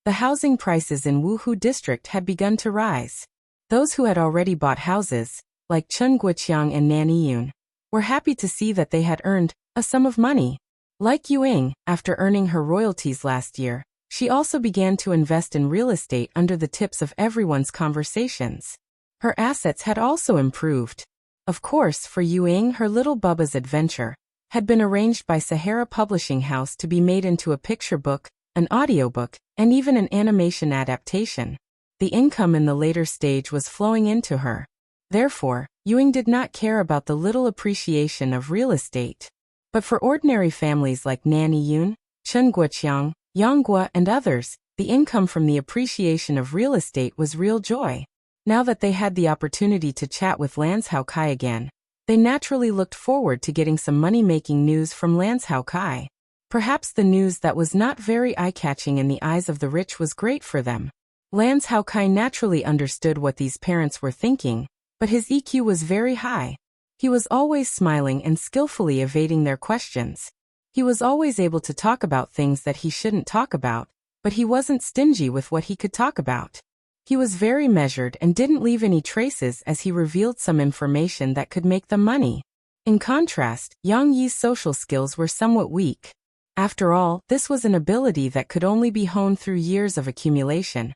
the housing prices in Wuhu District had begun to rise. Those who had already bought houses, like Chen Guoqiang and Nanny Yun, were happy to see that they had earned a sum of money. Like Yuing, after earning her royalties last year, she also began to invest in real estate under the tips of everyone's conversations. Her assets had also improved. Of course, for Yuing, her little Bubba's adventure had been arranged by Sahara Publishing House to be made into a picture book, an audiobook, and even an animation adaptation. The income in the later stage was flowing into her. Therefore, Yuing did not care about the little appreciation of real estate. But for ordinary families like Nanny Yun, Chen Guoqiang, Yang Guo, and others, the income from the appreciation of real estate was real joy. Now that they had the opportunity to chat with Lance Hao Kai again, they naturally looked forward to getting some money-making news from Lance Hao Kai. Perhaps the news that was not very eye-catching in the eyes of the rich was great for them. Lance Hao Kai naturally understood what these parents were thinking, but his EQ was very high. He was always smiling and skillfully evading their questions. He was always able to talk about things that he shouldn't talk about, but he wasn't stingy with what he could talk about. He was very measured and didn't leave any traces as he revealed some information that could make them money. In contrast, Yang Yi's social skills were somewhat weak. After all, this was an ability that could only be honed through years of accumulation,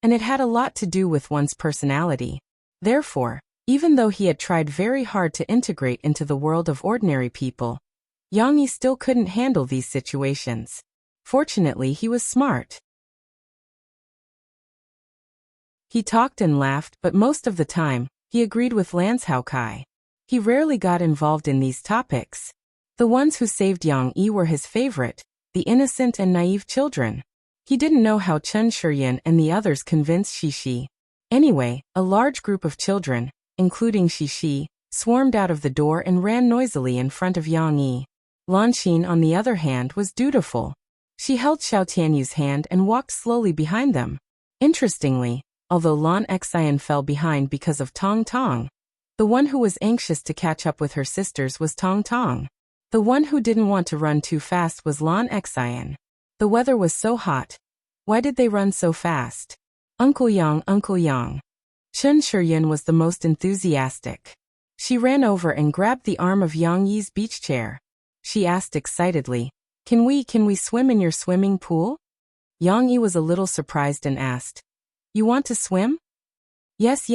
and it had a lot to do with one's personality. Therefore, even though he had tried very hard to integrate into the world of ordinary people, Yang Yi still couldn't handle these situations. Fortunately, he was smart. He talked and laughed, but most of the time, he agreed with Lance Hao Kai. He rarely got involved in these topics. The ones who saved Yang Yi were his favorite, the innocent and naive children. He didn't know how Chen Shiyun and the others convinced Shishi. Anyway, a large group of children, including Shishi, swarmed out of the door and ran noisily in front of Yang Yi. Lan Xin, on the other hand, was dutiful. She held Xiao Tianyu's hand and walked slowly behind them. Interestingly, although Lan Xian fell behind because of Tong Tong, the one who was anxious to catch up with her sisters was Tong Tong. The one who didn't want to run too fast was Lan Xian. The weather was so hot. Why did they run so fast? Uncle Yang, Uncle Yang. Chen Shiyun was the most enthusiastic. She ran over and grabbed the arm of Yang Yi's beach chair. She asked excitedly, Can we swim in your swimming pool?" Yang Yi was a little surprised and asked, "You want to swim?" Yes.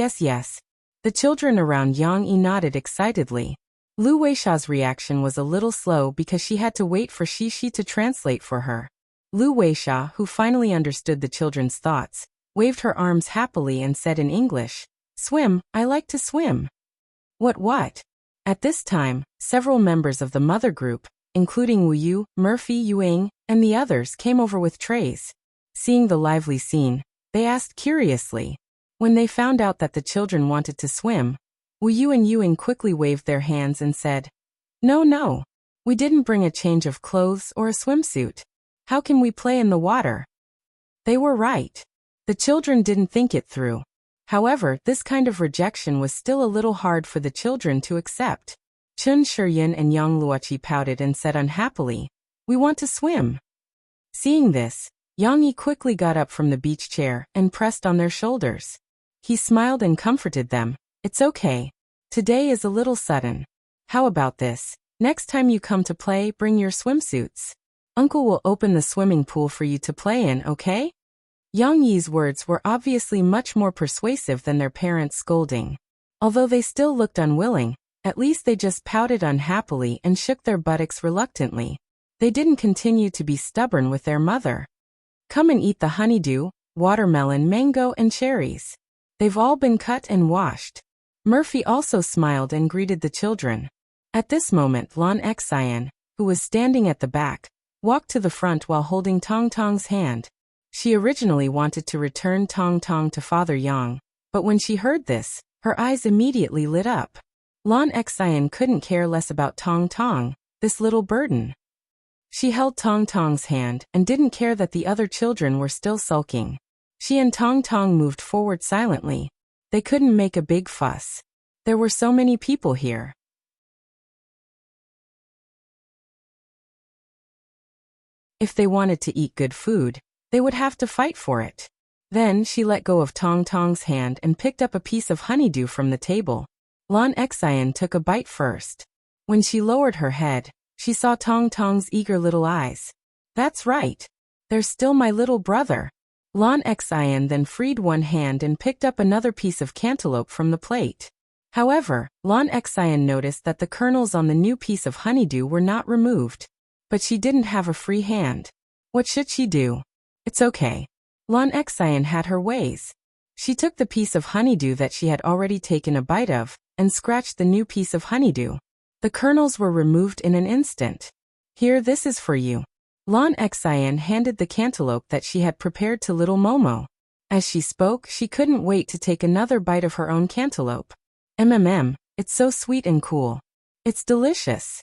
The children around Yang Yi nodded excitedly. Lu Weisha's reaction was a little slow because she had to wait for Shishi to translate for her. Lu Weisha, who finally understood the children's thoughts, waved her arms happily and said in English, "Swim, I like to swim." What? At this time, several members of the mother group, including Wu Yu, Murphy, Yuing, and the others came over with trays. Seeing the lively scene, they asked curiously. When they found out that the children wanted to swim, Wu Yu and Yuing quickly waved their hands and said, No, we didn't bring a change of clothes or a swimsuit. How can we play in the water?" They were right. The children didn't think it through. However, this kind of rejection was still a little hard for the children to accept. Chun Shiyin and Yang Luoqi pouted and said unhappily, "We want to swim." Seeing this, Yang Yi quickly got up from the beach chair and pressed on their shoulders. He smiled and comforted them. "It's okay. Today is a little sudden. How about this? Next time you come to play, bring your swimsuits. Uncle will open the swimming pool for you to play in, okay?" Yang Yi's words were obviously much more persuasive than their parents' scolding. Although they still looked unwilling, at least they just pouted unhappily and shook their buttocks reluctantly. They didn't continue to be stubborn with their mother. "Come and eat the honeydew, watermelon, mango, and cherries. They've all been cut and washed." Murphy also smiled and greeted the children. At this moment, Lon Xian, who was standing at the back, walked to the front while holding Tong Tong's hand. She originally wanted to return Tong Tong to Father Yang, but when she heard this, her eyes immediately lit up. Lon Xian couldn't care less about Tong Tong, this little burden. She held Tong Tong's hand and didn't care that the other children were still sulking. She and Tong Tong moved forward silently. They couldn't make a big fuss. There were so many people here. If they wanted to eat good food, they would have to fight for it. Then she let go of Tong Tong's hand and picked up a piece of honeydew from the table. Lon Xian took a bite first. When she lowered her head, she saw Tong Tong's eager little eyes. "That's right. There's still my little brother." Lon Xian then freed one hand and picked up another piece of cantaloupe from the plate. However, Lon Xian noticed that the kernels on the new piece of honeydew were not removed. But she didn't have a free hand. What should she do? It's okay. Lon Xian had her ways. She took the piece of honeydew that she had already taken a bite of, and scratched the new piece of honeydew. The kernels were removed in an instant. "Here, this is for you." Lon Xian handed the cantaloupe that she had prepared to little Momo. As she spoke, she couldn't wait to take another bite of her own cantaloupe. It's so sweet and cool. It's delicious."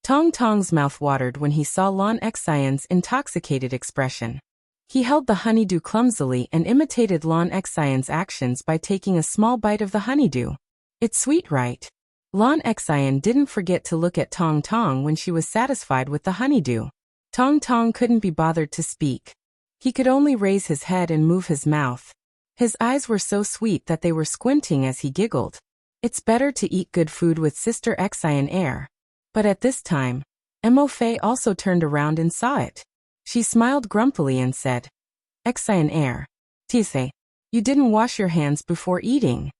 Tong Tong's mouth watered when he saw Lon Xian's intoxicated expression. He held the honeydew clumsily and imitated Lon Xian's actions by taking a small bite of the honeydew. "It's sweet, right?" Lon Xian didn't forget to look at Tong Tong when she was satisfied with the honeydew. Tong Tong couldn't be bothered to speak. He could only raise his head and move his mouth. His eyes were so sweet that they were squinting as he giggled. It's better to eat good food with Sister Xian Air. But at this time, Mo Fei also turned around and saw it. She smiled grumpily and said, "Xian Air, Tise, you didn't wash your hands before eating."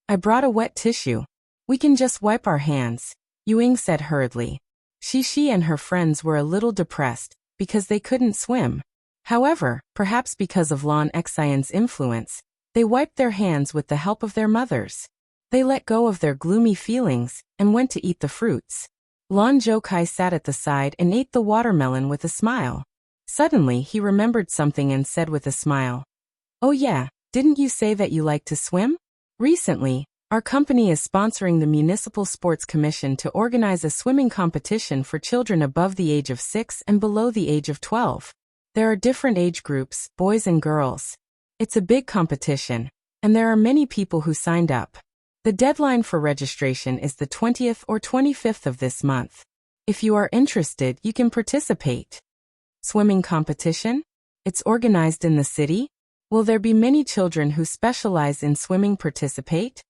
"I brought a wet tissue. We can just wipe our hands," Yuing said hurriedly. Shi and her friends were a little depressed, because they couldn't swim. However, perhaps because of Lon Xian's influence, they wiped their hands with the help of their mothers. They let go of their gloomy feelings, and went to eat the fruits. Lon Zhoukai sat at the side and ate the watermelon with a smile. Suddenly he remembered something and said with a smile, "Oh yeah, didn't you say that you like to swim? Recently, our company is sponsoring the Municipal Sports Commission to organize a swimming competition for children above the age of 6 and below the age of 12. There are different age groups, boys and girls. It's a big competition, and there are many people who signed up. The deadline for registration is the 20th or 25th of this month. If you are interested, you can participate." Swimming competition? It's organized in the city? Will there be many children who specialize in swimming participate?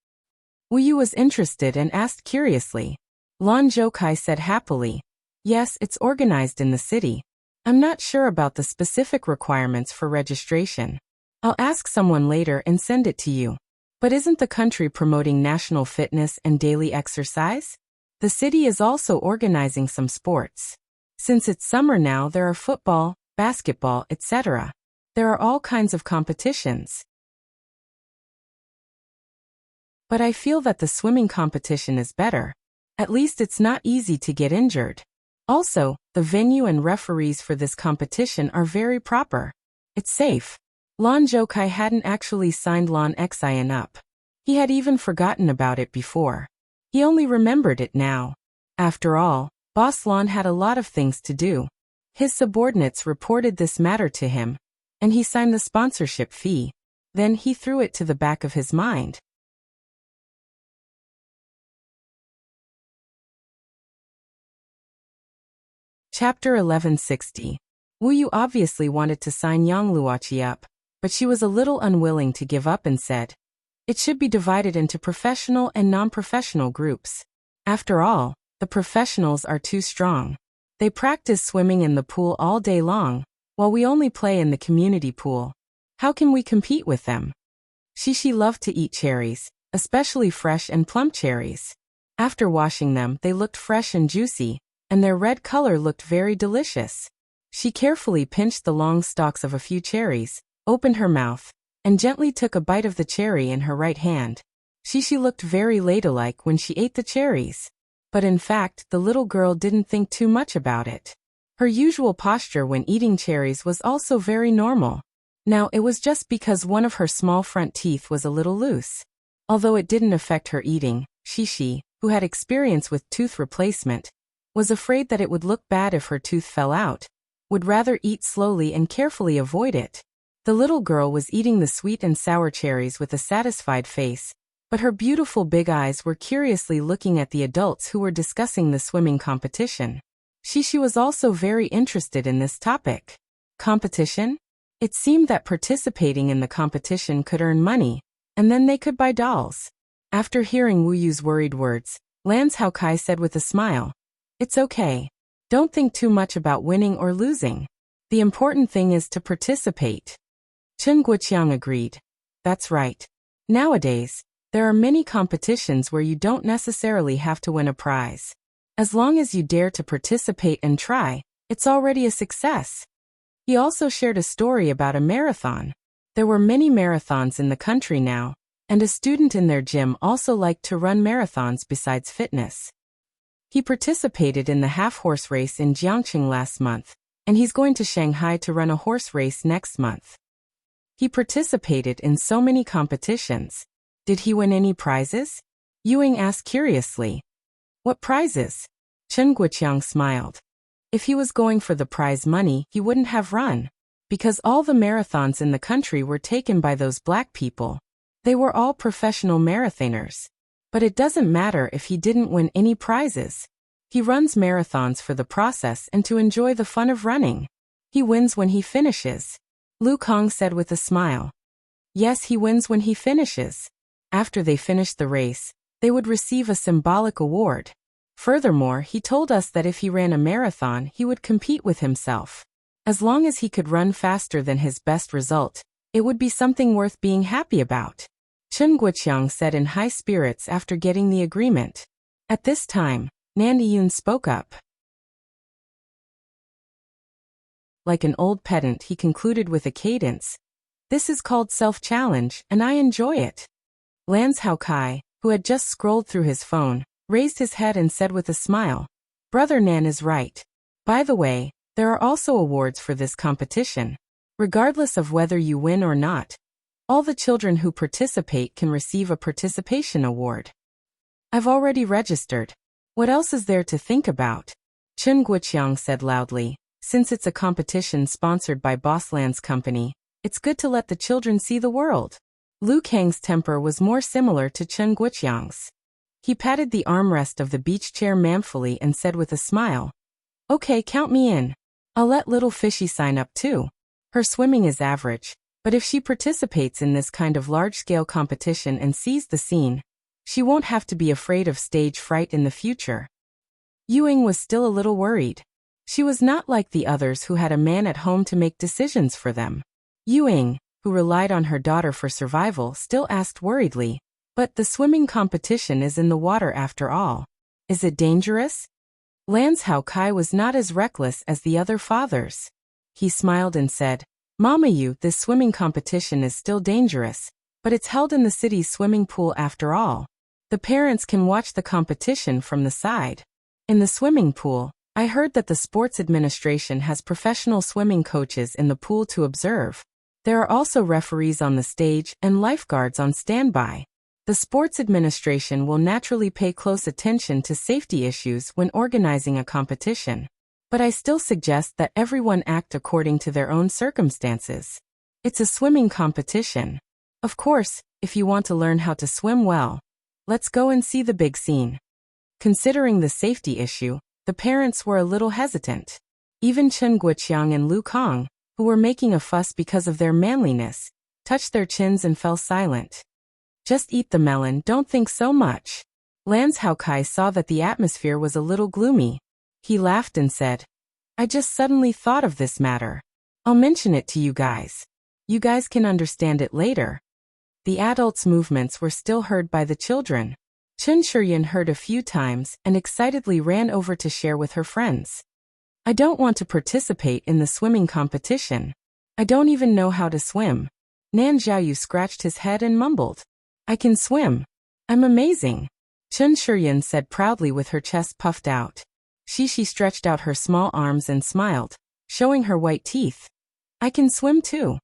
Wu Yu was interested and asked curiously. Lon Zhoukai said happily, "Yes, it's organized in the city. I'm not sure about the specific requirements for registration. I'll ask someone later and send it to you. But isn't the country promoting national fitness and daily exercise? The city is also organizing some sports. Since it's summer now, there are football, basketball, etc. There are all kinds of competitions. But I feel that the swimming competition is better. At least it's not easy to get injured. Also, the venue and referees for this competition are very proper. It's safe." Lon Zhoukai hadn't actually signed Lon Xian up. He had even forgotten about it before. He only remembered it now. After all, Boss Lon had a lot of things to do. His subordinates reported this matter to him, and he signed the sponsorship fee. Then he threw it to the back of his mind. Chapter 1160. Wu Yu obviously wanted to sign Yang Luoqi up, but she was a little unwilling to give up and said, it should be divided into professional and non-professional groups. After all, the professionals are too strong. They practice swimming in the pool all day long, while we only play in the community pool. How can we compete with them? Shishi loved to eat cherries, especially fresh and plump cherries. After washing them, they looked fresh and juicy, and their red color looked very delicious. She carefully pinched the long stalks of a few cherries, opened her mouth, and gently took a bite of the cherry in her right hand. Shishi looked very ladylike when she ate the cherries. But in fact, the little girl didn't think too much about it. Her usual posture when eating cherries was also very normal. Now it was just because one of her small front teeth was a little loose. Although it didn't affect her eating, Shishi, who had experience with tooth replacement, was afraid that it would look bad if her tooth fell out, would rather eat slowly and carefully avoid it. The little girl was eating the sweet and sour cherries with a satisfied face, but her beautiful big eyes were curiously looking at the adults who were discussing the swimming competition. Shishi was also very interested in this topic. Competition? It seemed that participating in the competition could earn money, and then they could buy dolls. After hearing Wu Yu's worried words, Lans Haokai said with a smile, it's okay. Don't think too much about winning or losing. The important thing is to participate. Chen Guoqiang agreed. That's right. Nowadays, there are many competitions where you don't necessarily have to win a prize. As long as you dare to participate and try, it's already a success. He also shared a story about a marathon. There were many marathons in the country now, and a student in their gym also liked to run marathons besides fitness. He participated in the half-horse race in Jiangqing last month, and he's going to Shanghai to run a horse race next month. He participated in so many competitions. Did he win any prizes? Ewing asked curiously. What prizes? Chen Guoqiang smiled. If he was going for the prize money, he wouldn't have run, because all the marathons in the country were taken by those black people. They were all professional marathoners. But it doesn't matter if he didn't win any prizes. He runs marathons for the process and to enjoy the fun of running. He wins when he finishes. Lu Kong said with a smile. Yes, he wins when he finishes. After they finished the race, they would receive a symbolic award. Furthermore, he told us that if he ran a marathon, he would compete with himself. As long as he could run faster than his best result, it would be something worth being happy about. Chen Guoqiang said in high spirits after getting the agreement. At this time, Nan Yun spoke up. Like an old pedant, he concluded with a cadence. This is called self-challenge, and I enjoy it. Lans Haokai, who had just scrolled through his phone, raised his head and said with a smile, Brother Nan is right. By the way, there are also awards for this competition. Regardless of whether you win or not, all the children who participate can receive a participation award. I've already registered. What else is there to think about? Chen Guoqiang said loudly. Since it's a competition sponsored by Boss Land's company, it's good to let the children see the world. Lu Kang's temper was more similar to Chen Guoqiang's. He patted the armrest of the beach chair manfully and said with a smile, Okay, count me in. I'll let little Fishy sign up too. Her swimming is average, but if she participates in this kind of large-scale competition and sees the scene, she won't have to be afraid of stage fright in the future. Ewing was still a little worried. She was not like the others who had a man at home to make decisions for them. Ewing, who relied on her daughter for survival, still asked worriedly, But the swimming competition is in the water after all. Is it dangerous? Lans Haokai was not as reckless as the other fathers. He smiled and said, Mama Yu, this swimming competition is still dangerous, but it's held in the city's swimming pool after all. The parents can watch the competition from the side. In the swimming pool, I heard that the sports administration has professional swimming coaches in the pool to observe. There are also referees on the stage and lifeguards on standby. The sports administration will naturally pay close attention to safety issues when organizing a competition. But I still suggest that everyone act according to their own circumstances. It's a swimming competition. Of course, if you want to learn how to swim well. Let's go and see the big scene. Considering the safety issue, the parents were a little hesitant. Even Chen Guoqiang and Lu Kong, who were making a fuss because of their manliness, touched their chins and fell silent. Just eat the melon, don't think so much. Lance Haokai saw that the atmosphere was a little gloomy. He laughed and said, I just suddenly thought of this matter. I'll mention it to you guys. You guys can understand it later. The adults' movements were still heard by the children. Chen Shuryan heard a few times and excitedly ran over to share with her friends. I don't want to participate in the swimming competition. I don't even know how to swim. Nan Xiaoyu scratched his head and mumbled. I can swim. I'm amazing. Chen Shuryan said proudly with her chest puffed out. Shishi stretched out her small arms and smiled, showing her white teeth. I can swim too.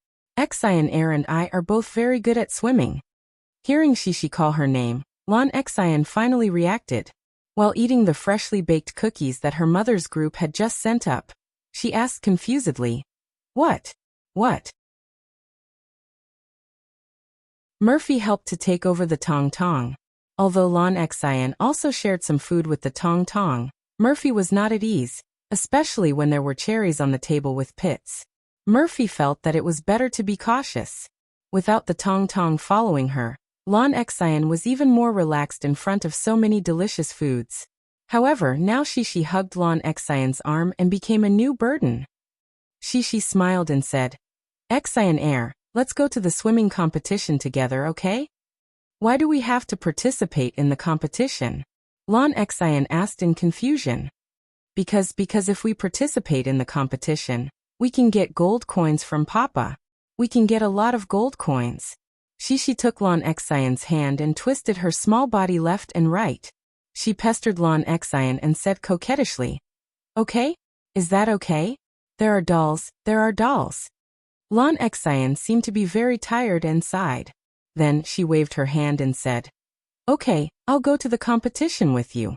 Xian Air and I are both very good at swimming. Hearing Shishi call her name, Lan Xian finally reacted. While eating the freshly baked cookies that her mother's group had just sent up, she asked confusedly, What? What? Murphy helped to take over the Tong Tong. Although Lan Xian also shared some food with the Tong Tong, Murphy was not at ease, especially when there were cherries on the table with pits. Murphy felt that it was better to be cautious. Without the Tong Tong following her, Lan Xian was even more relaxed in front of so many delicious foods. However, now Shishi hugged Lan Xian's arm and became a new burden. Shishi smiled and said, Xian Air, let's go to the swimming competition together, okay? Why do we have to participate in the competition? Lan Xian asked in confusion. Because if we participate in the competition, we can get gold coins from Papa. We can get a lot of gold coins. Shishi took Lan Xian's hand and twisted her small body left and right. She pestered Lan Xian and said coquettishly, Okay? Is that okay? There are dolls, there are dolls. Lan Xian seemed to be very tired and sighed. Then she waved her hand and said, Okay, I'll go to the competition with you.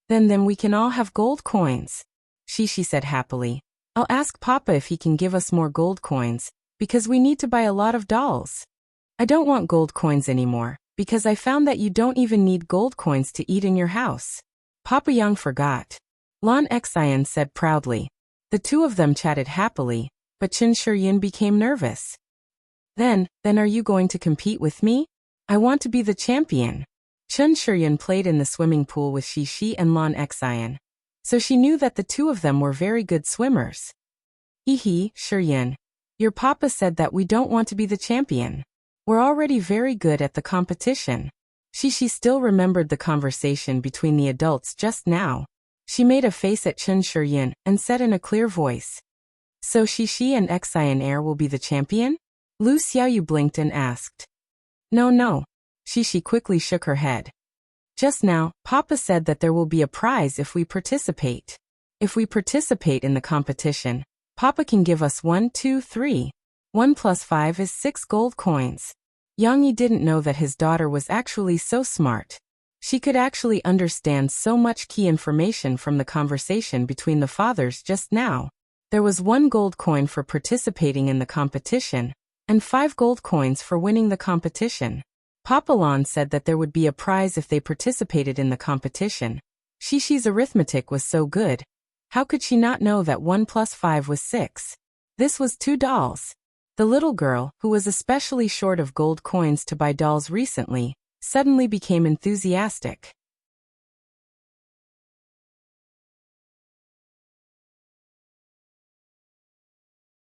Then we can all have gold coins. Shishi said happily. I'll ask Papa if he can give us more gold coins, because we need to buy a lot of dolls. I don't want gold coins anymore, because I found that you don't even need gold coins to eat in your house. Papa Yang forgot. Lan Xian said proudly. The two of them chatted happily, but Chen Shuryan became nervous. Then are you going to compete with me? I want to be the champion. Chen Shuryan played in the swimming pool with Shishi and Lan Xian, so she knew that the two of them were very good swimmers. Hee, Shuryan. Your papa said that we don't want to be the champion. We're already very good at the competition. Shishi still remembered the conversation between the adults just now. She made a face at Chen Shuryan and said in a clear voice. So Shishi and Xian Air will be the champion? Lu Xiaoyu blinked and asked. No. Shishi quickly shook her head. Just now, Papa said that there will be a prize if we participate. If we participate in the competition, Papa can give us 1, 2, 3. 1 plus 5 is 6 gold coins. Yang Yi didn't know that his daughter was actually so smart. She could actually understand so much key information from the conversation between the fathers just now. There was 1 gold coin for participating in the competition, and 5 gold coins for winning the competition. Papa Lan said that there would be a prize if they participated in the competition. Shishi's arithmetic was so good. How could she not know that 1 plus 5 was 6? This was 2 dolls. The little girl, who was especially short of gold coins to buy dolls recently, suddenly became enthusiastic.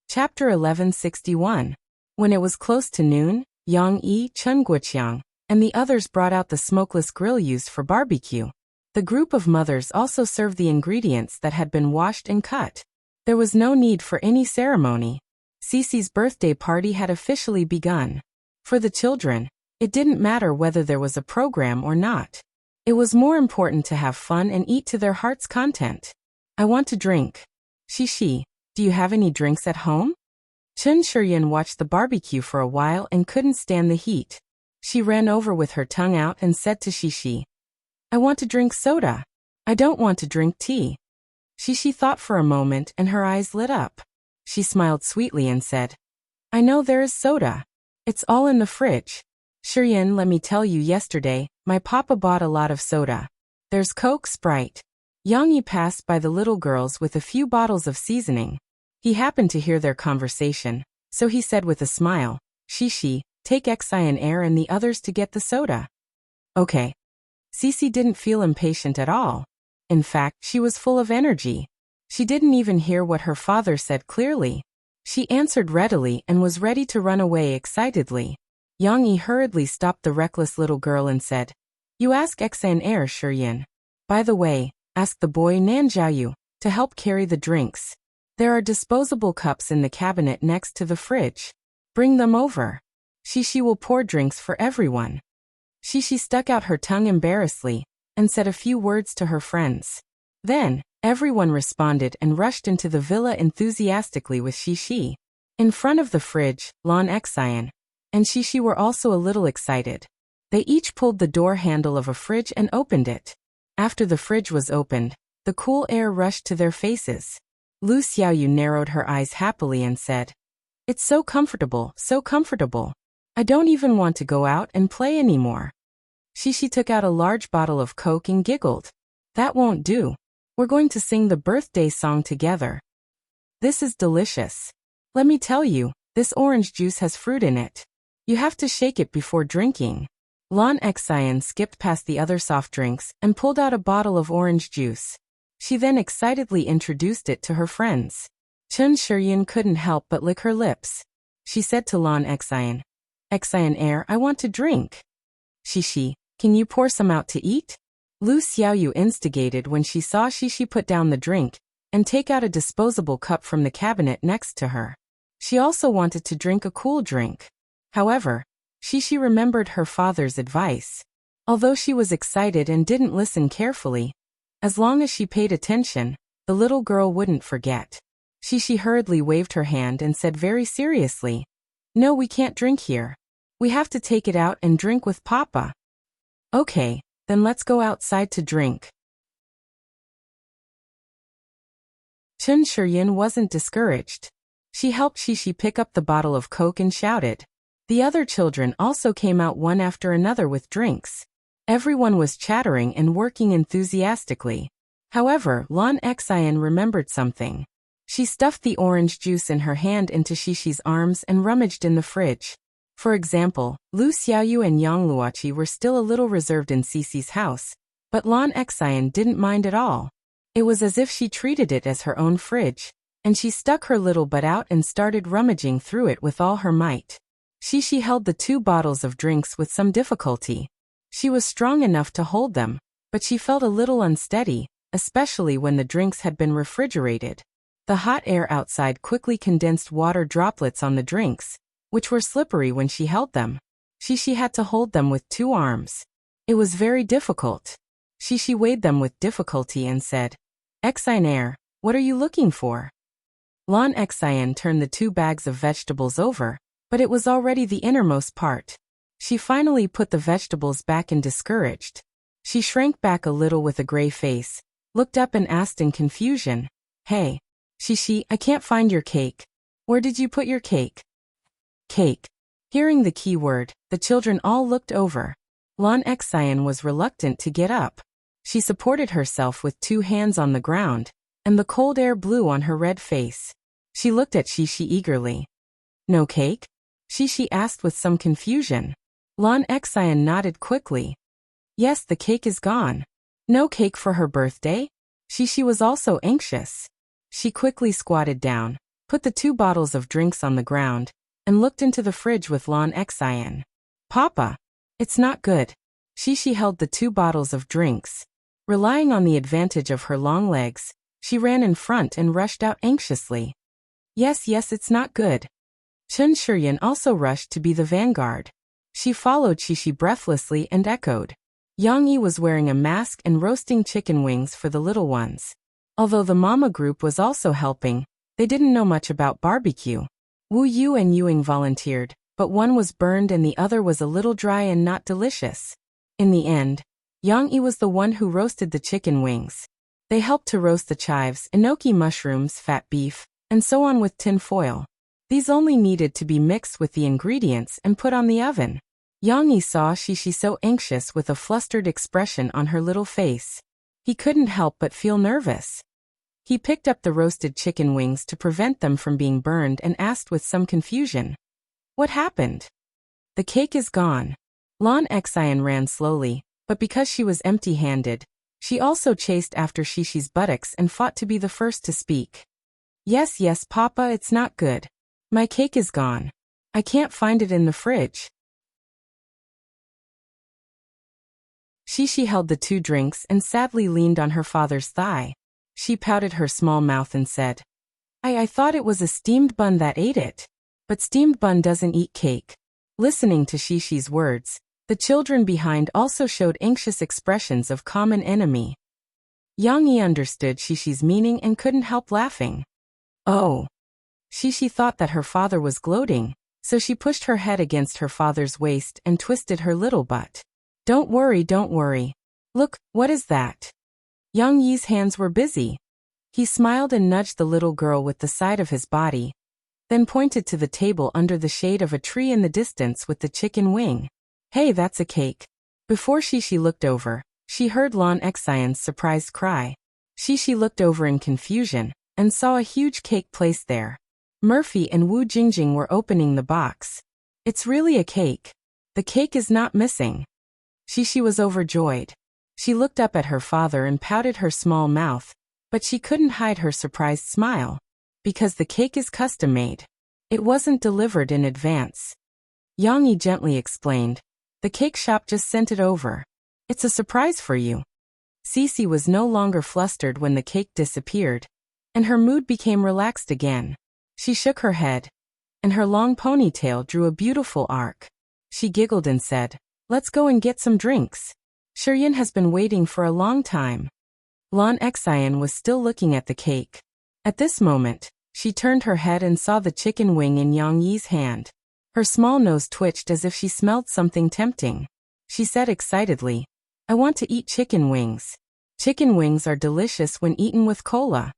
Chapter 1161. When it was close to noon, Yang Yi, Chen Guoqiang, and the others brought out the smokeless grill used for barbecue. The group of mothers also served the ingredients that had been washed and cut. There was no need for any ceremony. Cece's birthday party had officially begun. For the children, it didn't matter whether there was a program or not. It was more important to have fun and eat to their heart's content. I want to drink. Shishi, do you have any drinks at home? Chen Shuryan watched the barbecue for a while and couldn't stand the heat. She ran over with her tongue out and said to Shishi, I want to drink soda. I don't want to drink tea. Shishi thought for a moment and her eyes lit up. She smiled sweetly and said, I know there is soda. It's all in the fridge. Shiryan, let me tell you, yesterday, my papa bought a lot of soda. There's Coke, Sprite. Yang Yi passed by the little girls with a few bottles of seasoning. He happened to hear their conversation, so he said with a smile, Shishi, take Xian Air and the others to get the soda. Okay. Cici didn't feel impatient at all. In fact, she was full of energy. She didn't even hear what her father said clearly. She answered readily and was ready to run away excitedly. Yang Yi hurriedly stopped the reckless little girl and said, You ask Xian Air, Shiryan. By the way, ask the boy Nan Jiaoyu to help carry the drinks. There are disposable cups in the cabinet next to the fridge. Bring them over. Shishi will pour drinks for everyone. Shishi stuck out her tongue embarrassedly and said a few words to her friends. Then, everyone responded and rushed into the villa enthusiastically with Shishi. In front of the fridge, Lan Xian and Shishi were also a little excited. They each pulled the door handle of a fridge and opened it. After the fridge was opened, the cool air rushed to their faces. Lu Xiaoyu narrowed her eyes happily and said, It's so comfortable, so comfortable. I don't even want to go out and play anymore. Shishi took out a large bottle of Coke and giggled. That won't do. We're going to sing the birthday song together. This is delicious. Let me tell you, this orange juice has fruit in it. You have to shake it before drinking. Lan Xian skipped past the other soft drinks and pulled out a bottle of orange juice. She then excitedly introduced it to her friends. Chen Shiryan couldn't help but lick her lips. She said to Lan Xian, Xian Air, I want to drink. Shishi, can you pour some out to eat? Lu Xiaoyu instigated when she saw Shishi put down the drink and take out a disposable cup from the cabinet next to her. She also wanted to drink a cool drink. However, Shishi remembered her father's advice. Although she was excited and didn't listen carefully, as long as she paid attention, the little girl wouldn't forget. Shishi hurriedly waved her hand and said very seriously, No, we can't drink here. We have to take it out and drink with Papa. Okay, then let's go outside to drink. Chen Shiryan wasn't discouraged. She helped Shishi pick up the bottle of Coke and shouted. The other children also came out one after another with drinks. Everyone was chattering and working enthusiastically. However, Lan Xian remembered something. She stuffed the orange juice in her hand into Shishi's arms and rummaged in the fridge. For example, Lu Xiaoyu and Yang Luoqi were still a little reserved in Cici's house, but Lan Xian didn't mind at all. It was as if she treated it as her own fridge, and she stuck her little butt out and started rummaging through it with all her might. Shishi held the 2 bottles of drinks with some difficulty. She was strong enough to hold them, but she felt a little unsteady, especially when the drinks had been refrigerated. The hot air outside quickly condensed water droplets on the drinks, which were slippery when she held them. Shishi had to hold them with 2 arms. It was very difficult. Shishi weighed them with difficulty and said, Xian Air, what are you looking for? Lan Xian turned the 2 bags of vegetables over, but it was already the innermost part. She finally put the vegetables back and discouraged. She shrank back a little with a gray face, looked up and asked in confusion, Hey, Shishi, I can't find your cake. Where did you put your cake? Cake. Hearing the key word, the children all looked over. Lan Xian was reluctant to get up. She supported herself with 2 hands on the ground, and the cold air blew on her red face. She looked at Shishi eagerly. No cake? Shishi asked with some confusion. Lan Xian nodded quickly. Yes, the cake is gone. No cake for her birthday? Shishi was also anxious. She quickly squatted down, put the 2 bottles of drinks on the ground, and looked into the fridge with Lan Xian. Papa! It's not good. Shishi held the 2 bottles of drinks. Relying on the advantage of her long legs, she ran in front and rushed out anxiously. Yes, it's not good. Chen Shiryan also rushed to be the vanguard. She followed Shishi breathlessly and echoed. Yang Yi was wearing a mask and roasting chicken wings for the little ones. Although the mama group was also helping, they didn't know much about barbecue. Wu Yu and Yuing volunteered, but one was burned and the other was a little dry and not delicious. In the end, Yang Yi was the one who roasted the chicken wings. They helped to roast the chives, enoki mushrooms, fat beef, and so on with tin foil. These only needed to be mixed with the ingredients and put on the oven. Yang Yi saw Shishi so anxious with a flustered expression on her little face. He couldn't help but feel nervous. He picked up the roasted chicken wings to prevent them from being burned and asked with some confusion. What happened? The cake is gone. Lan Xian ran slowly, but because she was empty-handed, she also chased after Shishi's buttocks and fought to be the first to speak. Yes, Papa, it's not good. My cake is gone. I can't find it in the fridge. Shishi held the 2 drinks and sadly leaned on her father's thigh. She pouted her small mouth and said, I thought it was a steamed bun that ate it. But steamed bun doesn't eat cake. Listening to Shishi's words, the children behind also showed anxious expressions of common enemy. Yang Yi understood Shishi's meaning and couldn't help laughing. Oh. Shishi thought that her father was gloating, so she pushed her head against her father's waist and twisted her little butt. Don't worry. Look, what is that? Yang Yi's hands were busy. He smiled and nudged the little girl with the side of his body, then pointed to the table under the shade of a tree in the distance with the chicken wing. Hey, that's a cake. Before Shishi looked over, she heard Lan Xian's surprised cry. Shishi looked over in confusion, and saw a huge cake placed there. Murphy and Wu Jingjing were opening the box. It's really a cake. The cake is not missing. Shishi was overjoyed. She looked up at her father and pouted her small mouth, but she couldn't hide her surprised smile. Because the cake is custom-made. It wasn't delivered in advance. Yang Yi gently explained. The cake shop just sent it over. It's a surprise for you. Cece was no longer flustered when the cake disappeared, and her mood became relaxed again. She shook her head, and her long ponytail drew a beautiful arc. She giggled and said, Let's go and get some drinks. Shiryan has been waiting for a long time. Lan Xian was still looking at the cake. At this moment, she turned her head and saw the chicken wing in Yang Yi's hand. Her small nose twitched as if she smelled something tempting. She said excitedly, I want to eat chicken wings. Chicken wings are delicious when eaten with cola.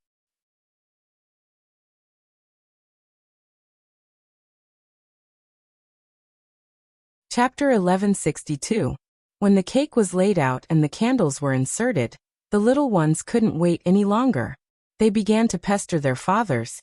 Chapter 1162. When the cake was laid out and the candles were inserted, the little ones couldn't wait any longer. They began to pester their fathers,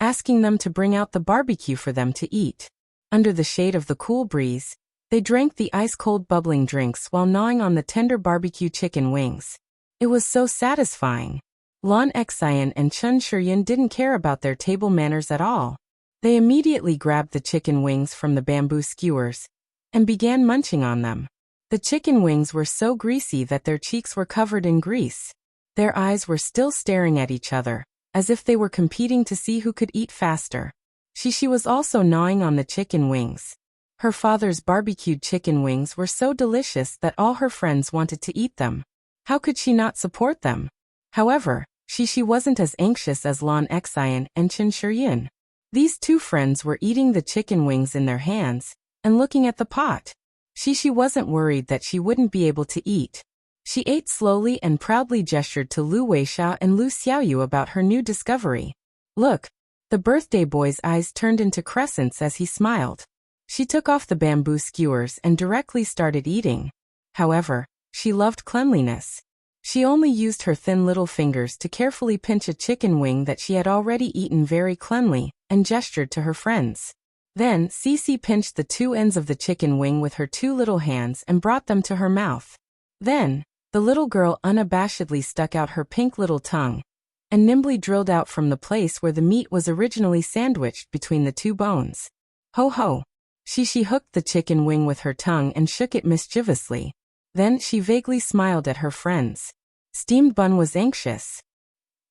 asking them to bring out the barbecue for them to eat. Under the shade of the cool breeze, they drank the ice-cold bubbling drinks while gnawing on the tender barbecue chicken wings. It was so satisfying. Lan Xian and Chun Shiryan didn't care about their table manners at all. They immediately grabbed the chicken wings from the bamboo skewers and began munching on them. The chicken wings were so greasy that their cheeks were covered in grease. Their eyes were still staring at each other, as if they were competing to see who could eat faster. Shishi was also gnawing on the chicken wings. Her father's barbecued chicken wings were so delicious that all her friends wanted to eat them. How could she not support them? However, Shishi wasn't as anxious as Lan Xian and Chun Shiryan. These 2 friends were eating the chicken wings in their hands and looking at the pot. Shishi wasn't worried that she wouldn't be able to eat. She ate slowly and proudly gestured to Lu Weisha and Lu Xiaoyu about her new discovery. Look, the birthday boy's eyes turned into crescents as he smiled. She took off the bamboo skewers and directly started eating. However, she loved cleanliness. She only used her thin little fingers to carefully pinch a chicken wing that she had already eaten very cleanly, and gestured to her friends. Then, Cece pinched the 2 ends of the chicken wing with her 2 little hands and brought them to her mouth. Then, the little girl unabashedly stuck out her pink little tongue, and nimbly drilled out from the place where the meat was originally sandwiched between the 2 bones. Ho ho! Shishi hooked the chicken wing with her tongue and shook it mischievously. Then she vaguely smiled at her friends. Steamed Bun was anxious.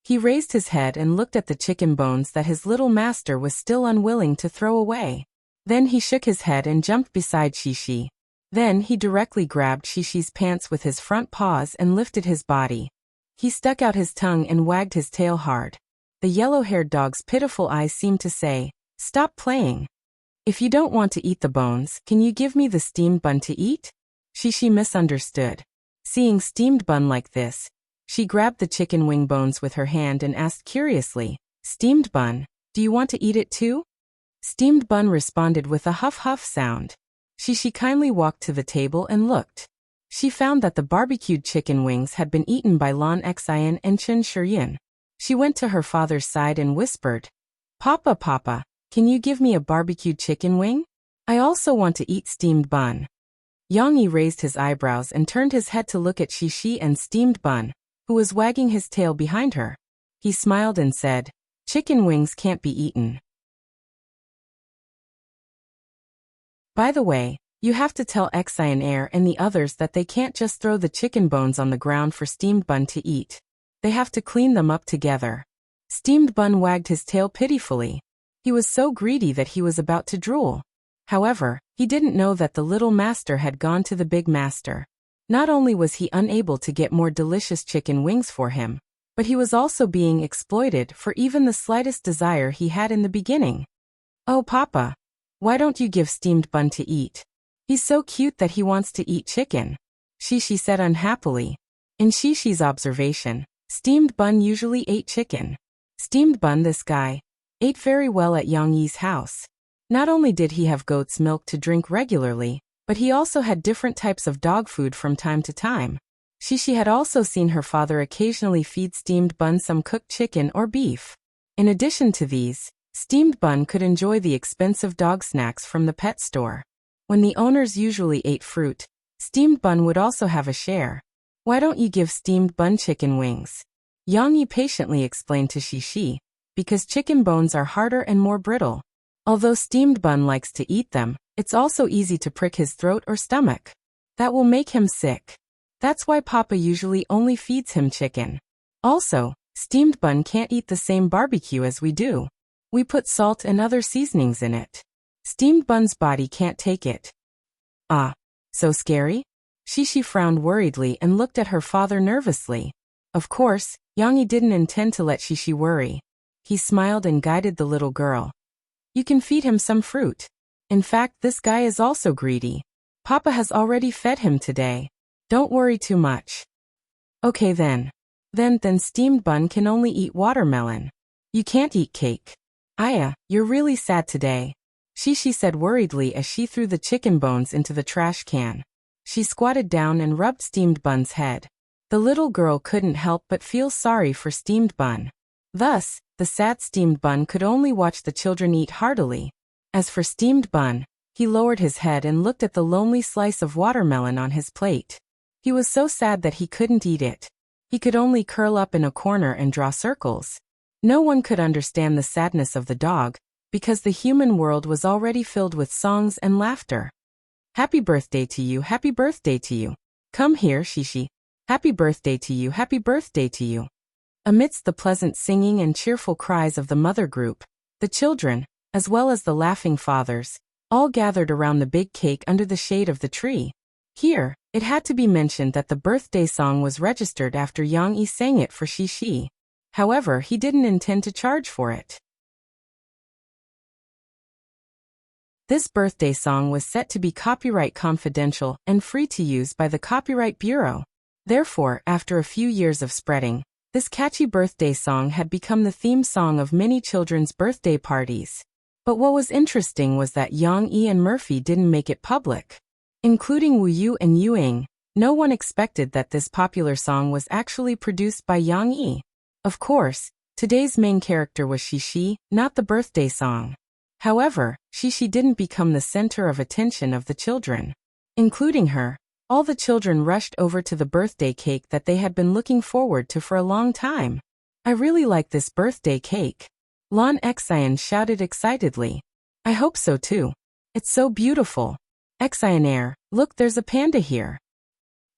He raised his head and looked at the chicken bones that his little master was still unwilling to throw away. Then he shook his head and jumped beside Shishi. Then he directly grabbed Shishi's pants with his front paws and lifted his body. He stuck out his tongue and wagged his tail hard. The yellow-haired dog's pitiful eyes seemed to say, Stop playing. If you don't want to eat the bones, can you give me the steamed bun to eat? Shishi misunderstood. Seeing steamed bun like this, she grabbed the chicken wing bones with her hand and asked curiously, Steamed bun, do you want to eat it too? Steamed bun responded with a huff-huff sound. She kindly walked to the table and looked. She found that the barbecued chicken wings had been eaten by Lan Xian and Chen Shiyin. She went to her father's side and whispered, "Papa, Papa, can you give me a barbecued chicken wing? I also want to eat steamed bun." Yang Yi raised his eyebrows and turned his head to look at Xi and steamed bun, who was wagging his tail behind her. He smiled and said, "Chicken wings can't be eaten. By the way, you have to tell Xian Air and the others that they can't just throw the chicken bones on the ground for steamed bun to eat. They have to clean them up together." Steamed bun wagged his tail pitifully. He was so greedy that he was about to drool. However, he didn't know that the little master had gone to the big master. Not only was he unable to get more delicious chicken wings for him, but he was also being exploited for even the slightest desire he had in the beginning. "Oh, Papa, why don't you give steamed bun to eat? He's so cute that he wants to eat chicken," Xi said unhappily. In Xi's observation, steamed bun usually ate chicken. Steamed bun, this guy, ate very well at Yang Yi's house. Not only did he have goat's milk to drink regularly, but he also had different types of dog food from time to time. Xi had also seen her father occasionally feed steamed bun some cooked chicken or beef. In addition to these, steamed bun could enjoy the expensive dog snacks from the pet store. When the owners usually ate fruit, steamed bun would also have a share. "Why don't you give steamed bun chicken wings?" Yang Yi patiently explained to Xi, "Because chicken bones are harder and more brittle. Although steamed bun likes to eat them, it's also easy to prick his throat or stomach. That will make him sick. That's why Papa usually only feeds him chicken. Also, steamed bun can't eat the same barbecue as we do. We put salt and other seasonings in it. Steamed bun's body can't take it." "Ah, so scary?" Xi frowned worriedly and looked at her father nervously. Of course, Yang Yi didn't intend to let Xi worry. He smiled and guided the little girl. "You can feed him some fruit. In fact, this guy is also greedy. Papa has already fed him today. Don't worry too much." "Okay then. Then steamed bun can only eat watermelon. You can't eat cake. Aya, you're really sad today," Xi said worriedly as she threw the chicken bones into the trash can. She squatted down and rubbed steamed bun's head. The little girl couldn't help but feel sorry for steamed bun. Thus, the sad steamed bun could only watch the children eat heartily. As for steamed bun, he lowered his head and looked at the lonely slice of watermelon on his plate. He was so sad that he couldn't eat it. He could only curl up in a corner and draw circles. No one could understand the sadness of the dog, because the human world was already filled with songs and laughter. "Happy birthday to you, happy birthday to you. Come here, Xi. Happy birthday to you, happy birthday to you." Amidst the pleasant singing and cheerful cries of the mother group, the children, as well as the laughing fathers, all gathered around the big cake under the shade of the tree. Here, it had to be mentioned that the birthday song was registered after Yang Yi sang it for Xi. However, he didn't intend to charge for it. This birthday song was set to be copyright confidential and free to use by the Copyright Bureau. Therefore, after a few years of spreading, this catchy birthday song had become the theme song of many children's birthday parties. But what was interesting was that Yang Yi and Murphy didn't make it public. Including Wu Yu and Yu Ying, no one expected that this popular song was actually produced by Yang Yi. Of course, today's main character was Xi, not the birthday song. However, Xi didn't become the center of attention of the children. Including her, all the children rushed over to the birthday cake that they had been looking forward to for a long time. "I really like this birthday cake," Lan Xian shouted excitedly. "I hope so too. It's so beautiful. Xian Air, look, there's a panda here."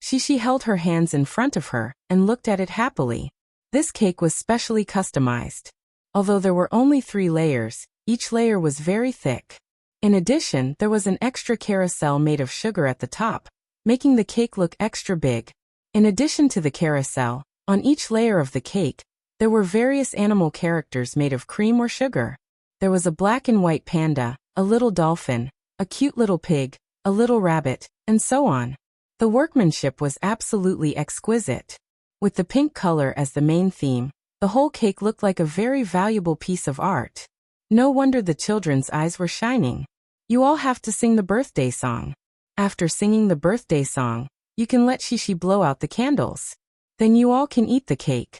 Xi held her hands in front of her and looked at it happily. This cake was specially customized. Although there were only 3 layers, each layer was very thick. In addition, there was an extra carousel made of sugar at the top, making the cake look extra big. In addition to the carousel, on each layer of the cake, there were various animal characters made of cream or sugar. There was a black and white panda, a little dolphin, a cute little pig, a little rabbit, and so on. The workmanship was absolutely exquisite. With the pink color as the main theme, the whole cake looked like a very valuable piece of art. No wonder the children's eyes were shining. You all have to sing the birthday song. After singing the birthday song, you can let Shishi blow out the candles. Then you all can eat the cake.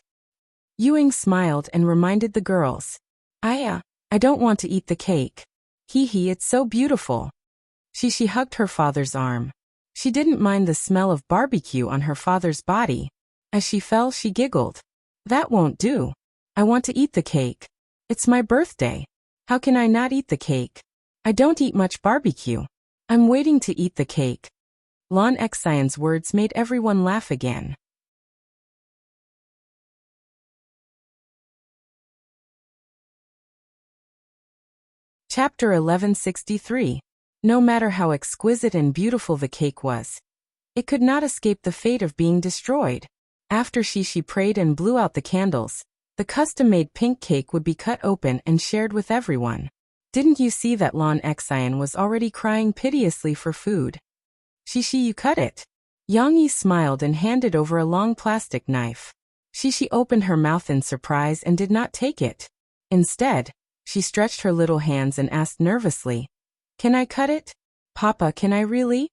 Ewing smiled and reminded the girls. I don't want to eat the cake. Hee hee, it's so beautiful. Shishi hugged her father's arm. She didn't mind the smell of barbecue on her father's body. As she fell, she giggled. That won't do. I want to eat the cake. It's my birthday. How can I not eat the cake? I don't eat much barbecue. I'm waiting to eat the cake. Lon Xian's words made everyone laugh again. Chapter 1163. No matter how exquisite and beautiful the cake was, it could not escape the fate of being destroyed. After Shishi prayed and blew out the candles, the custom-made pink cake would be cut open and shared with everyone. Didn't you see that Lon Xian was already crying piteously for food? Shishi, you cut it. Yang Yi smiled and handed over a long plastic knife. Shishi opened her mouth in surprise and did not take it. Instead, she stretched her little hands and asked nervously, Can I cut it? Papa, can I really?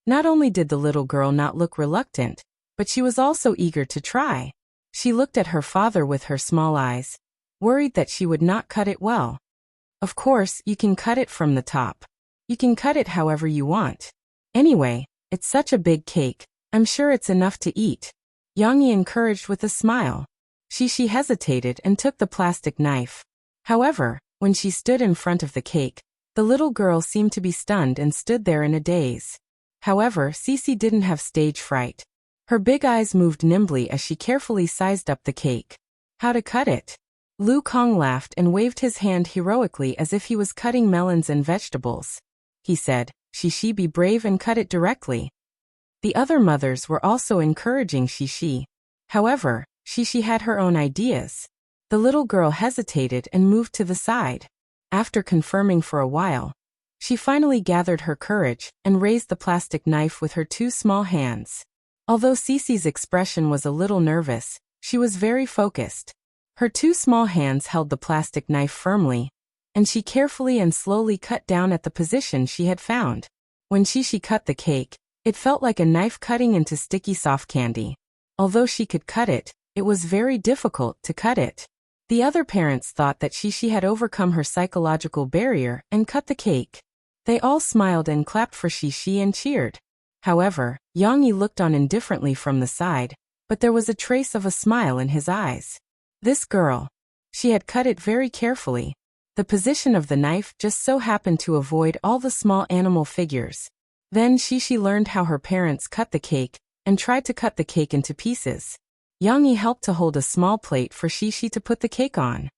Not only did the little girl not look reluctant, but she was also eager to try. She looked at her father with her small eyes, worried that she would not cut it well. Of course, you can cut it from the top. You can cut it however you want. Anyway, it's such a big cake, I'm sure it's enough to eat. Yang Yi encouraged with a smile. Shishi hesitated and took the plastic knife. However, when she stood in front of the cake, the little girl seemed to be stunned and stood there in a daze. However, Cici didn't have stage fright. Her big eyes moved nimbly as she carefully sized up the cake. How to cut it? Lu Kong laughed and waved his hand heroically as if he was cutting melons and vegetables. He said, Shishi, be brave and cut it directly. The other mothers were also encouraging Shishi. However, Shishi had her own ideas. The little girl hesitated and moved to the side. After confirming for a while, she finally gathered her courage and raised the plastic knife with her two small hands. Although Cici's expression was a little nervous, she was very focused. Her two small hands held the plastic knife firmly, and she carefully and slowly cut down at the position she had found. When Shishi cut the cake, it felt like a knife cutting into sticky soft candy. Although she could cut it, it was very difficult to cut it. The other parents thought that Shishi had overcome her psychological barrier and cut the cake. They all smiled and clapped for Shishi and cheered. However, Yang Yi looked on indifferently from the side, but there was a trace of a smile in his eyes. This girl. She had cut it very carefully. The position of the knife just so happened to avoid all the small animal figures. Then Shishi learned how her parents cut the cake and tried to cut the cake into pieces. Yang Yi helped to hold a small plate for Shishi to put the cake on.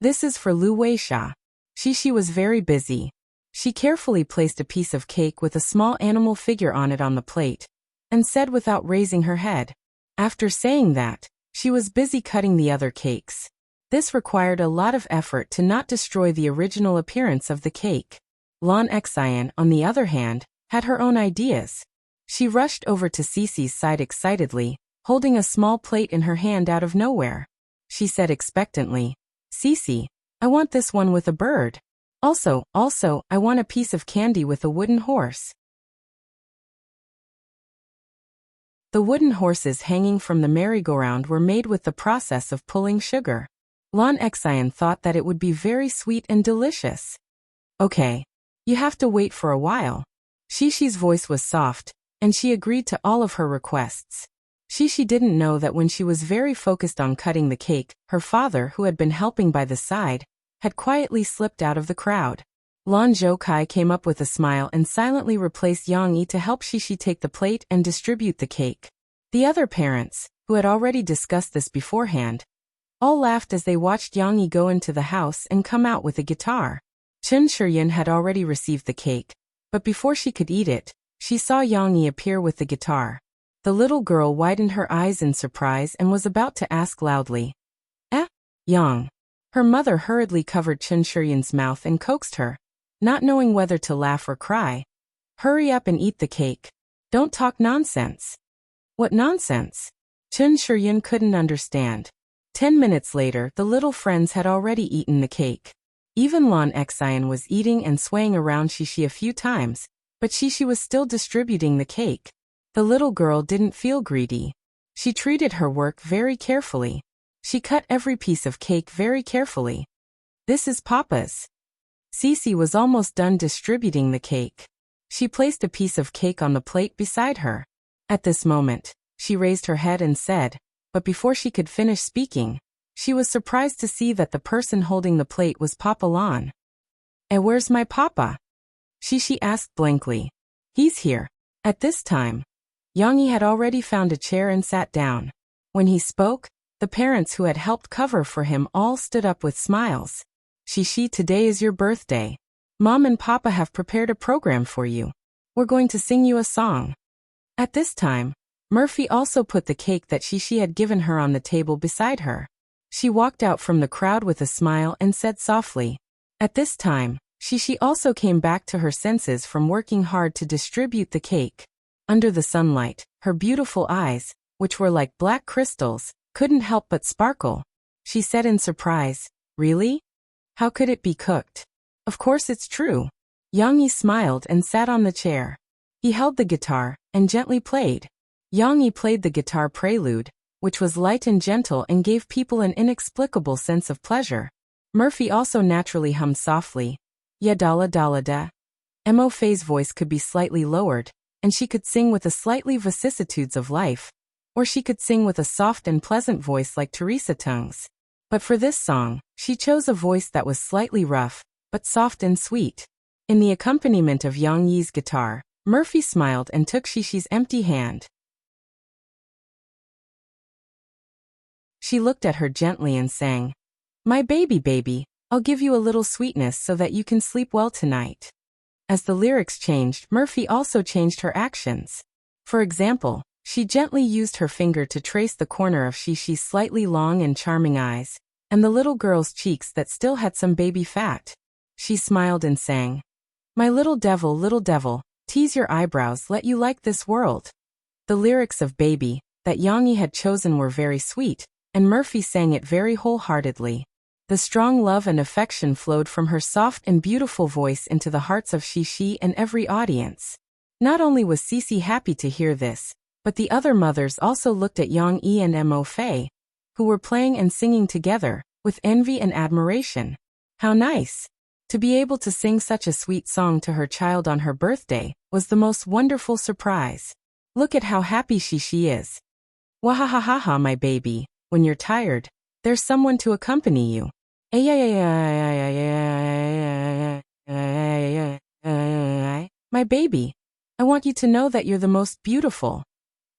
This is for Lu Weisha. Shishi was very busy. She carefully placed a piece of cake with a small animal figure on it on the plate, and said without raising her head. After saying that, she was busy cutting the other cakes. This required a lot of effort to not destroy the original appearance of the cake. Lon Xian, on the other hand, had her own ideas. She rushed over to Cici's side excitedly, holding a small plate in her hand out of nowhere. She said expectantly, Cici, I want this one with a bird. Also, I want a piece of candy with a wooden horse. The wooden horses hanging from the merry-go-round were made with the process of pulling sugar. Lon Xian thought that it would be very sweet and delicious. Okay. You have to wait for a while. Shishi's voice was soft, and she agreed to all of her requests. Shishi didn't know that when she was very focused on cutting the cake, her father, who had been helping by the side, had quietly slipped out of the crowd. Lon Zhoukai came up with a smile and silently replaced Yang Yi to help Shishi take the plate and distribute the cake. The other parents, who had already discussed this beforehand, all laughed as they watched Yang Yi go into the house and come out with a guitar. Chen Shiyun had already received the cake, but before she could eat it, she saw Yang Yi appear with the guitar. The little girl widened her eyes in surprise and was about to ask loudly, Yang. Her mother hurriedly covered Chen Shiyun's mouth and coaxed her, not knowing whether to laugh or cry. Hurry up and eat the cake. Don't talk nonsense. What nonsense? Chen Shiyun couldn't understand. 10 minutes later, the little friends had already eaten the cake. Even Lan Xian was eating and swaying around Shishi a few times, but Shishi was still distributing the cake. The little girl didn't feel greedy. She treated her work very carefully. She cut every piece of cake very carefully. This is Papa's. Cece was almost done distributing the cake. She placed a piece of cake on the plate beside her. At this moment, she raised her head and said, but before she could finish speaking, she was surprised to see that the person holding the plate was Papa Lan. Where's my papa? Shishi asked blankly. He's here. At this time, Yang Yi had already found a chair and sat down. When he spoke, the parents who had helped cover for him all stood up with smiles. Shishi, today is your birthday. Mom and Papa have prepared a program for you. We're going to sing you a song. At this time, Murphy also put the cake that Shishi had given her on the table beside her. She walked out from the crowd with a smile and said softly. At this time, Shishi also came back to her senses from working hard to distribute the cake. Under the sunlight, her beautiful eyes, which were like black crystals, couldn't help but sparkle. She said in surprise, really? How could it be cooked? Of course it's true. Yang Yi smiled and sat on the chair. He held the guitar and gently played. Yang Yi played the guitar prelude, which was light and gentle and gave people an inexplicable sense of pleasure. Murphy also naturally hummed softly. Ya dala dala da. Mo Fei's voice could be slightly lowered, and she could sing with a slightly vicissitudes of life, or she could sing with a soft and pleasant voice like Teresa Tung's. But for this song, she chose a voice that was slightly rough, but soft and sweet. In the accompaniment of Yang Yi's guitar, Murphy smiled and took Shishi's empty hand. She looked at her gently and sang, "My baby, I'll give you a little sweetness so that you can sleep well tonight." As the lyrics changed, Murphy also changed her actions. For example, she gently used her finger to trace the corner of Shishi's slightly long and charming eyes, and the little girl's cheeks that still had some baby fat. She smiled and sang, "My little devil, tease your eyebrows, let you like this world." The lyrics of Baby, that Yang Yi had chosen were very sweet, and Murphy sang it very wholeheartedly. The strong love and affection flowed from her soft and beautiful voice into the hearts of Shishi and every audience. Not only was Cece happy to hear this, but the other mothers also looked at Yang Yi and Mo Fei, who were playing and singing together, with envy and admiration. How nice! To be able to sing such a sweet song to her child on her birthday was the most wonderful surprise. Look at how happy Shishi is. Wahahaha, my baby, when you're tired, there's someone to accompany you. My baby, I want you to know that you're the most beautiful.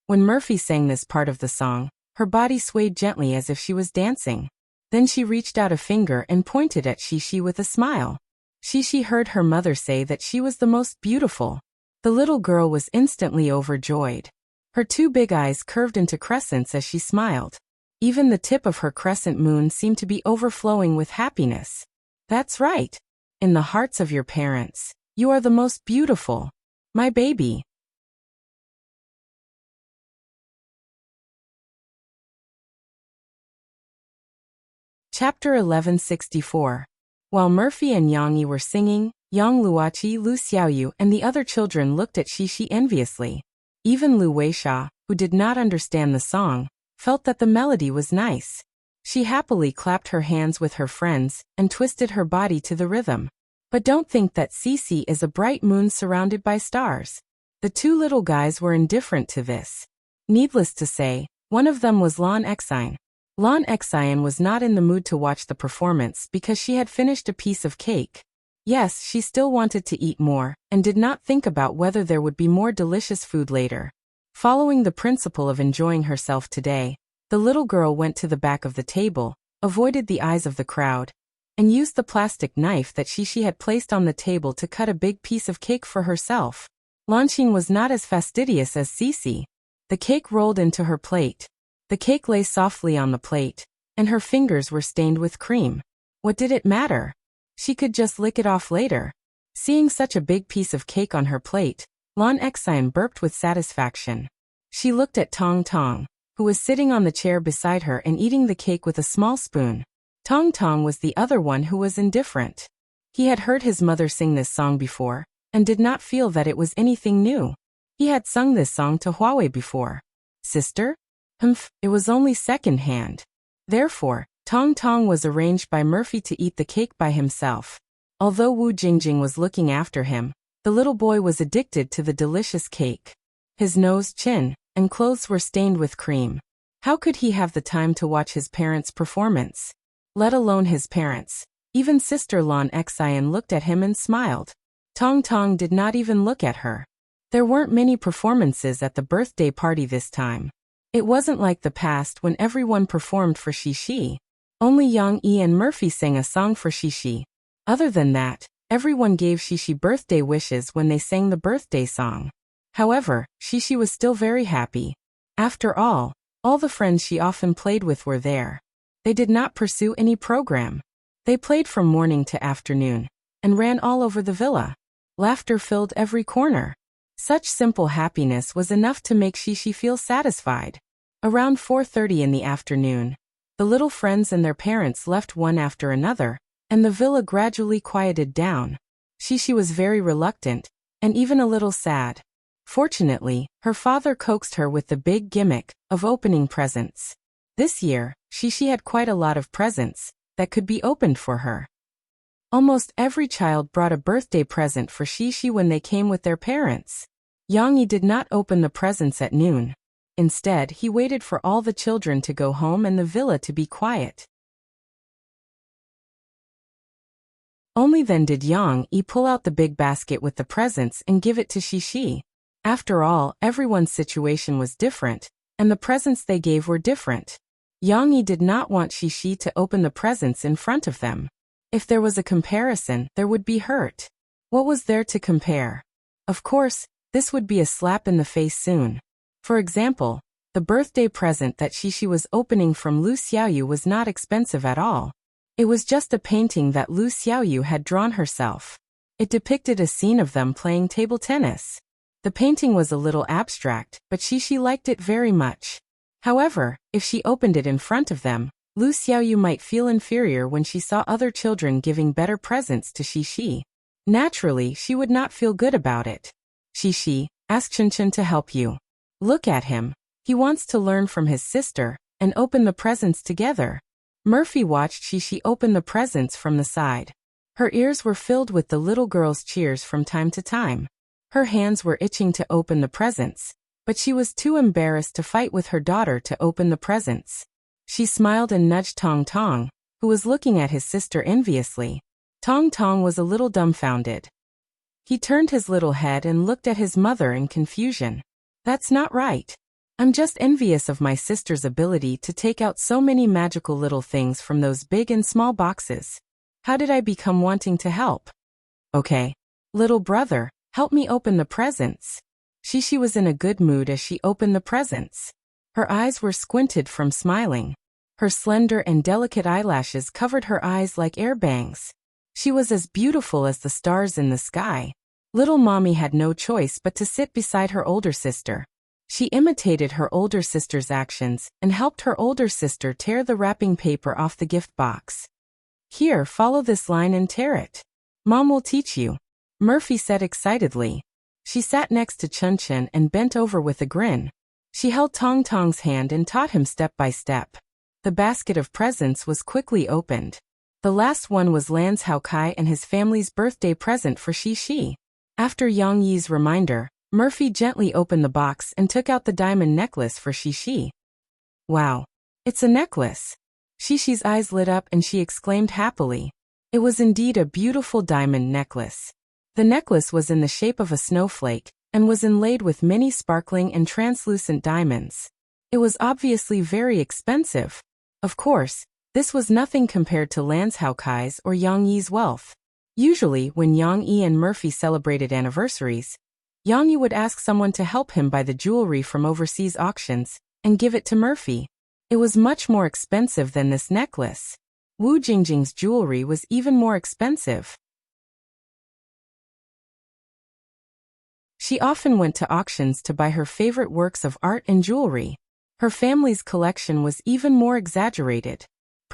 When Murphy sang this part of the song, her body swayed gently as if she was dancing. Then she reached out a finger and pointed at Shishi with a smile. Shishi heard her mother say that she was the most beautiful. The little girl was instantly overjoyed. Her two big eyes curved into crescents as she smiled. Even the tip of her crescent moon seemed to be overflowing with happiness. That's right. In the hearts of your parents, you are the most beautiful. My baby. Chapter 1164. While Murphy and Yang Yi were singing, Yang Luoqi, Lu Xiaoyu, and the other children looked at Shishi enviously. Even Lu Weisha, who did not understand the song, felt that the melody was nice. She happily clapped her hands with her friends and twisted her body to the rhythm. But don't think that Cece is a bright moon surrounded by stars. The two little guys were indifferent to this. Needless to say, one of them was Lan Xian. Lan Xian was not in the mood to watch the performance because she had finished a piece of cake. Yes, she still wanted to eat more, and did not think about whether there would be more delicious food later. Following the principle of enjoying herself today, the little girl went to the back of the table, avoided the eyes of the crowd, and used the plastic knife that Shishi had placed on the table to cut a big piece of cake for herself. Lanqing was not as fastidious as Cece. The cake rolled into her plate. The cake lay softly on the plate, and her fingers were stained with cream. What did it matter? She could just lick it off later. Seeing such a big piece of cake on her plate, Lan Xian burped with satisfaction. She looked at Tong Tong, who was sitting on the chair beside her and eating the cake with a small spoon. Tong Tong was the other one who was indifferent. He had heard his mother sing this song before, and did not feel that it was anything new. He had sung this song to Huawei before. Sister? Humph, it was only second-hand. Therefore, Tong Tong was arranged by Murphy to eat the cake by himself. Although Wu Jingjing was looking after him, the little boy was addicted to the delicious cake. His nose, chin, and clothes were stained with cream. How could he have the time to watch his parents' performance? Let alone his parents. Even Sister Lon Xian looked at him and smiled. Tong Tong did not even look at her. There weren't many performances at the birthday party this time. It wasn't like the past when everyone performed for Shishi. Only Yang Yi and Murphy sang a song for Shishi. Other than that, everyone gave Shishi birthday wishes when they sang the birthday song. However, Shishi was still very happy. After all the friends she often played with were there. They did not pursue any program. They played from morning to afternoon, and ran all over the villa. Laughter filled every corner. Such simple happiness was enough to make Shishi feel satisfied. Around 4:30 in the afternoon, the little friends and their parents left one after another, and the villa gradually quieted down. Shishi was very reluctant, and even a little sad. Fortunately, her father coaxed her with the big gimmick of opening presents. This year, Shishi had quite a lot of presents that could be opened for her. Almost every child brought a birthday present for Shishi when they came with their parents. Yang Yi did not open the presents at noon. Instead, he waited for all the children to go home and the villa to be quiet. Only then did Yang Yi pull out the big basket with the presents and give it to Shishi. After all, everyone's situation was different, and the presents they gave were different. Yang Yi did not want Shishi to open the presents in front of them. If there was a comparison, there would be hurt. What was there to compare? Of course, this would be a slap in the face soon. For example, the birthday present that Shishi was opening from Lu Xiaoyu was not expensive at all. It was just a painting that Lu Xiaoyu had drawn herself. It depicted a scene of them playing table tennis. The painting was a little abstract, but Shishi liked it very much. However, if she opened it in front of them, Lu Xiaoyu might feel inferior when she saw other children giving better presents to Shishi. Naturally, she would not feel good about it. Shishi, ask Chen to help you. Look at him. He wants to learn from his sister and open the presents together. Murphy watched Shishi open the presents from the side. Her ears were filled with the little girl's cheers from time to time. Her hands were itching to open the presents, but she was too embarrassed to fight with her daughter to open the presents. She smiled and nudged Tong Tong, who was looking at his sister enviously. Tong Tong was a little dumbfounded. He turned his little head and looked at his mother in confusion. That's not right. I'm just envious of my sister's ability to take out so many magical little things from those big and small boxes. How did I become wanting to help? Okay. Little brother, help me open the presents. Shishi was in a good mood as she opened the presents. Her eyes were squinted from smiling. Her slender and delicate eyelashes covered her eyes like air bangs. She was as beautiful as the stars in the sky. Little mommy had no choice but to sit beside her older sister. She imitated her older sister's actions and helped her older sister tear the wrapping paper off the gift box. Here, follow this line and tear it. Mom will teach you, Murphy said excitedly. She sat next to Chun Chun and bent over with a grin. She held Tong Tong's hand and taught him step by step. The basket of presents was quickly opened. The last one was Lan's Hao Kai and his family's birthday present for Shishi. After Yang Yi's reminder, Murphy gently opened the box and took out the diamond necklace for Shishi. Wow! It's a necklace! Shishi's eyes lit up and she exclaimed happily. It was indeed a beautiful diamond necklace. The necklace was in the shape of a snowflake and was inlaid with many sparkling and translucent diamonds. It was obviously very expensive. Of course, this was nothing compared to Lan's Hao Kai's or Yang Yi's wealth. Usually, when Yang Yi and Murphy celebrated anniversaries, Yang Yi would ask someone to help him buy the jewelry from overseas auctions and give it to Murphy. It was much more expensive than this necklace. Wu Jingjing's jewelry was even more expensive. She often went to auctions to buy her favorite works of art and jewelry. Her family's collection was even more exaggerated.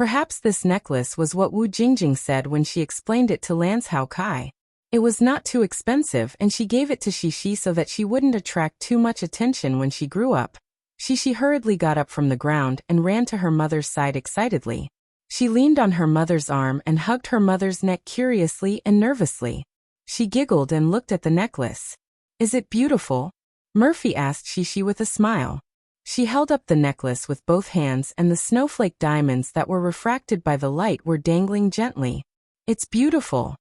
Perhaps this necklace was what Wu Jingjing said when she explained it to Lance Hao Kai. It was not too expensive and she gave it to Shishi so that she wouldn't attract too much attention when she grew up. Shishi hurriedly got up from the ground and ran to her mother's side excitedly. She leaned on her mother's arm and hugged her mother's neck curiously and nervously. She giggled and looked at the necklace. "Is it beautiful?" Murphy asked Shishi with a smile. She held up the necklace with both hands and the snowflake diamonds that were refracted by the light were dangling gently. "It's beautiful."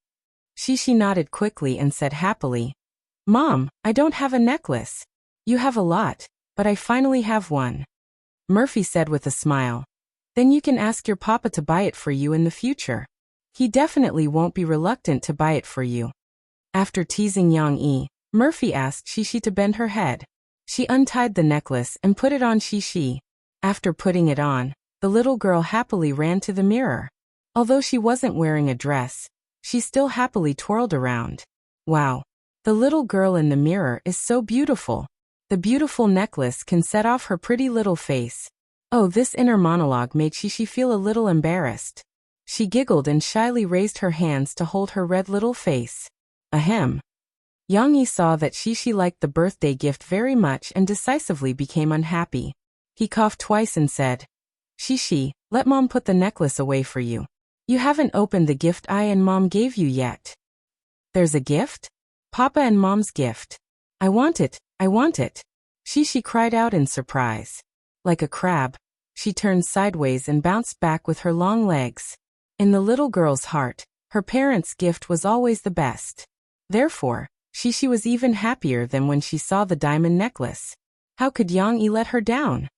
Shishi nodded quickly and said happily, "Mom, I don't have a necklace. You have a lot, but I finally have one." Murphy said with a smile, "Then you can ask your papa to buy it for you in the future. He definitely won't be reluctant to buy it for you." After teasing Yang Yi, Murphy asked Shishi to bend her head. She untied the necklace and put it on Shishi. After putting it on, the little girl happily ran to the mirror. Although she wasn't wearing a dress, she still happily twirled around. Wow! The little girl in the mirror is so beautiful. The beautiful necklace can set off her pretty little face. Oh, this inner monologue made Shishi feel a little embarrassed. She giggled and shyly raised her hands to hold her red little face. Ahem. Yang Yi saw that Shishi liked the birthday gift very much and decisively became unhappy. He coughed twice and said, "Shishi, let Mom put the necklace away for you. You haven't opened the gift I and Mom gave you yet." "There's a gift? Papa and Mom's gift. I want it, I want it." Shishi cried out in surprise. Like a crab, she turned sideways and bounced back with her long legs. In the little girl's heart, her parents' gift was always the best. Therefore, Shishi was even happier than when she saw the diamond necklace. How could Yang Yi let her down?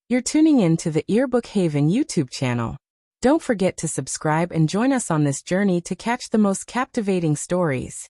You're tuning in to the Earbook Haven YouTube channel. Don't forget to subscribe and join us on this journey to catch the most captivating stories.